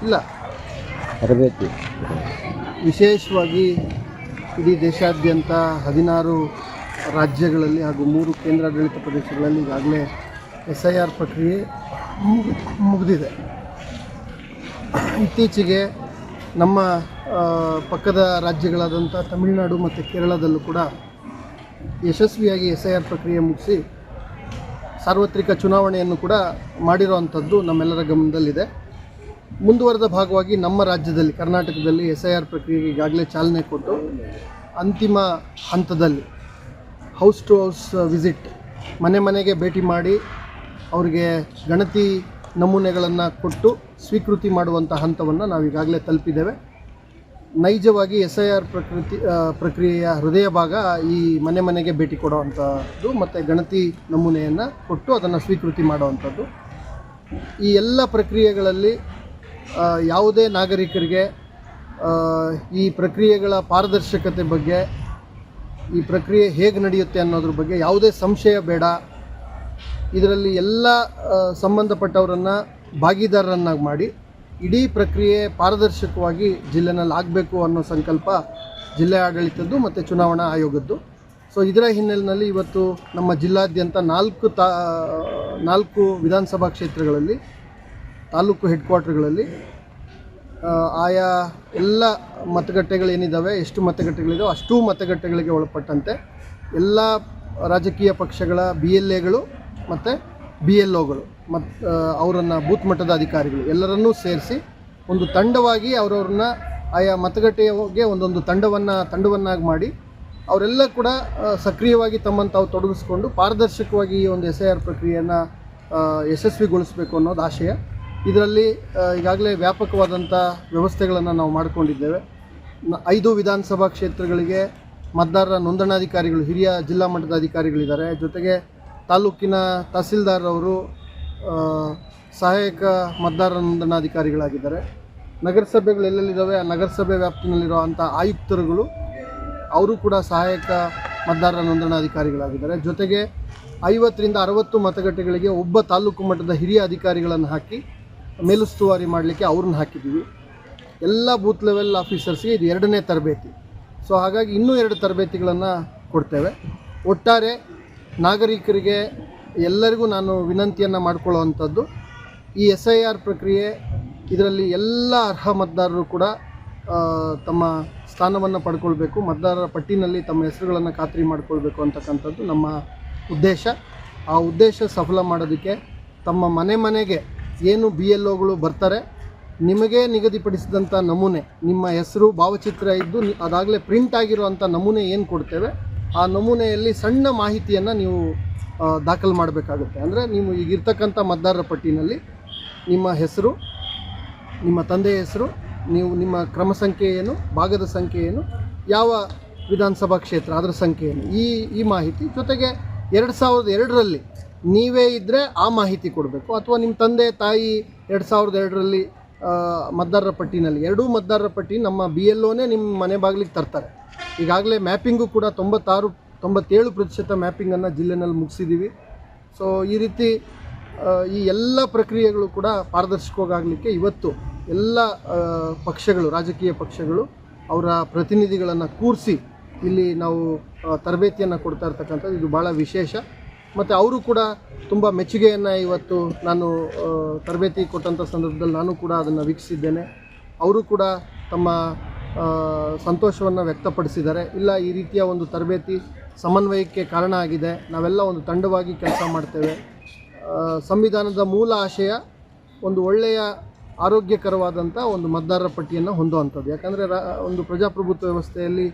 ಇಲ್ಲ, ತರಬೇತಿ ವಿಶೇಷವಾಗಿ ಇಡೀ ದೇಶಾದ್ಯಂತ 16 ರಾಜ್ಯಗಳಲ್ಲಿ ಹಾಗೂ 3 ಕೇಂದ್ರಾಡಳಿತ ಪ್ರದೇಶಗಳಲ್ಲಿ ಈಗಾಗಲೇ SIR ಪ್ರಕ್ರಿಯೆ ಮುಗಿದಿದೆ. ಇತ್ತೀಚೆಗೆ ನಮ್ಮ ಪಕ್ಕದ ರಾಜ್ಯಗಳಾದಂಥ ತಮಿಳುನಾಡು ಮತ್ತು ಕೇರಳದಲ್ಲೂ ಕೂಡ ಯಶಸ್ವಿಯಾಗಿ SIR ಪ್ರಕ್ರಿಯೆ ಮುಗಿಸಿ ಸಾರ್ವತ್ರಿಕ ಚುನಾವಣೆಯನ್ನು ಕೂಡ ಮಾಡಿರುವಂಥದ್ದು ನಮ್ಮೆಲ್ಲರ ಗಮನದಲ್ಲಿದೆ. ಮುಂದುವರೆದ ಭಾಗವಾಗಿ ನಮ್ಮ ರಾಜ್ಯದಲ್ಲಿ, ಕರ್ನಾಟಕದಲ್ಲಿ SIR ಪ್ರಕ್ರಿಯೆಗೆ ಈಗಾಗಲೇ ಚಾಲನೆ ಕೊಟ್ಟು ಅಂತಿಮ ಹಂತದಲ್ಲಿ ಹೌಸ್ ಟು ಹೌಸ್ ವಿಸಿಟ್, ಮನೆ ಮನೆಗೆ ಭೇಟಿ ಮಾಡಿ ಅವರಿಗೆ ಗಣತಿ ನಮೂನೆಗಳನ್ನು ಕೊಟ್ಟು ಸ್ವೀಕೃತಿ ಮಾಡುವಂಥ ಹಂತವನ್ನು ನಾವು ಈಗಾಗಲೇ ತಲುಪಿದ್ದೇವೆ. ನೈಜವಾಗಿ SIR ಪ್ರಕ್ರಿಯೆಯ ಹೃದಯ ಭಾಗ ಈ ಮನೆ ಮನೆಗೆ ಭೇಟಿ ಕೊಡುವಂಥದ್ದು ಮತ್ತು ಗಣತಿ ನಮೂನೆಯನ್ನು ಕೊಟ್ಟು ಅದನ್ನು ಸ್ವೀಕೃತಿ ಮಾಡುವಂಥದ್ದು. ಈ ಎಲ್ಲ ಪ್ರಕ್ರಿಯೆಗಳಲ್ಲಿ ಯಾವುದೇ ನಾಗರಿಕರಿಗೆ ಈ ಪ್ರಕ್ರಿಯೆಗಳ ಪಾರದರ್ಶಕತೆ ಬಗ್ಗೆ, ಈ ಪ್ರಕ್ರಿಯೆ ಹೇಗೆ ನಡೆಯುತ್ತೆ ಅನ್ನೋದ್ರ ಬಗ್ಗೆ ಯಾವುದೇ ಸಂಶಯ ಬೇಡ. ಇದರಲ್ಲಿ ಎಲ್ಲ ಸಂಬಂಧಪಟ್ಟವರನ್ನು ಭಾಗಿದಾರರನ್ನಾಗಿ ಮಾಡಿ ಇಡೀ ಪ್ರಕ್ರಿಯೆ ಪಾರದರ್ಶಕವಾಗಿ ಜಿಲ್ಲೆನಲ್ಲಿ ಆಗಬೇಕು ಅನ್ನೋ ಸಂಕಲ್ಪ ಜಿಲ್ಲೆ ಆಡಳಿತದ್ದು ಮತ್ತು ಚುನಾವಣಾ ಆಯೋಗದ್ದು. ಸೊ ಇದರ ಹಿನ್ನೆಲೆಯಲ್ಲಿ ಇವತ್ತು ನಮ್ಮ ಜಿಲ್ಲಾದ್ಯಂತ 4 ವಿಧಾನಸಭಾ ಕ್ಷೇತ್ರಗಳಲ್ಲಿ, ತಾಲೂಕು ಹೆಡ್ ಕ್ವಾರ್ಟರ್ಗಳಲ್ಲಿ ಆಯಾ ಎಲ್ಲ ಮತಗಟ್ಟೆಗಳೇನಿದ್ದಾವೆ, ಎಷ್ಟು ಮತಗಟ್ಟೆಗಳಿದ್ದಾವೆ ಅಷ್ಟೂ ಮತಗಟ್ಟೆಗಳಿಗೆ ಒಳಪಟ್ಟಂತೆ ಎಲ್ಲ ರಾಜಕೀಯ ಪಕ್ಷಗಳ BLAಗಳು ಮತ್ತು BLOಗಳು ಮತ್ತು ಅವರನ್ನು ಬೂತ್ ಮಟ್ಟದ ಅಧಿಕಾರಿಗಳು ಎಲ್ಲರನ್ನೂ ಸೇರಿಸಿ ಒಂದು ತಂಡವಾಗಿ ಅವರವ್ರನ್ನ ಆಯಾ ಮತಗಟ್ಟೆಗೆ ಒಂದೊಂದು ತಂಡವನ್ನಾಗಿ ಮಾಡಿ ಅವರೆಲ್ಲ ಕೂಡ ಸಕ್ರಿಯವಾಗಿ ತಮ್ಮನ್ನು ತಾವು ತೊಡಗಿಸ್ಕೊಂಡು ಪಾರದರ್ಶಕವಾಗಿ ಈ ಒಂದು SIR ಪ್ರಕ್ರಿಯೆಯನ್ನು ಯಶಸ್ವಿಗೊಳಿಸಬೇಕು ಅನ್ನೋದು ಆಶಯ. ಇದರಲ್ಲಿ ಈಗಾಗಲೇ ವ್ಯಾಪಕವಾದಂಥ ವ್ಯವಸ್ಥೆಗಳನ್ನು ನಾವು ಮಾಡಿಕೊಂಡಿದ್ದೇವೆ. 5 ವಿಧಾನಸಭಾ ಕ್ಷೇತ್ರಗಳಿಗೆ ಮತದಾರರ ನೋಂದಣಾಧಿಕಾರಿಗಳು, ಹಿರಿಯ ಜಿಲ್ಲಾ ಮಟ್ಟದ ಅಧಿಕಾರಿಗಳಿದ್ದಾರೆ. ಜೊತೆಗೆ ತಾಲೂಕಿನ ತಹಸೀಲ್ದಾರ್ ಅವರು ಸಹಾಯಕ ಮತದಾರರ ನೋಂದಣಾಧಿಕಾರಿಗಳಾಗಿದ್ದಾರೆ. ನಗರಸಭೆಗಳು ಎಲ್ಲೆಲ್ಲಿದ್ದಾವೆ ಆ ನಗರಸಭೆ ವ್ಯಾಪ್ತಿನಲ್ಲಿರೋ ಅಂಥ ಆಯುಕ್ತರುಗಳು ಅವರು ಕೂಡ ಸಹಾಯಕ ಮತದಾರರ ನೋಂದಣಾಧಿಕಾರಿಗಳಾಗಿದ್ದಾರೆ. ಜೊತೆಗೆ 50ರಿಂದ 60 ಮತಗಟ್ಟೆಗಳಿಗೆ ಒಬ್ಬ ತಾಲೂಕು ಮಟ್ಟದ ಹಿರಿಯ ಅಧಿಕಾರಿಗಳನ್ನು ಹಾಕಿ ಮೇಲುಸ್ತುವಾರಿ ಮಾಡಲಿಕ್ಕೆ ಅವ್ರನ್ನ ಹಾಕಿದ್ದೀವಿ. ಎಲ್ಲ ಬೂತ್ ಲೆವೆಲ್ ಆಫೀಸರ್ಸ್ಗೆ ಇದು 2ನೇ ತರಬೇತಿ. ಸೊ ಹಾಗಾಗಿ ಇನ್ನೂ 2 ತರಬೇತಿಗಳನ್ನು ಕೊಡ್ತೇವೆ. ಒಟ್ಟಾರೆ ನಾಗರಿಕರಿಗೆ ಎಲ್ಲರಿಗೂ ನಾನು ವಿನಂತಿಯನ್ನು ಮಾಡಿಕೊಳ್ಳುವಂಥದ್ದು, ಈ SIR ಪ್ರಕ್ರಿಯೆ ಇದರಲ್ಲಿ ಎಲ್ಲ ಅರ್ಹ ಮತದಾರರು ಕೂಡ ತಮ್ಮ ಸ್ಥಾನವನ್ನು ಪಡ್ಕೊಳ್ಬೇಕು, ಮತದಾರರ ಪಟ್ಟಿನಲ್ಲಿ ತಮ್ಮ ಹೆಸರುಗಳನ್ನು ಖಾತ್ರಿ ಮಾಡಿಕೊಳ್ಬೇಕು ಅಂತಕ್ಕಂಥದ್ದು ನಮ್ಮ ಉದ್ದೇಶ. ಆ ಉದ್ದೇಶ ಸಫಲ ಮಾಡೋದಕ್ಕೆ ತಮ್ಮ ಮನೆಗೆ ಏನು BLOಗಳು ಬರ್ತಾರೆ, ನಿಮಗೆ ನಿಗದಿಪಡಿಸಿದಂಥ ನಮೂನೆ, ನಿಮ್ಮ ಹೆಸರು ಭಾವಚಿತ್ರ ಇದ್ದು ಅದಾಗಲೇ ಪ್ರಿಂಟ್ ಆಗಿರುವಂಥ ನಮೂನೆ ಏನು ಕೊಡ್ತೇವೆ, ಆ ನಮೂನೆಯಲ್ಲಿ ಸಣ್ಣ ಮಾಹಿತಿಯನ್ನು ನೀವು ದಾಖಲು ಮಾಡಬೇಕಾಗುತ್ತೆ. ಅಂದರೆ ನೀವು ಈಗಿರ್ತಕ್ಕಂಥ ಮತದಾರರ ಪಟ್ಟಿನಲ್ಲಿ ನಿಮ್ಮ ಹೆಸರು, ನಿಮ್ಮ ತಂದೆಯ ಹೆಸರು, ನೀವು ನಿಮ್ಮ ಕ್ರಮ ಸಂಖ್ಯೆ ಏನು, ಭಾಗದ ಸಂಖ್ಯೆ ಏನು, ಯಾವ ವಿಧಾನಸಭಾ ಕ್ಷೇತ್ರ ಅದರ ಸಂಖ್ಯೆ ಏನು, ಈ ಮಾಹಿತಿ ಜೊತೆಗೆ 2002ರಲ್ಲಿ ನೀವೇ ಇದ್ದರೆ ಆ ಮಾಹಿತಿ ಕೊಡಬೇಕು, ಅಥವಾ ನಿಮ್ಮ ತಂದೆ ತಾಯಿ 2002ರಲ್ಲಿ ಮತದಾರರ ಪಟ್ಟಿನಲ್ಲಿ, ಎರಡೂ ಮತದಾರರ ಪಟ್ಟಿ ನಮ್ಮ BLOನೇ ನಿಮ್ಮ ಮನೆ ಬಾಗಿಲಿಗೆ ತರ್ತಾರೆ. ಈಗಾಗಲೇ ಮ್ಯಾಪಿಂಗು ಕೂಡ 97% ಮ್ಯಾಪಿಂಗನ್ನು ಜಿಲ್ಲೆನಲ್ಲಿ ಮುಗಿಸಿದ್ದೀವಿ. ಸೊ ಈ ರೀತಿ ಈ ಎಲ್ಲ ಪ್ರಕ್ರಿಯೆಗಳು ಕೂಡ ಪಾರದರ್ಶಕವಾಗಲಿಕ್ಕೆ ಇವತ್ತು ಎಲ್ಲ ಪಕ್ಷಗಳು, ರಾಜಕೀಯ ಪಕ್ಷಗಳು ಅವರ ಪ್ರತಿನಿಧಿಗಳನ್ನು ಕೂರಿಸಿ ಇಲ್ಲಿ ನಾವು ತರಬೇತಿಯನ್ನು ಕೊಡ್ತಾ ಇರ್ತಕ್ಕಂಥದ್ದು ಇದು ಭಾಳ ವಿಶೇಷ. ಮತ್ತು ಅವರು ಕೂಡ ತುಂಬ ಮೆಚ್ಚುಗೆಯನ್ನು ಇವತ್ತು ನಾನು ತರಬೇತಿ ಕೊಟ್ಟಂಥ ಸಂದರ್ಭದಲ್ಲಿ ನಾನು ಕೂಡ ಅದನ್ನು ವೀಕ್ಷಿಸಿದ್ದೇನೆ. ಅವರು ಕೂಡ ತಮ್ಮ ಸಂತೋಷವನ್ನು ವ್ಯಕ್ತಪಡಿಸಿದ್ದಾರೆ. ಇಲ್ಲ, ಈ ರೀತಿಯ ಒಂದು ತರಬೇತಿ ಸಮನ್ವಯಕ್ಕೆ ಕಾರಣ ಆಗಿದೆ, ನಾವೆಲ್ಲ ಒಂದು ತಂಡವಾಗಿ ಕೆಲಸ ಮಾಡ್ತೇವೆ. ಸಂವಿಧಾನದ ಮೂಲ ಆಶಯ ಒಂದು ಒಳ್ಳೆಯ ಆರೋಗ್ಯಕರವಾದಂಥ ಒಂದು ಮತದಾರರ ಪಟ್ಟಿಯನ್ನು ಹೊಂದುವಂಥದ್ದು. ಯಾಕಂದರೆ ಒಂದು ಪ್ರಜಾಪ್ರಭುತ್ವ ವ್ಯವಸ್ಥೆಯಲ್ಲಿ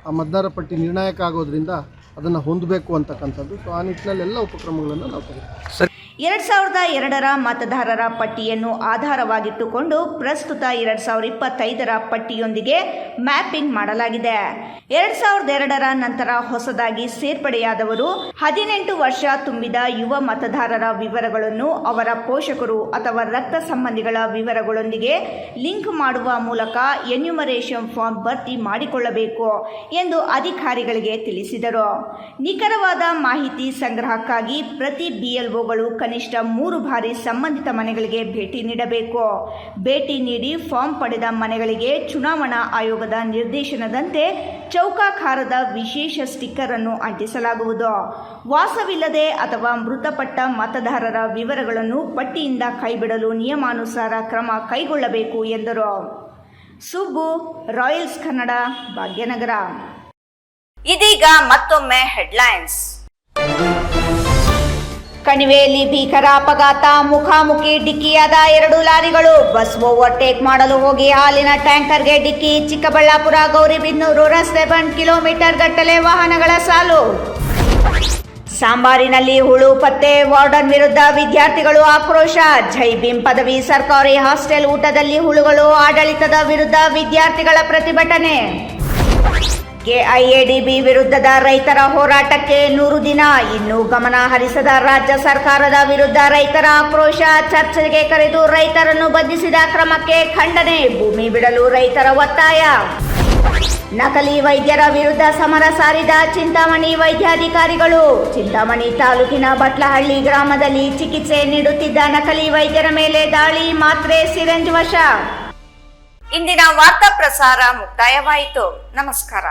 ಆ ಮತದಾರರ ಪಟ್ಟಿ ನಿರ್ಣಾಯಕ ಆಗೋದ್ರಿಂದ ಅದನ್ನು ಹೊಂದಬೇಕು ಅಂತಕ್ಕಂಥದ್ದು. ಸೊ ಆ ನಿಟ್ಟಿನಲ್ಲಿ ಎಲ್ಲ ಉಪಕ್ರಮಗಳನ್ನು ನಾವು ತೆಗೆದುಕೊಳ್ಳಿ. 2002ರ ಮತದಾರರ ಪಟ್ಟಿಯನ್ನು ಆಧಾರವಾಗಿಟ್ಟುಕೊಂಡು ಪ್ರಸ್ತುತ 2025ರ ಪಟ್ಟಿಯೊಂದಿಗೆ ಮ್ಯಾಪಿಂಗ್ ಮಾಡಲಾಗಿದೆ. 2002ರ ನಂತರ ಹೊಸದಾಗಿ ಸೇರ್ಪಡೆಯಾದವರು 18 ವರ್ಷ ತುಂಬಿದ ಯುವ ಮತದಾರರ ವಿವರಗಳನ್ನು ಅವರ ಪೋಷಕರು ಅಥವಾ ರಕ್ತ ಸಂಬಂಧಿಗಳ ವಿವರಗಳೊಂದಿಗೆ ಲಿಂಕ್ ಮಾಡುವ ಮೂಲಕ ಎನ್ಯುಮರೇಷನ್ ಫಾರ್ಮ್ ಭರ್ತಿ ಮಾಡಿಕೊಳ್ಳಬೇಕು ಎಂದು ಅಧಿಕಾರಿಗಳಿಗೆ ತಿಳಿಸಿದರು. ನಿಖರವಾದ ಮಾಹಿತಿ ಸಂಗ್ರಹಕ್ಕಾಗಿ ಪ್ರತಿ BLOಗಳು ಕನಿಷ್ಠ 3 ಬಾರಿ ಸಂಬಂಧಿತ ಮನೆಗಳಿಗೆ ಭೇಟಿ ನೀಡಬೇಕು. ಭೇಟಿ ನೀಡಿ ಫಾರ್ಮ್ ಪಡೆದ ಮನೆಗಳಿಗೆ ಚುನಾವಣಾ ಆಯೋಗದ ನಿರ್ದೇಶನದಂತೆ ಚೌಕಾಕಾರದ ವಿಶೇಷ ಸ್ಟಿಕ್ಕರ್ ಅನ್ನು ಅಂಟಿಸಲಾಗುವುದು. ವಾಸವಿಲ್ಲದೆ ಅಥವಾ ಮೃತಪಟ್ಟ ಮತದಾರರ ವಿವರಗಳನ್ನು ಪಟ್ಟಿಯಿಂದ ಕೈಬಿಡಲು ನಿಯಮಾನುಸಾರ ಕ್ರಮ ಕೈಗೊಳ್ಳಬೇಕು ಎಂದರು. ಸುಬ್ಬು, ರಾಯಲ್ಸ್ ಕನ್ನಡ, ಭಾಗ್ಯನಗರ. ಇದೀಗ ಮತ್ತೊಮ್ಮೆ ಹೆಡ್ಲೈನ್ಸ್. ಕಣಿವೆಯಲ್ಲಿ ಭೀಕರ ಅಪಘಾತ, ಮುಖಾಮುಖಿ ಡಿಕ್ಕಿಯಾದ 2 ಲಾರಿಗಳು. ಬಸ್ ಓವರ್ಟೇಕ್ ಮಾಡಲು ಹೋಗಿ ಹಾಲಿನ ಟ್ಯಾಂಕರ್ಗೆ ಡಿಕ್ಕಿ. ಚಿಕ್ಕಬಳ್ಳಾಪುರ ಗೌರಿಬಿದನೂರು ರಸ್ತೆ ಬಂದ್, ಕಿಲೋಮೀಟರ್ ಗಟ್ಟಲೆ ವಾಹನಗಳ ಸಾಲು. ಸಾಂಬಾರಿನಲ್ಲಿ ಹುಳು ಪತ್ತೆ, ವಾರ್ಡನ್ ವಿರುದ್ಧ ವಿದ್ಯಾರ್ಥಿಗಳು ಆಕ್ರೋಶ. ಜೈ ಭೀಮ್ ಪದವಿ ಸರ್ಕಾರಿ ಹಾಸ್ಟೆಲ್ ಊಟದಲ್ಲಿ ಹುಳುಗಳು, ಆಡಳಿತದ ವಿರುದ್ಧ ವಿದ್ಯಾರ್ಥಿಗಳ ಪ್ರತಿಭಟನೆ. KIADB ವಿರುದ್ಧದ ರೈತರ ಹೋರಾಟಕ್ಕೆ 100 ದಿನ, ಇನ್ನೂ ಗಮನ ಹರಿಸದ ರಾಜ್ಯ ಸರ್ಕಾರದ ವಿರುದ್ಧ ರೈತರ ಆಕ್ರೋಶ. ಚರ್ಚೆಗೆ ಕರೆದು ರೈತರನ್ನು ಬಂಧಿಸಿದ ಕ್ರಮಕ್ಕೆ ಖಂಡನೆ, ಭೂಮಿ ಬಿಡಲು ರೈತರ ಒತ್ತಾಯ. ನಕಲಿ ವೈದ್ಯರ ವಿರುದ್ಧ ಸಮರ ಸಾರಿದ ಚಿಂತಾಮಣಿ ವೈದ್ಯಾಧಿಕಾರಿಗಳು. ಚಿಂತಾಮಣಿ ತಾಲೂಕಿನ ಬಟ್ಲಹಳ್ಳಿ ಗ್ರಾಮದಲ್ಲಿ ಚಿಕಿತ್ಸೆ ನೀಡುತ್ತಿದ್ದ ನಕಲಿ ವೈದ್ಯರ ಮೇಲೆ ದಾಳಿ, ಮಾತ್ರೆ ಸಿರಿಂಜ್ ವಶ. ಇಂದಿನ ವಾರ್ತಾ ಪ್ರಸಾರ ಮುಕ್ತಾಯವಾಯಿತು. ನಮಸ್ಕಾರ.